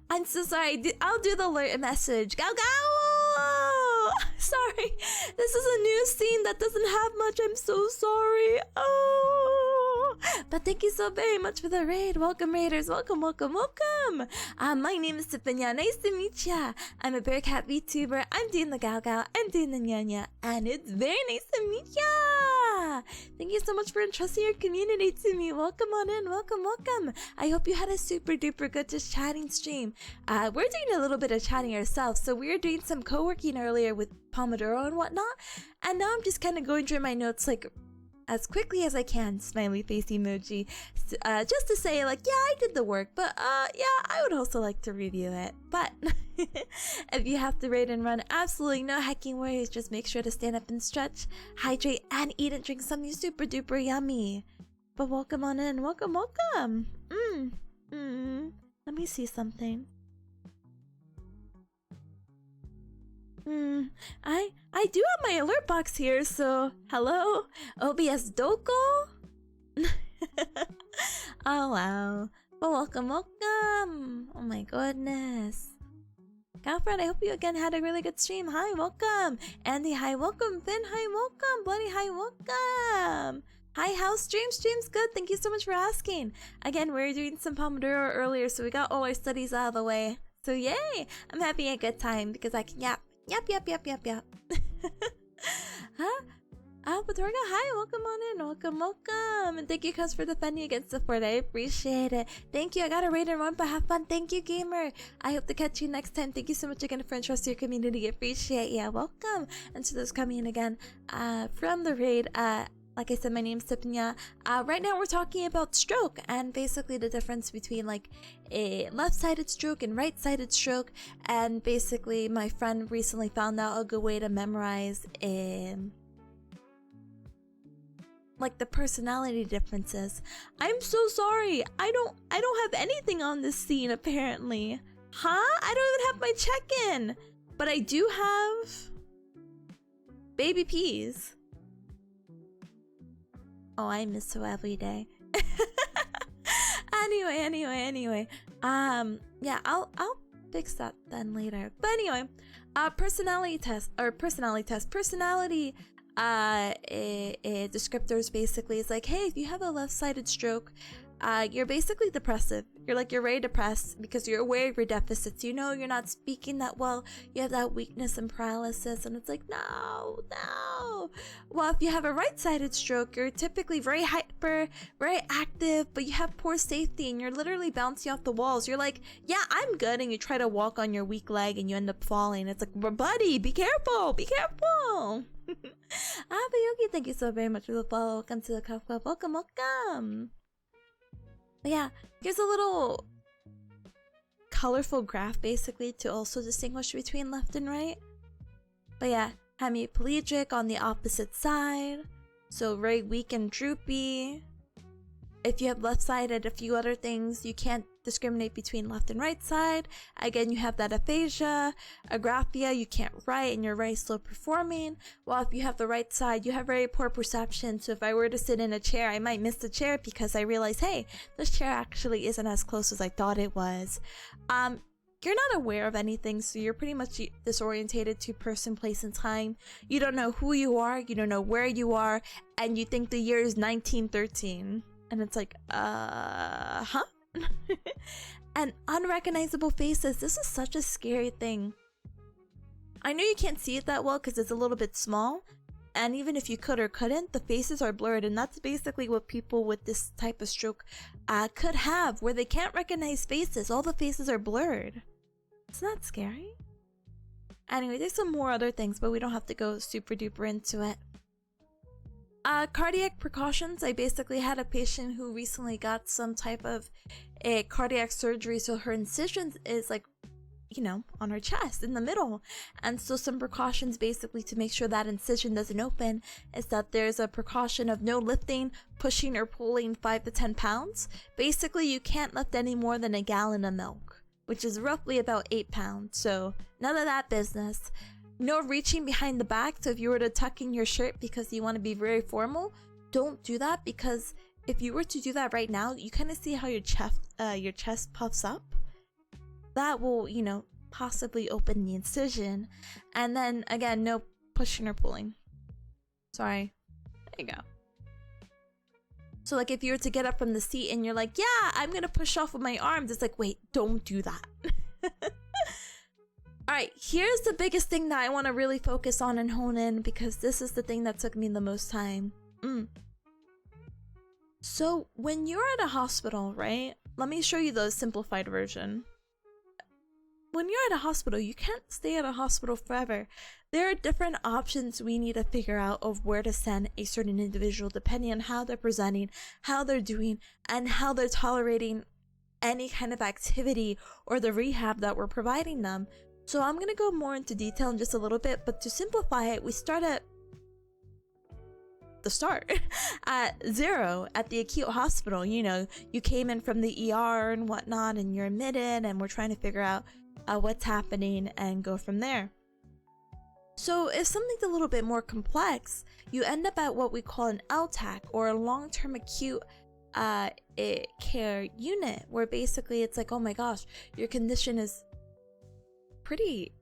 I'm so sorry. I'll do the alert message. Go, go! Sorry. This is a new scene that doesn't have much. I'm so sorry. Oh. But thank you so very much for the raid. Welcome, raiders. Welcome, welcome, welcome. My name is Tipanya. Nice to meet ya. I'm a bearcat VTuber. I'm doing the Gao Gao. I'm doing the Nya, and it's very nice to meet ya. Thank you so much for entrusting your community to me. Welcome on in. Welcome, welcome. I hope you had a super duper good just chatting stream. We're doing a little bit of chatting ourselves. So we were doing some co-working earlier with Pomodoro and whatnot. And now I'm just kind of going through my notes like as quickly as I can, smiley face emoji, just to say like, yeah, I did the work, but yeah, I would also like to review it. But if you have to raid and run, absolutely no hacking worries. Just make sure to stand up and stretch, hydrate, and eat and drink something super duper yummy. But welcome on in, welcome, welcome. Let me see something. I do have my alert box here, so hello, OBS Doko. Oh wow, well, welcome, welcome. Oh my goodness, girlfriend, I hope you again had a really good stream. Hi, welcome. Andy, hi, welcome. Finn, hi, welcome. Bloody, hi, welcome. Hi, how's stream's good. Thank you so much for asking. Again, we were doing some Pomodoro earlier, so we got all our studies out of the way. So yay, I'm having a good time because I can yap. Huh? Patorga, hi, welcome on in, welcome. And thank you, cuz, for defending against support. I appreciate it. Thank you. I got a raid and run, but have fun. Thank you, gamer. I hope to catch you next time. Thank you so much again for entrusting your community. Appreciate ya. Welcome. And to those coming in again from the raid, like I said, my name's Tipanya. Right now we're talking about stroke and basically the difference between like a left-sided stroke and right-sided stroke. And basically my friend recently found out a good way to memorize like the personality differences. I'm so sorry. I don't have anything on this scene apparently. Huh? I don't even have my check-in. But I do have baby peas. Oh, I miss her every day. Anyway. Yeah, I'll fix that then later. But anyway, personality descriptors basically is like, hey, if you have a left-sided stroke, you're basically depressive. You're very depressed because you're aware of your deficits. You know you're not speaking that well. You have that weakness and paralysis, and it's like, no. Well, if you have a right-sided stroke, you're typically very hyper, very active, but you have poor safety, and you're literally bouncing off the walls. You're like, yeah, I'm good, and you try to walk on your weak leg, and you end up falling. It's like, buddy, be careful. Yogi, thank you so very much for the follow. Welcome to the Cuff Club. Welcome. But yeah, here's a little colorful graph basically to also distinguish between left and right. But yeah, hemiplegic on the opposite side, so very weak and droopy. If you have left-sided, a few other things, you can't discriminate between left and right side. Again, you have that aphasia, agraphia, you can't write and you're very slow performing. While if you have the right side, you have very poor perception. So if I were to sit in a chair, I might miss the chair because I realize, hey, this chair actually isn't as close as I thought it was. You're not aware of anything, so you're pretty much disorientated to person, place, and time. You don't know who you are, you don't know where you are, and you think the year is 1913. And it's like, huh? And unrecognizable faces. This is such a scary thing. I know you can't see it that well because it's a little bit small. And even if you could or couldn't, the faces are blurred. And that's basically what people with this type of stroke could have, where they can't recognize faces. All the faces are blurred. Isn't that scary? Anyway, there's some more other things, but we don't have to go super duper into it. Cardiac precautions. I basically had a patient who recently got some type of a cardiac surgery, so her incision is like, you know, on her chest in the middle. And so some precautions basically to make sure that incision doesn't open is that there's a precaution of no lifting, pushing, or pulling 5 to 10 pounds. Basically, you can't lift any more than a gallon of milk, which is roughly about 8 pounds. So none of that business. No reaching behind the back. So if you were to tuck in your shirt because you want to be very formal, don't do that, because if you were to do that right now, you kind of see how your chest puffs up. That will, you know, possibly open the incision. And then again, no pushing or pulling. Sorry. There you go. So like if you were to get up from the seat and you're like, yeah, I'm gonna push off with my arms, it's like, wait, don't do that. Alright, here's the biggest thing that I want to really focus on and hone in, because this is the thing that took me the most time. So when you're at a hospital, right? Let me show you the simplified version. When you're at a hospital, you can't stay at a hospital forever. There are different options we need to figure out of where to send a certain individual depending on how they're presenting, how they're doing, and how they're tolerating any kind of activity or the rehab that we're providing them. So I'm going to go more into detail in just a little bit, but to simplify it, we start at the start at 0 at the acute hospital. You know, you came in from the ER and whatnot, and you're admitted, and we're trying to figure out what's happening and go from there. So if something's a little bit more complex, you end up at what we call an LTAC, or a long-term acute care unit, where basically it's like, oh my gosh, your condition is pretty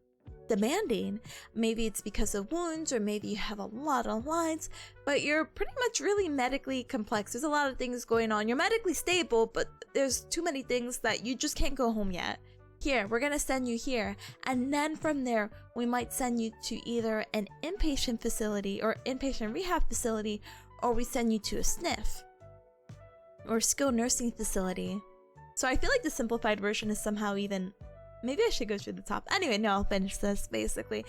demanding. Maybe it's because of wounds, or maybe you have a lot of lines, but you're pretty much really medically complex. There's a lot of things going on. You're medically stable, but there's too many things that you just can't go home yet. Here, we're gonna send you here, and then from there we might send you to either an inpatient facility or inpatient rehab facility, or we send you to a SNF or skilled nursing facility. So I feel like the simplified version is somehow even, maybe I should go through the top. Anyway, no, I'll finish this basically.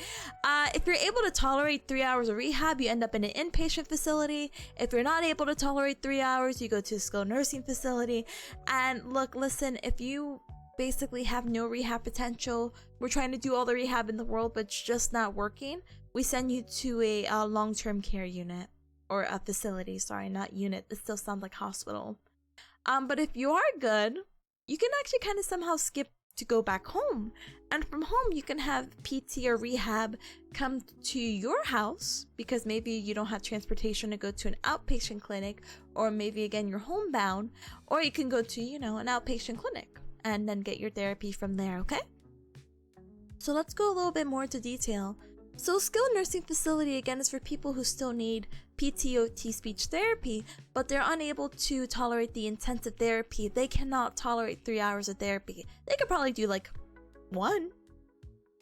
If you're able to tolerate 3 hours of rehab, you end up in an inpatient facility. If you're not able to tolerate 3 hours, you go to a skilled nursing facility. And look, listen, if you basically have no rehab potential, we're trying to do all the rehab in the world, but it's just not working, we send you to a long-term care unit, or a facility. Sorry, not unit. It still sounds like hospital. But if you are good, you can actually kind of somehow skip to go back home. And from home, you can have PT or rehab come to your house because maybe you don't have transportation to go to an outpatient clinic, or maybe again you're homebound, or you can go to, you know, an outpatient clinic and then get your therapy from there, okay? So let's go a little bit more into detail. So skilled nursing facility again is for people who still need PTOT speech therapy, but they're unable to tolerate the intensive therapy. They cannot tolerate 3 hours of therapy. They could probably do like 1.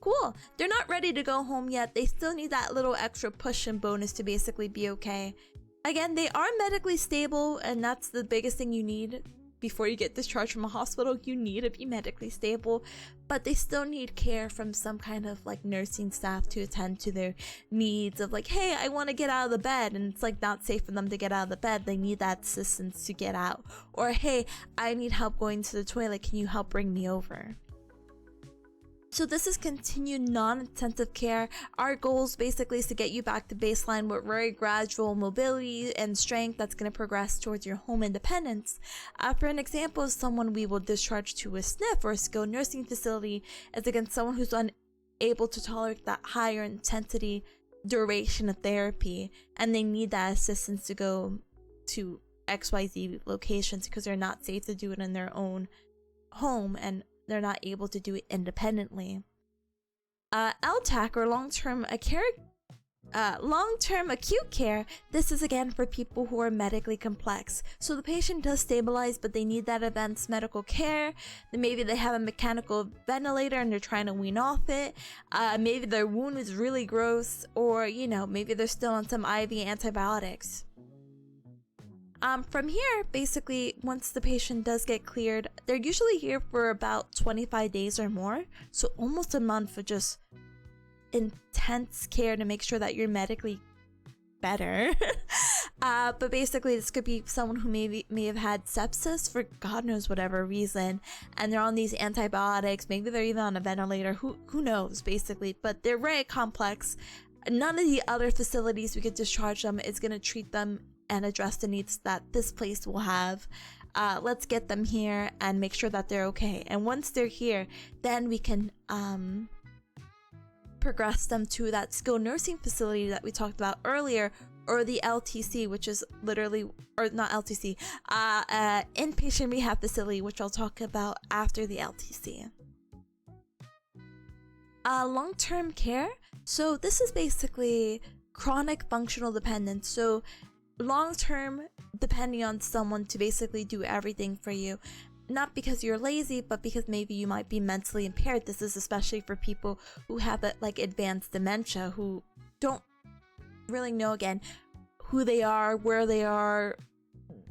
Cool. They're not ready to go home yet. They still need that little extra push and bonus to basically be okay. Again, they are medically stable, and that's the biggest thing you need before you get discharged from a hospital. You need to be medically stable, but they still need care from some kind of like nursing staff to attend to their needs of like, hey, I want to get out of the bed, and it's like not safe for them to get out of the bed. They need that assistance to get out. Or hey, I need help going to the toilet, can you help bring me over? So this is continued non-intensive care. Our goals basically is to get you back to baseline with very gradual mobility and strength that's going to progress towards your home independence. For an example of someone we will discharge to a SNF or a skilled nursing facility is again someone who's unable to tolerate that higher intensity duration of therapy, and they need that assistance to go to XYZ locations because they're not safe to do it in their own home, and they're not able to do it independently. LTAC, or long-term acute care, this is again for people who are medically complex. So the patient does stabilize, but they need that advanced medical care. Then maybe they have a mechanical ventilator and they're trying to wean off it. Maybe their wound is really gross, or you know, maybe they're still on some IV antibiotics. From here, basically, once the patient does get cleared, they're usually here for about 25 days or more, so almost a month of just intense care to make sure that you're medically better. But basically, this could be someone who may have had sepsis for God knows whatever reason, and they're on these antibiotics. Maybe they're even on a ventilator. Who knows, basically? But they're very complex. None of the other facilities we could discharge them is going to treat them and address the needs that this place will have. Let's get them here and make sure that they're okay. And once they're here, then we can progress them to that skilled nursing facility that we talked about earlier, or the LTC, which is literally, or not LTC, inpatient rehab facility, which I'll talk about after the LTC. Long-term care. So this is basically chronic functional dependence. So long-term, depending on someone to basically do everything for you, not because you're lazy, but because maybe you might be mentally impaired. This is especially for people who have like advanced dementia, who don't really know again who they are, where they are,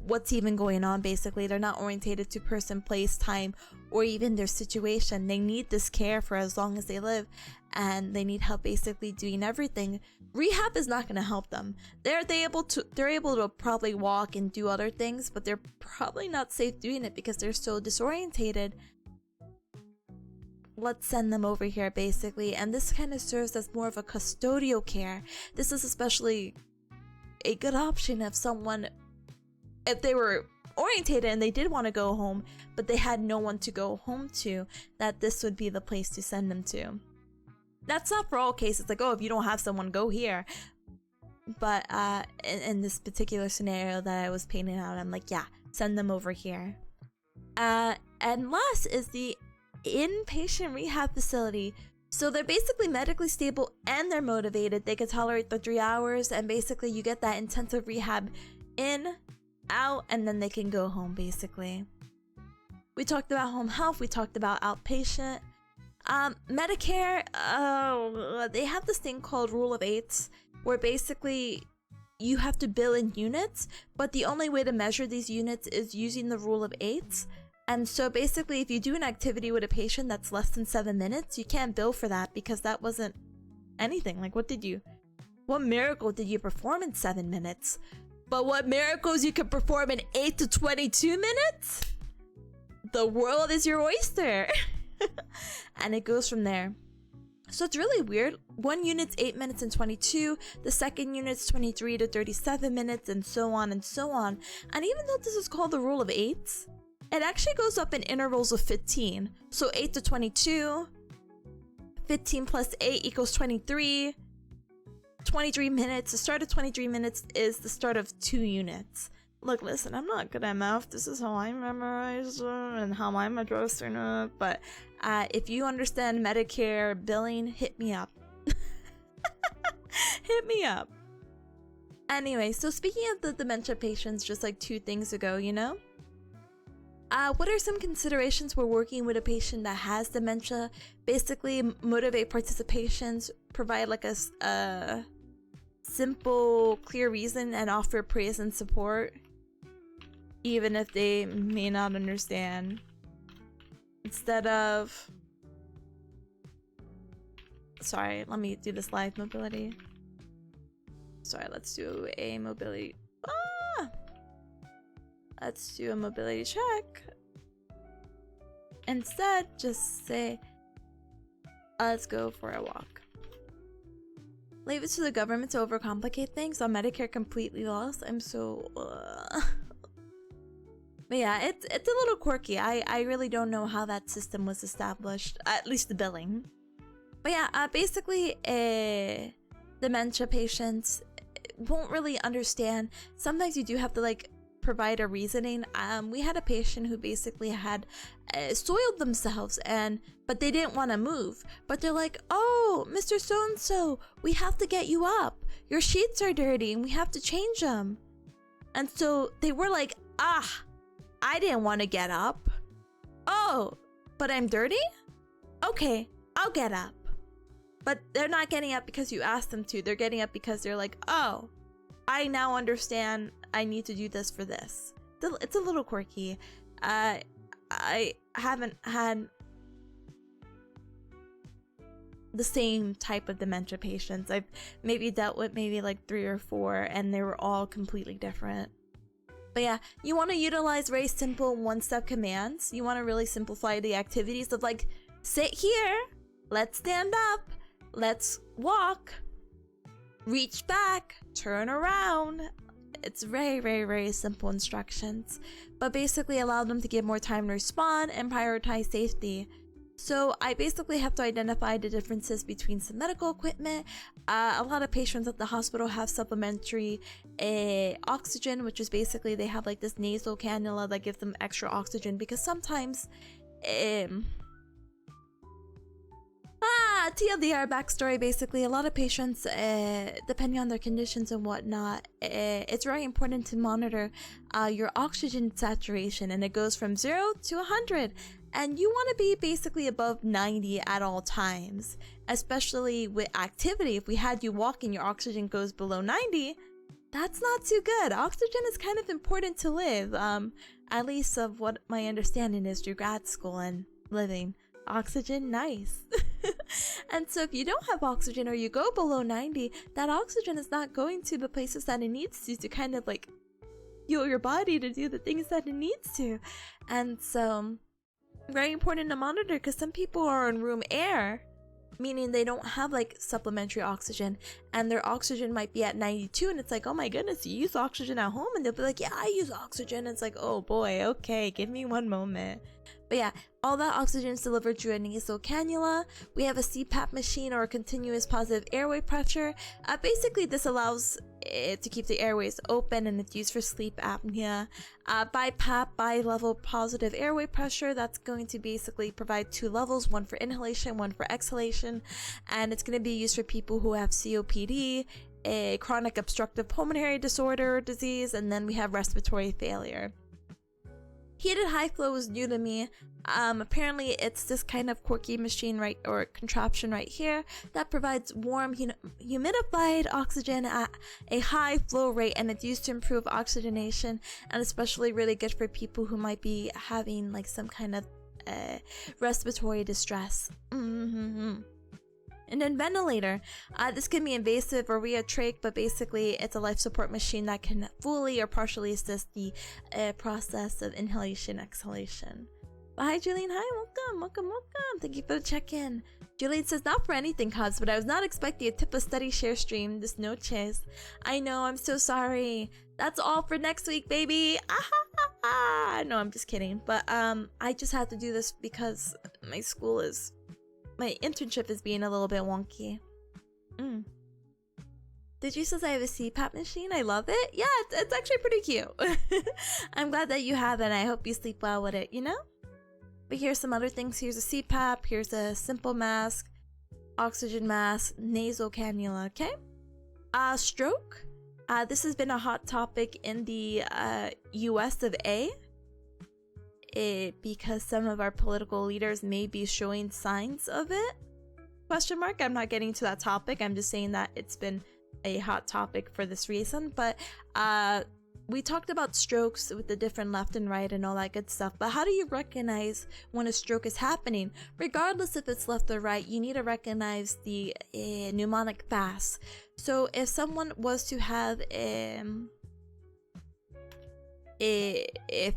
what's even going on. Basically, they're not orientated to person, place, time, or even their situation. They need this care for as long as they live, and they need help basically doing everything. Rehab is not going to help them. They're able to probably walk and do other things, but they're probably not safe doing it because they're so disorientated. Let's send them over here basically, and this kind of serves as more of a custodial care. This is especially a good option if someone, if they were orientated and they did want to go home, but they had no one to go home to, that this would be the place to send them to. That's not for all cases, like, oh, if you don't have someone, go here. But in this particular scenario that I was painting out, I'm like, yeah, send them over here. And last is the inpatient rehab facility. So they're basically medically stable and they're motivated. They can tolerate the 3 hours, and basically you get that intensive rehab in, out, and then they can go home basically. We talked about home health, we talked about outpatient. Medicare, they have this thing called Rule of Eights, where basically you have to bill in units, but the only way to measure these units is using the Rule of Eights. And so basically, if you do an activity with a patient that's less than 7 minutes, you can't bill for that because that wasn't anything. Like, what miracle did you perform in 7 minutes? But what miracles you can perform in 8 to 22 minutes? The world is your oyster. And it goes from there. So it's really weird. One unit's 8 minutes and 22, the second unit's 23 to 37 minutes, and so on and so on. And even though this is called the Rule of Eights, it actually goes up in intervals of 15. So 8 to 22, 15 plus 8 equals 23. 23 minutes, the start of 23 minutes is the start of 2 units. Look, listen, I'm not good at math. This is how I memorize and how I'm addressing it. But if you understand Medicare billing, hit me up. Hit me up. Anyway, so speaking of the dementia patients, just like 2 things ago, you know? What are some considerations when working with a patient that has dementia? Basically, motivate participations, provide like a simple, clear reason, and offer praise and support, even if they may not understand. Instead of... Sorry, let me do this live mobility. Sorry, let's do a mobility... Let's do a mobility check. Instead, just say, let's go for a walk. Leave it to the government to overcomplicate things. On Medicare, completely lost. I'm so... But yeah, it's a little quirky. I really don't know how that system was established. At least the billing. But yeah, basically, dementia patients won't really understand. Sometimes you do have to like provide a reasoning. We had a patient who basically had soiled themselves, but they didn't want to move. But they're like, "Oh, Mr. So-and-so, we have to get you up. Your sheets are dirty and we have to change them." And so they were like, I didn't want to get up. Oh, but I'm dirty? Okay, I'll get up. But they're not getting up because you asked them to. They're getting up because they're like, oh, I now understand I need to do this for this. It's a little quirky. I haven't had the same type of dementia patients. I've maybe dealt with maybe like 3 or 4, and they were all completely different. But yeah, you want to utilize very simple one-step commands. You want to really simplify the activities of like, sit here, let's stand up, let's walk, reach back, turn around. It's very, very, very simple instructions, but basically allow them to give more time to respond and prioritize safety. So I basically have to identify the differences between some medical equipment. A lot of patients at the hospital have supplementary oxygen, which is basically they have like this nasal cannula that gives them extra oxygen because sometimes TLDR backstory, basically a lot of patients, depending on their conditions and whatnot, it's very important to monitor your oxygen saturation, and it goes from 0 to 100. And you want to be basically above 90 at all times, especially with activity. If we had you walk and your oxygen goes below 90, that's not too good. Oxygen is kind of important to live, at least of what my understanding is through grad school and living. Oxygen, nice. And so if you don't have oxygen or you go below 90, that oxygen is not going to the places that it needs to kind of like fuel your body to do the things that it needs to. And so very important to monitor, because some people are in room air, meaning they don't have like supplementary oxygen, and their oxygen might be at 92, and it's like, oh my goodness, you use oxygen at home? And they'll be like, yeah, I use oxygen. And it's like, oh boy, okay, give me one moment. But yeah, all that oxygen is delivered through a nasal cannula. We have a CPAP machine, or a continuous positive airway pressure. Basically, this allows it to keep the airways open, and it's used for sleep apnea. BiPAP, bi-level positive airway pressure. That's going to basically provide 2 levels, one for inhalation, one for exhalation. And it's going to be used for people who have COPD, a chronic obstructive pulmonary disorder disease, and then we have respiratory failure. Heated high flow is new to me. Apparently it's this kind of quirky machine, right, or contraption right here, that provides warm humidified oxygen at a high flow rate, and it's used to improve oxygenation, and especially really good for people who might be having like some kind of respiratory distress. And then ventilator. This can be invasive or via trach, but basically it's a life support machine that can fully or partially assist the process of inhalation, exhalation. But hi Julian, hi, welcome. Thank you for the check-in. Julian says, not for anything, Cubs, but I was not expecting a tip of study share stream. This no chase. I know, I'm so sorry. That's all for next week, baby. No, I'm just kidding. But I just had to do this because my internship is being a little bit wonky. Did you say I have a CPAP machine? I love it. Yeah, it's actually pretty cute. I'm glad that you have it, and I hope you sleep well with it, you know? But here's some other things. Here's a CPAP. Here's a simple mask, oxygen mask, nasal cannula, okay? Stroke. This has been a hot topic in the US of A. Because some of our political leaders may be showing signs of it. Question mark. I'm not getting to that topic. I'm just saying that it's been a hot topic for this reason. But we talked about strokes with the different left and right and all that good stuff. But how do you recognize when a stroke is happening? Regardless if it's left or right, you need to recognize the mnemonic fast. So if someone was to have a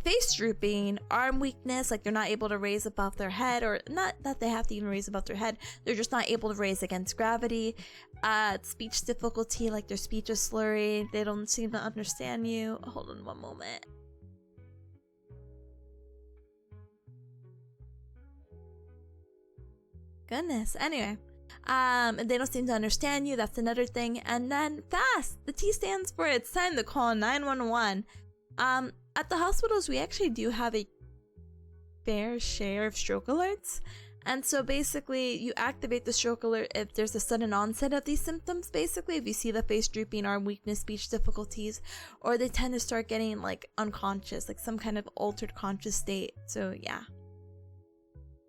face drooping, arm weakness, like they're not able to raise above their head, or not that they have to even raise above their head, they're just not able to raise against gravity, speech difficulty, like their speech is slurry, they don't seem to understand you. Hold on one moment. Goodness. Anyway, they don't seem to understand you. That's another thing. And then fast. The T stands for it's time to call 911. At the hospitals, we actually do have a fair share of stroke alerts. And so basically, you activate the stroke alert if there's a sudden onset of these symptoms. Basically, if you see the face drooping, arm weakness, speech difficulties, or they tend to start getting like unconscious, like some kind of altered conscious state. So yeah.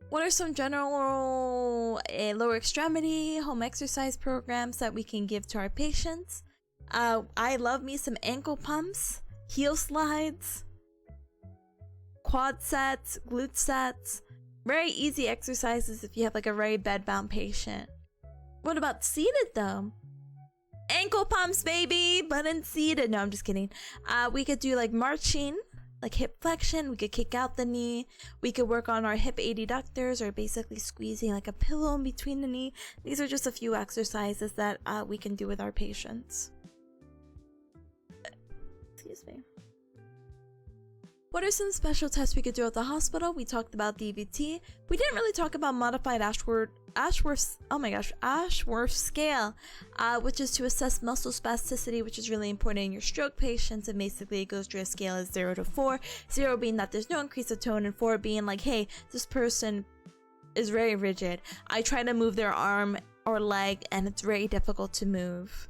What are some general lower extremity home exercise programs that we can give to our patients? I love me some ankle pumps, heel slides, quad sets, glute sets. Very easy exercises if you have like a very bedbound patient. What about seated though? Ankle pumps, baby, but in seated. No, I'm just kidding. We could do like marching, like hip flexion. We could kick out the knee. We could work on our hip adductors, or basically squeezing like a pillow in between the knee. These are just a few exercises that we can do with our patients. Excuse me. What are some special tests we could do at the hospital? We talked about DVT. We didn't really talk about modified Ashworth scale, which is to assess muscle spasticity, which is really important in your stroke patients. And basically it goes through a scale of 0 to 4. 0 being that there's no increase of tone, and 4 being like, hey, this person is very rigid. I try to move their arm or leg and it's very difficult to move.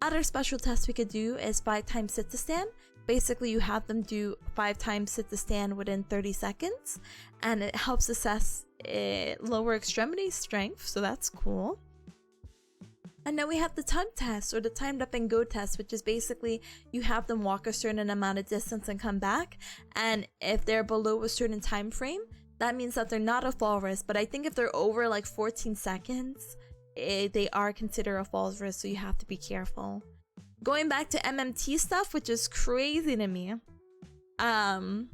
Other special tests we could do is 5 times sit to stand. Basically, you have them do 5 times sit to stand within 30 seconds, and it helps assess lower extremity strength, so that's cool. And then we have the tug test, or the timed up and go test, which is basically you have them walk a certain amount of distance and come back, and if they're below a certain time frame, that means that they're not a fall risk. But I think if they're over like 14 seconds, they are considered a fall risk, so you have to be careful. Going back to MMT stuff, which is crazy to me. To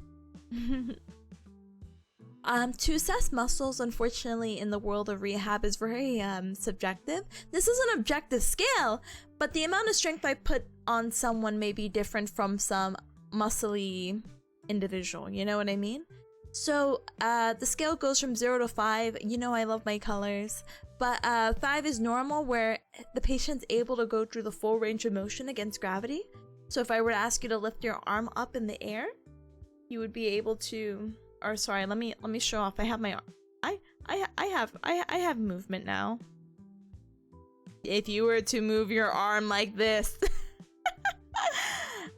assess muscles, unfortunately, in the world of rehab is very subjective. This is an objective scale, but the amount of strength I put on someone may be different from some muscly individual, you know what I mean? So the scale goes from 0 to 5. You know I love my colors. But 5 is normal, where the patient's able to go through the full range of motion against gravity. So if I were to ask you to lift your arm up in the air, you would be able to. Or sorry, let me show off. I have my I have movement now. If you were to move your arm like this,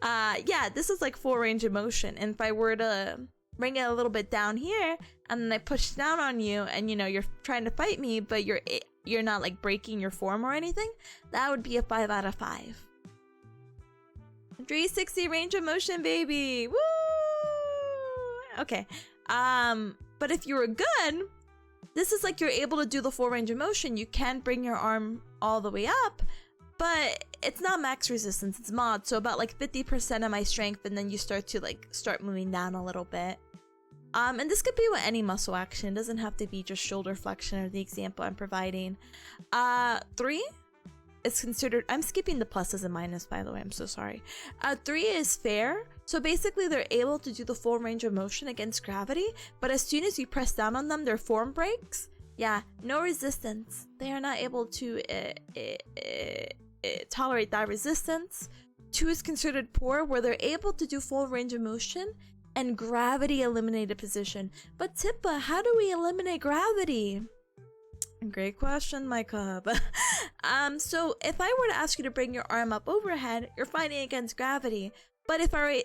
yeah, this is like full range of motion. And if I were to bring it a little bit down here, and then I push down on you, and you know you're trying to fight me, but you're not like breaking your form or anything, that would be a 5 out of 5. 360 range of motion, baby. Woo! Okay. But if you were good, this is like you're able to do the full range of motion. You can bring your arm all the way up, but it's not max resistance, it's mod. So about like 50% of my strength, and then you start moving down a little bit. And this could be with any muscle action. It doesn't have to be just shoulder flexion or the example I'm providing. 3, is considered, I'm skipping the pluses and minus, by the way, I'm so sorry. 3 is fair. So basically they're able to do the full range of motion against gravity, but as soon as you press down on them, their form breaks. Yeah, no resistance. They are not able to tolerate that resistance. 2 is considered poor, where they're able to do full range of motion and gravity eliminated position. But Tippa, how do we eliminate gravity? Great question, my cub. So if I were to ask you to bring your arm up overhead, you're fighting against gravity. But if I were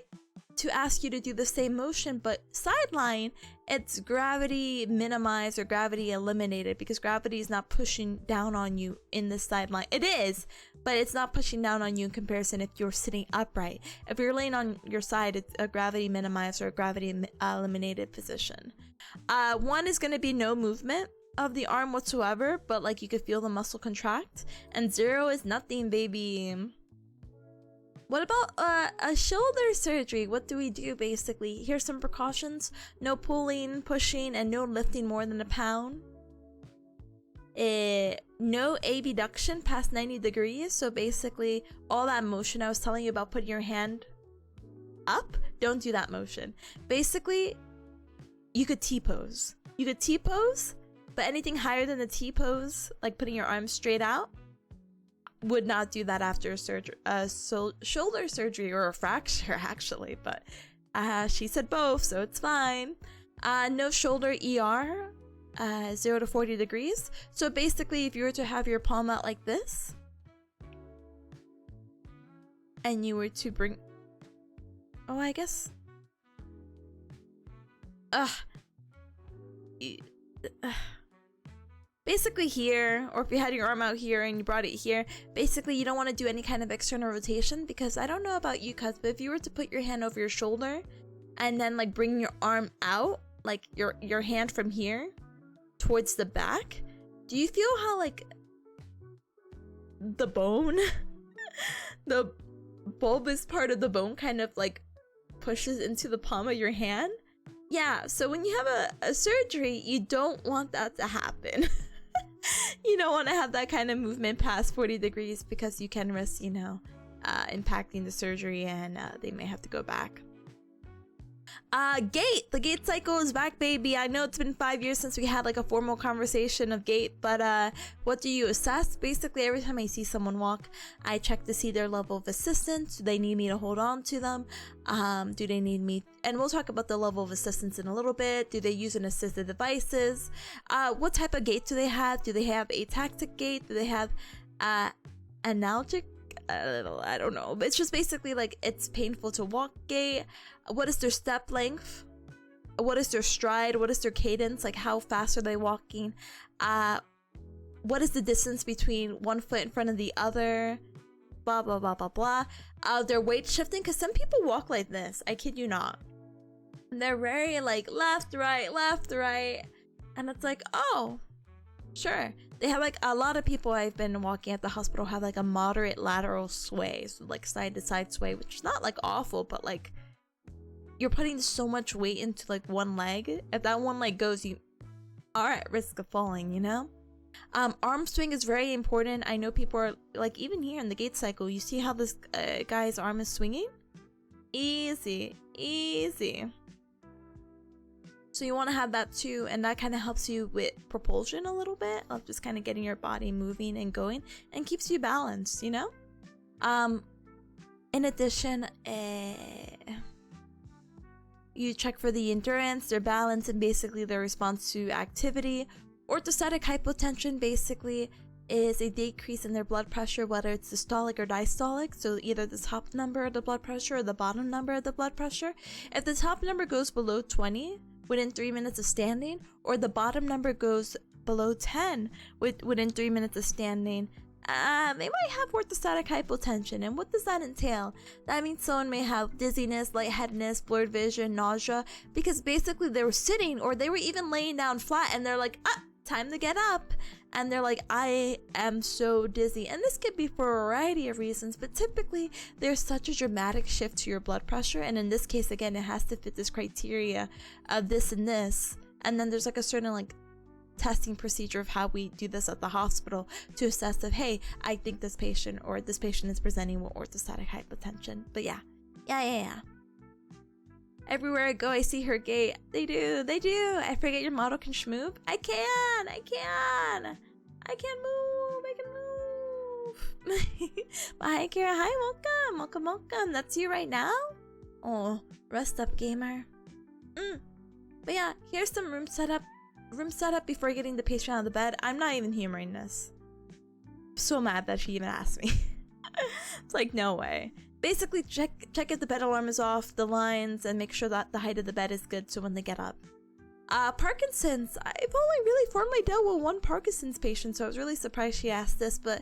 to ask you to do the same motion but sideline, it's gravity minimized or gravity eliminated, because gravity is not pushing down on you in the sideline. It is, but it's not pushing down on you in comparison if you're sitting upright. If you're laying on your side, it's a gravity minimized or a gravity eliminated position. 1 is going to be no movement of the arm whatsoever, but like you could feel the muscle contract. And 0 is nothing, baby. What about a shoulder surgery? What do we do basically? Here's some precautions: no pulling, pushing, and no lifting more than a pound. No abduction past 90 degrees. So basically all that motion I was telling you about, putting your hand up, don't do that motion. Basically you could T-pose. You could T-pose, but anything higher than the T-pose, like putting your arms straight out, would not do that after a surgery, shoulder surgery, or a fracture actually. But she said both, so it's fine. No shoulder ER, 0 to 40 degrees. So basically if you were to have your palm out like this, and you were to bring, oh, I guess, basically here, or if you had your arm out here and you brought it here, basically you don't want to do any kind of external rotation, because I don't know about you, cuz, but if you were to put your hand over your shoulder and then like bring your arm out, like your hand from here towards the back, do you feel how like the bone the bulbous part of the bone kind of like pushes into the palm of your hand? Yeah, so when you have a surgery, you don't want that to happen. You don't want to have that kind of movement past 40 degrees, because you can risk, you know, impacting the surgery, and they may have to go back. Gait. The gait cycle is back, baby. I know it's been 5 years since we had like a formal conversation of gait, but what do you assess? Basically, every time I see someone walk, I check to see their level of assistance. Do they need me to hold on to them? Do they need me? And we'll talk about the level of assistance in a little bit. Do they use an assisted devices? What type of gait do they have? Do they have ataxic gait? Do they have analgic? I don't know, but it's just basically like it's painful to walk gait. What is their step length? What is their stride? What is their cadence? Like how fast are they walking? What is the distance between one foot in front of the other? Blah blah blah blah blah. Their weight shifting, because some people walk like this, I kid you not. They're very like left right, and it's like, oh, sure. They have like a lot of people I've been walking at the hospital have like a moderate lateral sway, so like side to side sway, which is not like awful, but like you're putting so much weight into like one leg. If that one leg goes, you are at risk of falling, you know? Arm swing is very important. I know people are like, even here in the gait cycle, you see how this guy's arm is swinging? Easy. So you want to have that too, and that kind of helps you with propulsion a little bit, of just kind of getting your body moving and going, and keeps you balanced, you know? In addition, you check for the endurance, their balance, and basically their response to activity. Orthostatic hypotension basically is a decrease in their blood pressure, whether it's systolic or diastolic, so either the top number of the blood pressure or the bottom number of the blood pressure. If the top number goes below 20 within 3 minutes of standing, or the bottom number goes below 10 within 3 minutes of standing, they might have orthostatic hypotension. And what does that entail? That means someone may have dizziness, lightheadedness, blurred vision, nausea, because basically they were sitting, or they were even laying down flat, and they're like, time to get up, and they're like, I am so dizzy. And this could be for a variety of reasons, but typically there's such a dramatic shift to your blood pressure, and in this case, again, it has to fit this criteria of this and this, and then there's like a certain like testing procedure of how we do this at the hospital to assess if, hey, I think this patient is presenting with orthostatic hypotension. But yeah. Everywhere I go, I see her gait. They do. I forget your model can schmoove. I can move. Hi, Kara. Hi, welcome. That's you right now? Oh, rest up, gamer. But yeah, here's some room setup before getting the patient out of the bed. I'm not even humoring this. I'm so mad that she even asked me. It's like, no way. Basically, check if the bed alarm is off, the lines, and make sure that the height of the bed is good so when they get up. Parkinson's. I've only really formally dealt with one Parkinson's patient, so I was really surprised she asked this, but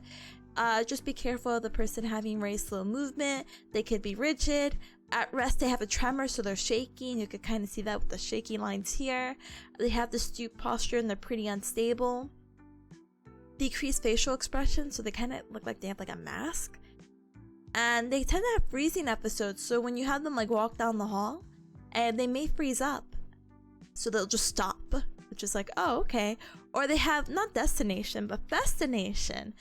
just be careful of the person having very slow movement. They could be rigid. At rest, they have a tremor, so they're shaking. You could kind of see that with the shaky lines here. They have the stoop posture, and they're pretty unstable. Decreased facial expression, so they kind of look like they have like a mask. And they tend to have freezing episodes, so when you have them like walk down the hall, and they may freeze up. So they'll just stop, which is like, oh, okay. Or they have, not destination, but festination.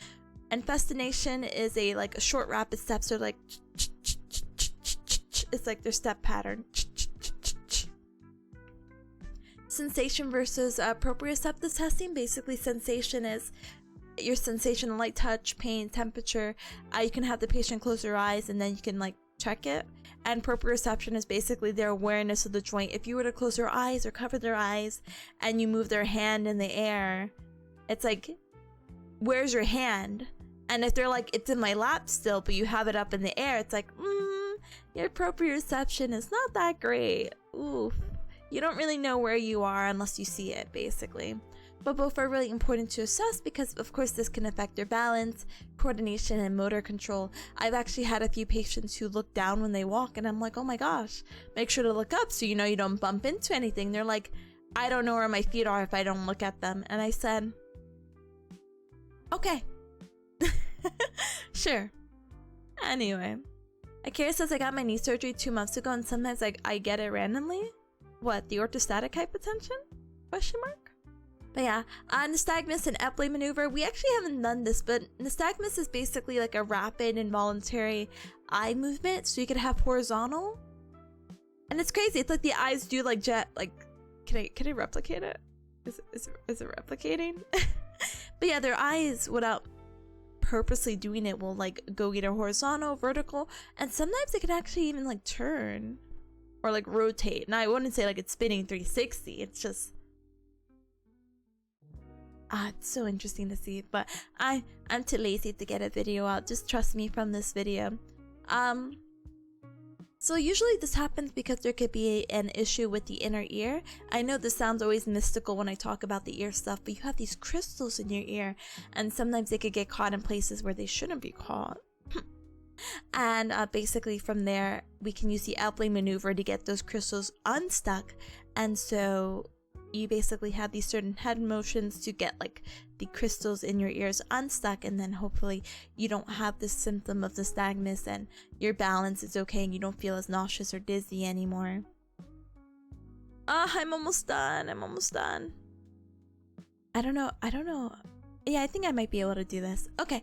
And festination is a short rapid step, so like, it's like their step pattern. Sensation versus proprioceptive testing. Basically, sensation is your sensation of light touch, pain, temperature. You can have the patient close their eyes and then you can like check it. And proprioception is basically their awareness of the joint. If you were to close their eyes or cover their eyes and you move their hand in the air, it's like, where's your hand? And if they're like, it's in my lap still, but you have it up in the air, it's like, your proprioception is not that great. Oof. You don't really know where you are unless you see it, basically. But both are really important to assess because, of course, this can affect your balance, coordination, and motor control. I've actually had a few patients who look down when they walk, and I'm like, oh my gosh, make sure to look up so you know you don't bump into anything. They're like, I don't know where my feet are if I don't look at them. And I said, okay. Sure. Anyway, Akira says I got my knee surgery 2 months ago, and sometimes I get it randomly. What, the orthostatic hypotension? Question mark? But yeah, nystagmus and Epley maneuver. We actually haven't done this, but nystagmus is basically like a rapid involuntary eye movement, so you could have horizontal. And it's crazy. It's like the eyes do like jet. Like, can I replicate it? Is it replicating? But yeah, their eyes without purposely doing it will like go either horizontal, vertical, and sometimes they can actually even like turn or like rotate. Now I wouldn't say like it's spinning 360. It's just it's so interesting to see, but I'm too lazy to get a video out. Just trust me from this video. So usually this happens because there could be an issue with the inner ear. I know this sounds always mystical when I talk about the ear stuff, but you have these crystals in your ear, and sometimes they could get caught in places where they shouldn't be caught. And basically from there, we can use the Epley maneuver to get those crystals unstuck. And so you basically have these certain head motions to get like the crystals in your ears unstuck, and then hopefully you don't have this symptom of nystagmus and your balance is okay and you don't feel as nauseous or dizzy anymore. I'm almost done. I don't know. Yeah, I think I might be able to do this. Okay.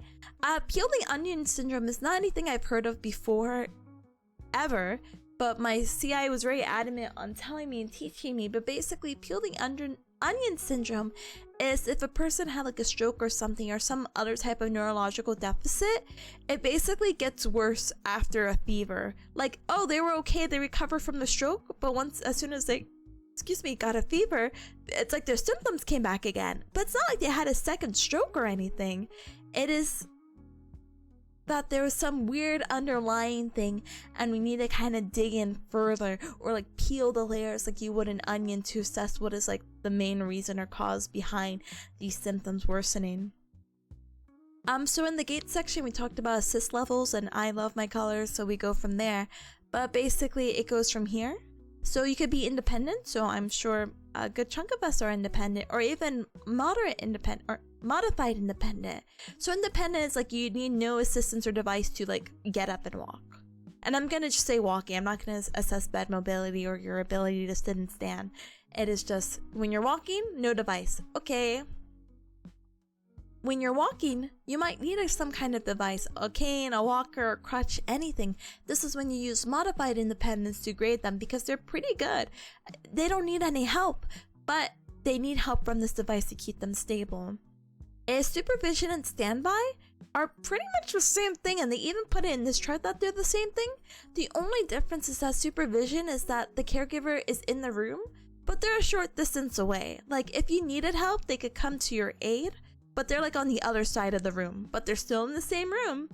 Peeling onion syndrome is not anything I've heard of before, ever. But my CI was very adamant on telling me and teaching me. But basically, peeling onion syndrome is if a person had like a stroke or something or some other type of neurological deficit, it basically gets worse after a fever. Like, oh, they were okay, they recovered from the stroke, but as soon as they, got a fever, it's like their symptoms came back again. But it's not like they had a second stroke or anything. It is that there was some weird underlying thing and we need to kind of dig in further or like peel the layers like you would an onion to assess what is like the main reason or cause behind these symptoms worsening. So in the gait section we talked about assist levels, and I love my colors, so we go from there. But basically it goes from here. So you could be independent, so I'm sure a good chunk of us are independent, or even moderate independent or modified independent. So independent is like you need no assistance or device to like get up and walk. And I'm gonna just say walking. I'm not gonna assess bed mobility or your ability to sit and stand. It is just when you're walking, no device. Okay. When you're walking, you might need some kind of device, a cane, a walker, a crutch, anything. This is when you use modified independence to grade them because they're pretty good. They don't need any help, but they need help from this device to keep them stable. Supervision and standby are pretty much the same thing, and they even put it in this chart that they're the same thing. The only difference is that supervision is that the caregiver is in the room, but they're a short distance away. Like if you needed help, they could come to your aid, but they're like on the other side of the room, but they're still in the same room.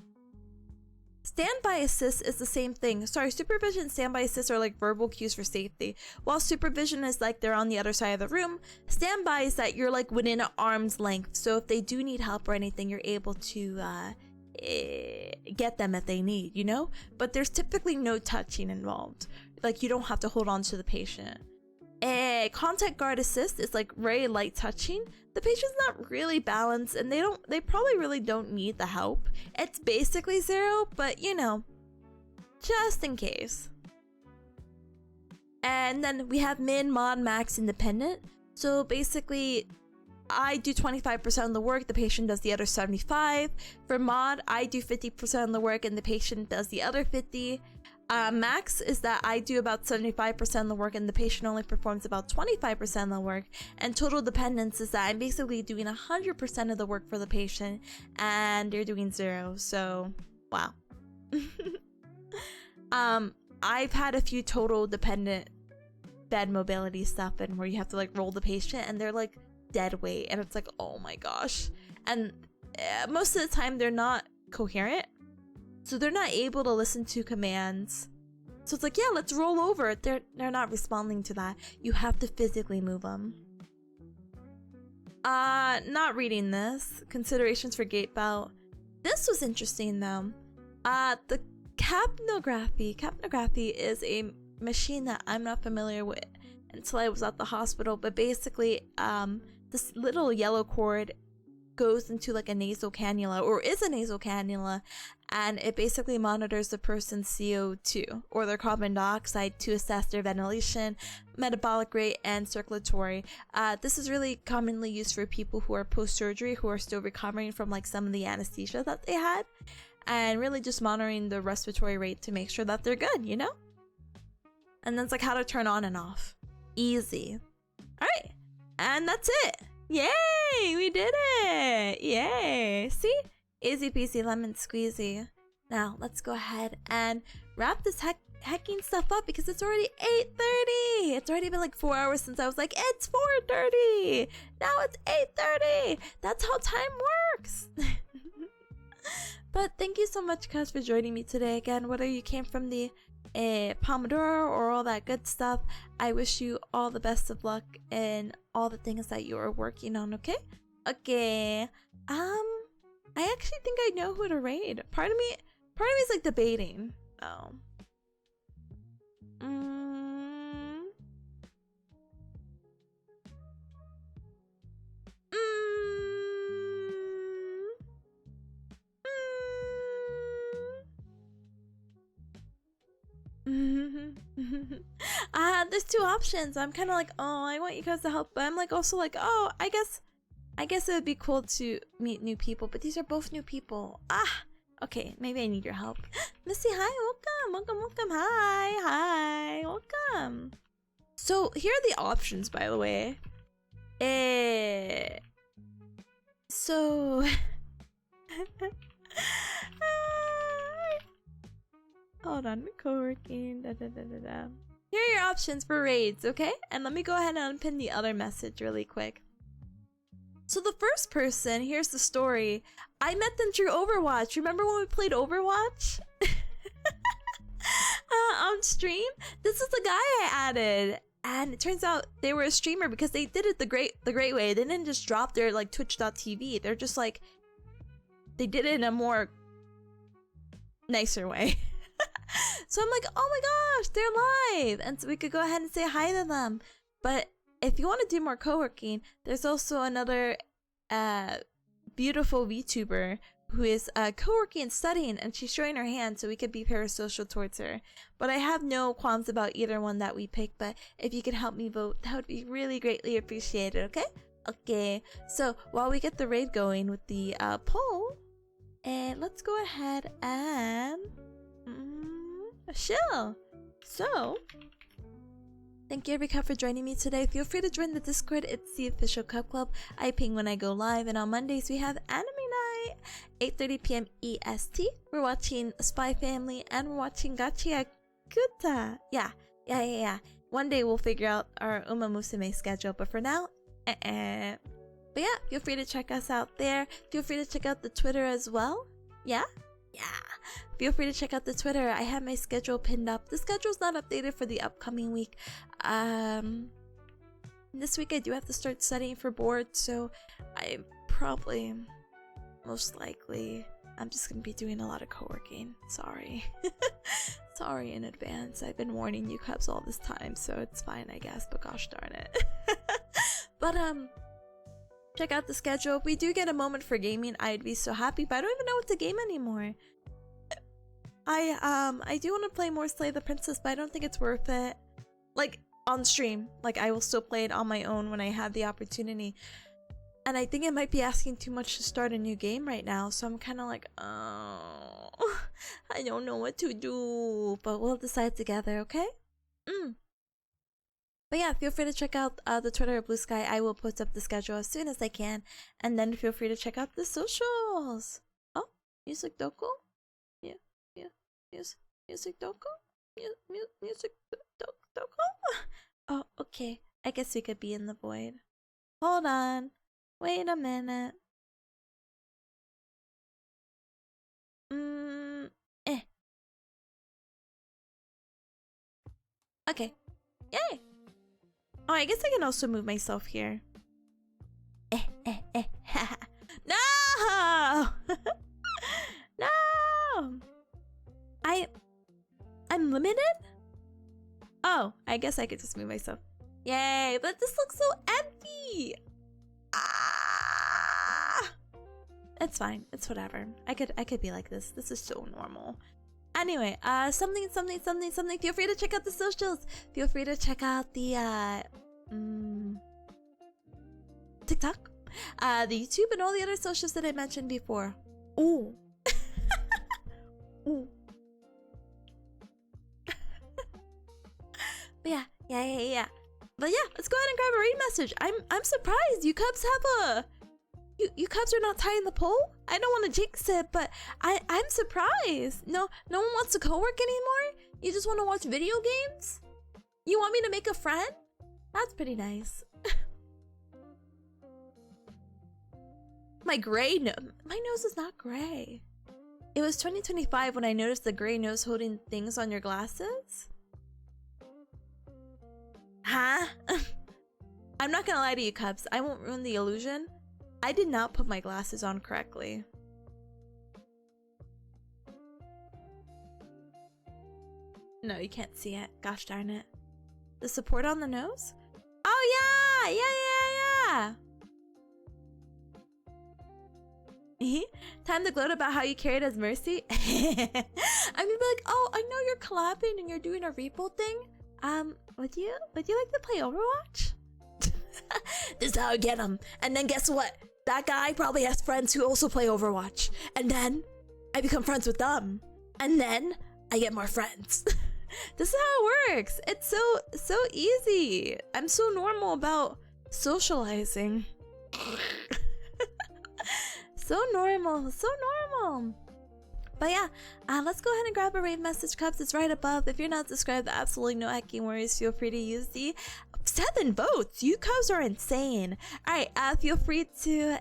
Standby assist is the same thing. Sorry, supervision and standby assist are like verbal cues for safety. While supervision is like they're on the other side of the room, standby is that you're like within an arm's length. So if they do need help or anything, you're able to get them if they need, you know? But there's typically no touching involved. Like you don't have to hold on to the patient. Contact guard assist is like very light touching. The patient's not really balanced and they probably really don't need the help. It's basically 0, but you know, just in case. And then we have min, mod, max, independent. So basically I do 25% of the work, the patient does the other 75. For mod, I do 50% of the work and the patient does the other 50. Max is that I do about 75% of the work and the patient only performs about 25% of the work. And total dependence is that I'm basically doing 100% of the work for the patient and they're doing 0. So, wow. I've had a few total dependent bed mobility stuff and where you have to like roll the patient and they're like dead weight and it's like, oh my gosh. And most of the time they're not coherent. So they're not able to listen to commands. So it's like, yeah, let's roll over. They're not responding to that. You have to physically move them. Not reading this. Considerations for gait belt. This was interesting though. The capnography. Capnography is a machine that I'm not familiar with until I was at the hospital. But basically, this little yellow cord goes into like a nasal cannula or is a nasal cannula, and it basically monitors the person's CO2 or their carbon dioxide to assess their ventilation, metabolic rate, and circulatory. This is really commonly used for people who are post-surgery who are still recovering from like some of the anesthesia that they had, and really just monitoring the respiratory rate to make sure that they're good, you know? And then it's like how to turn on and off. Easy. All right, and that's it. Yay, we did it. Yay. See? Easy peasy lemon squeezy. Now, let's go ahead and wrap this hacking stuff up because it's already 8:30. It's already been like 4 hours since I was like, it's 4:30. Now it's 8:30. That's how time works. But thank you so much, guys, for joining me today again. Whether you came from the Pomodoro or all that good stuff, I wish you all the best of luck in all the things that you are working on. Okay. I actually think I know who to raid. Part of me is like debating. Oh. There's two options. I'm kind of like, oh, I want you guys to help, but I'm like also like, oh, I guess it would be cool to meet new people, but these are both new people. Okay, maybe I need your help. Missy, hi, welcome, hi, welcome. So here are the options, by the way. So hold on, co-working. Here are your options for raids, okay? And let me go ahead and unpin the other message really quick. So the first person, here's the story. I met them through Overwatch. Remember when we played Overwatch? On stream? This is the guy I added. And it turns out they were a streamer because they did it the great way. They didn't just drop their like twitch.tv. They're just like, they did it in a more nicer way. So I'm like, oh my gosh, they're live. And so we could go ahead and say hi to them. But if you want to do more co-working, there's also another beautiful VTuber who is co-working and studying, and she's showing her hand so we could be parasocial towards her. But I have no qualms about either one that we pick, but if you could help me vote, that would be really greatly appreciated, okay? Okay, so while we get the raid going with the poll, let's go ahead and chill. So, thank you every cup for joining me today. Feel free to join the Discord. It's the official Cup Club. I ping when I go live, and on Mondays we have anime night, 8:30 p.m. EST. We're watching Spy Family and we're watching Gachi Akuta. Yeah. One day we'll figure out our Uma Musume schedule, but for now, But yeah, feel free to check us out there. Feel free to check out the Twitter as well. Yeah. Feel free to check out the Twitter. I have my schedule pinned up. The schedule's not updated for the upcoming week. This week I do have to start studying for boards, so I probably, most likely, I'm just gonna be doing a lot of co-working. Sorry. Sorry in advance. I've been warning you cubs all this time, so it's fine, I guess, but gosh darn it. But check out the schedule. If we do get a moment for gaming, I'd be so happy, but I don't even know what to game anymore. I do want to play more Slay the Princess, but I don't think it's worth it. Like, on stream. Like, I will still play it on my own when I have the opportunity. And I think it might be asking too much to start a new game right now, so I'm kind of like, oh, I don't know what to do. But we'll decide together, okay? But yeah, feel free to check out the Twitter of Blue Sky. I will post up the schedule as soon as I can. And then feel free to check out the socials. Oh, Music Doku? Yeah. Music Doku? Music Doku? Oh, okay. I guess we could be in the void. Hold on. Wait a minute. Okay. Yay! Oh, I guess I can also move myself here. No! No! I'm limited? Oh, I guess I could just move myself. Yay, but this looks so empty! Ah! It's fine. It's whatever. I could be like this. This is so normal. Anyway, something. Feel free to check out the socials. Feel free to check out the TikTok, the YouTube, and all the other socials that I mentioned before. Ooh. Ooh. But yeah. But yeah, let's go ahead and grab a raid message. I'm surprised you cubs have a. You cubs are not tying the poll? I don't want to jinx it, but I'm surprised. No one wants to co-work anymore? You just want to watch video games? You want me to make a friend? That's pretty nice. My nose is not gray. It was 2025 when I noticed the gray nose holding things on your glasses? Huh? I'm not gonna lie to you, cubs. I won't ruin the illusion. I did not put my glasses on correctly. No, you can't see it. Gosh darn it. The support on the nose? Oh yeah! Time to gloat about how you carried as Mercy? I'm gonna be like, oh, I know you're collabing and you're doing a repo thing. Would you like to play Overwatch? This is how I get them. And then guess what? That guy probably has friends who also play Overwatch. And then I become friends with them. And then I get more friends. This is how it works. It's so easy. I'm so normal about socializing. So normal. But yeah, let's go ahead and grab a raid message, cubs. It's right above. If you're not subscribed, absolutely no hacking worries. Feel free to use the 7 votes. You cubs are insane. Alright, feel free to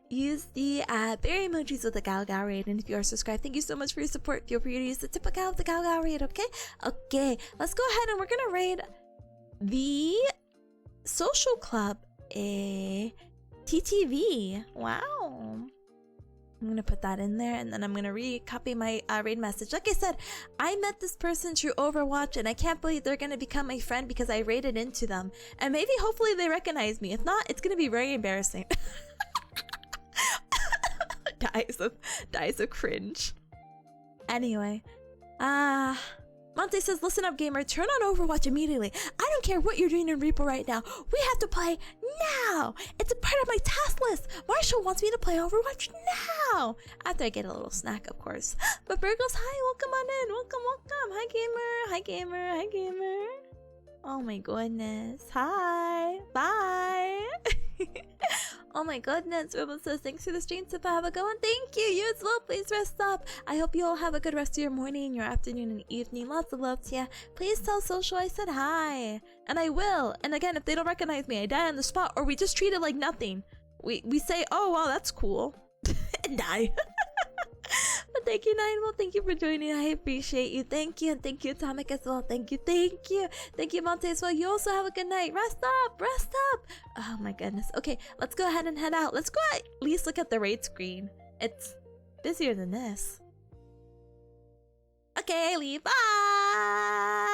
use the berry emojis with the Gal raid. And if you are subscribed, thank you so much for your support. Feel free to use the Tipanya with the Gal raid, okay? Okay, let's go ahead and we're gonna raid the social club TTV. Wow. I'm gonna put that in there, and then I'm gonna recopy my raid message. Like I said, I met this person through Overwatch, and I can't believe they're gonna become my friend because I raided into them. And maybe, hopefully, they recognize me. If not, it's gonna be very embarrassing. dies of cringe. Anyway, Monte says, listen up, gamer. Turn on Overwatch immediately. I don't care what you're doing in Reaper right now. We have to play now. It's a part of my task list. Marshall wants me to play Overwatch now. After I get a little snack, of course. But Virgos, hi. Welcome on in. Welcome, welcome. Hi, gamer. Hi, gamer. Hi, gamer. Oh, my goodness. Hi. Bye. Oh my goodness, Ruben says, thanks for the stream, Sipa. Have a good one. Thank you. You as well. Please rest up. I hope you all have a good rest of your morning, your afternoon, and evening. Lots of love to you. Please tell Social I said hi. And I will. And again, if they don't recognize me, I die on the spot, or we just treat it like nothing. We say, oh, wow, that's cool. And die. But thank you, Nineville. Thank you for joining. I appreciate you. Thank you. And thank you, Atomic, as well. Thank you. Thank you. Thank you, Monte, as well. You also have a good night. Rest up. Rest up. Oh, my goodness. Okay, let's go ahead and head out. Let's go at least look at the raid screen. It's busier than this. Okay, leave. Bye.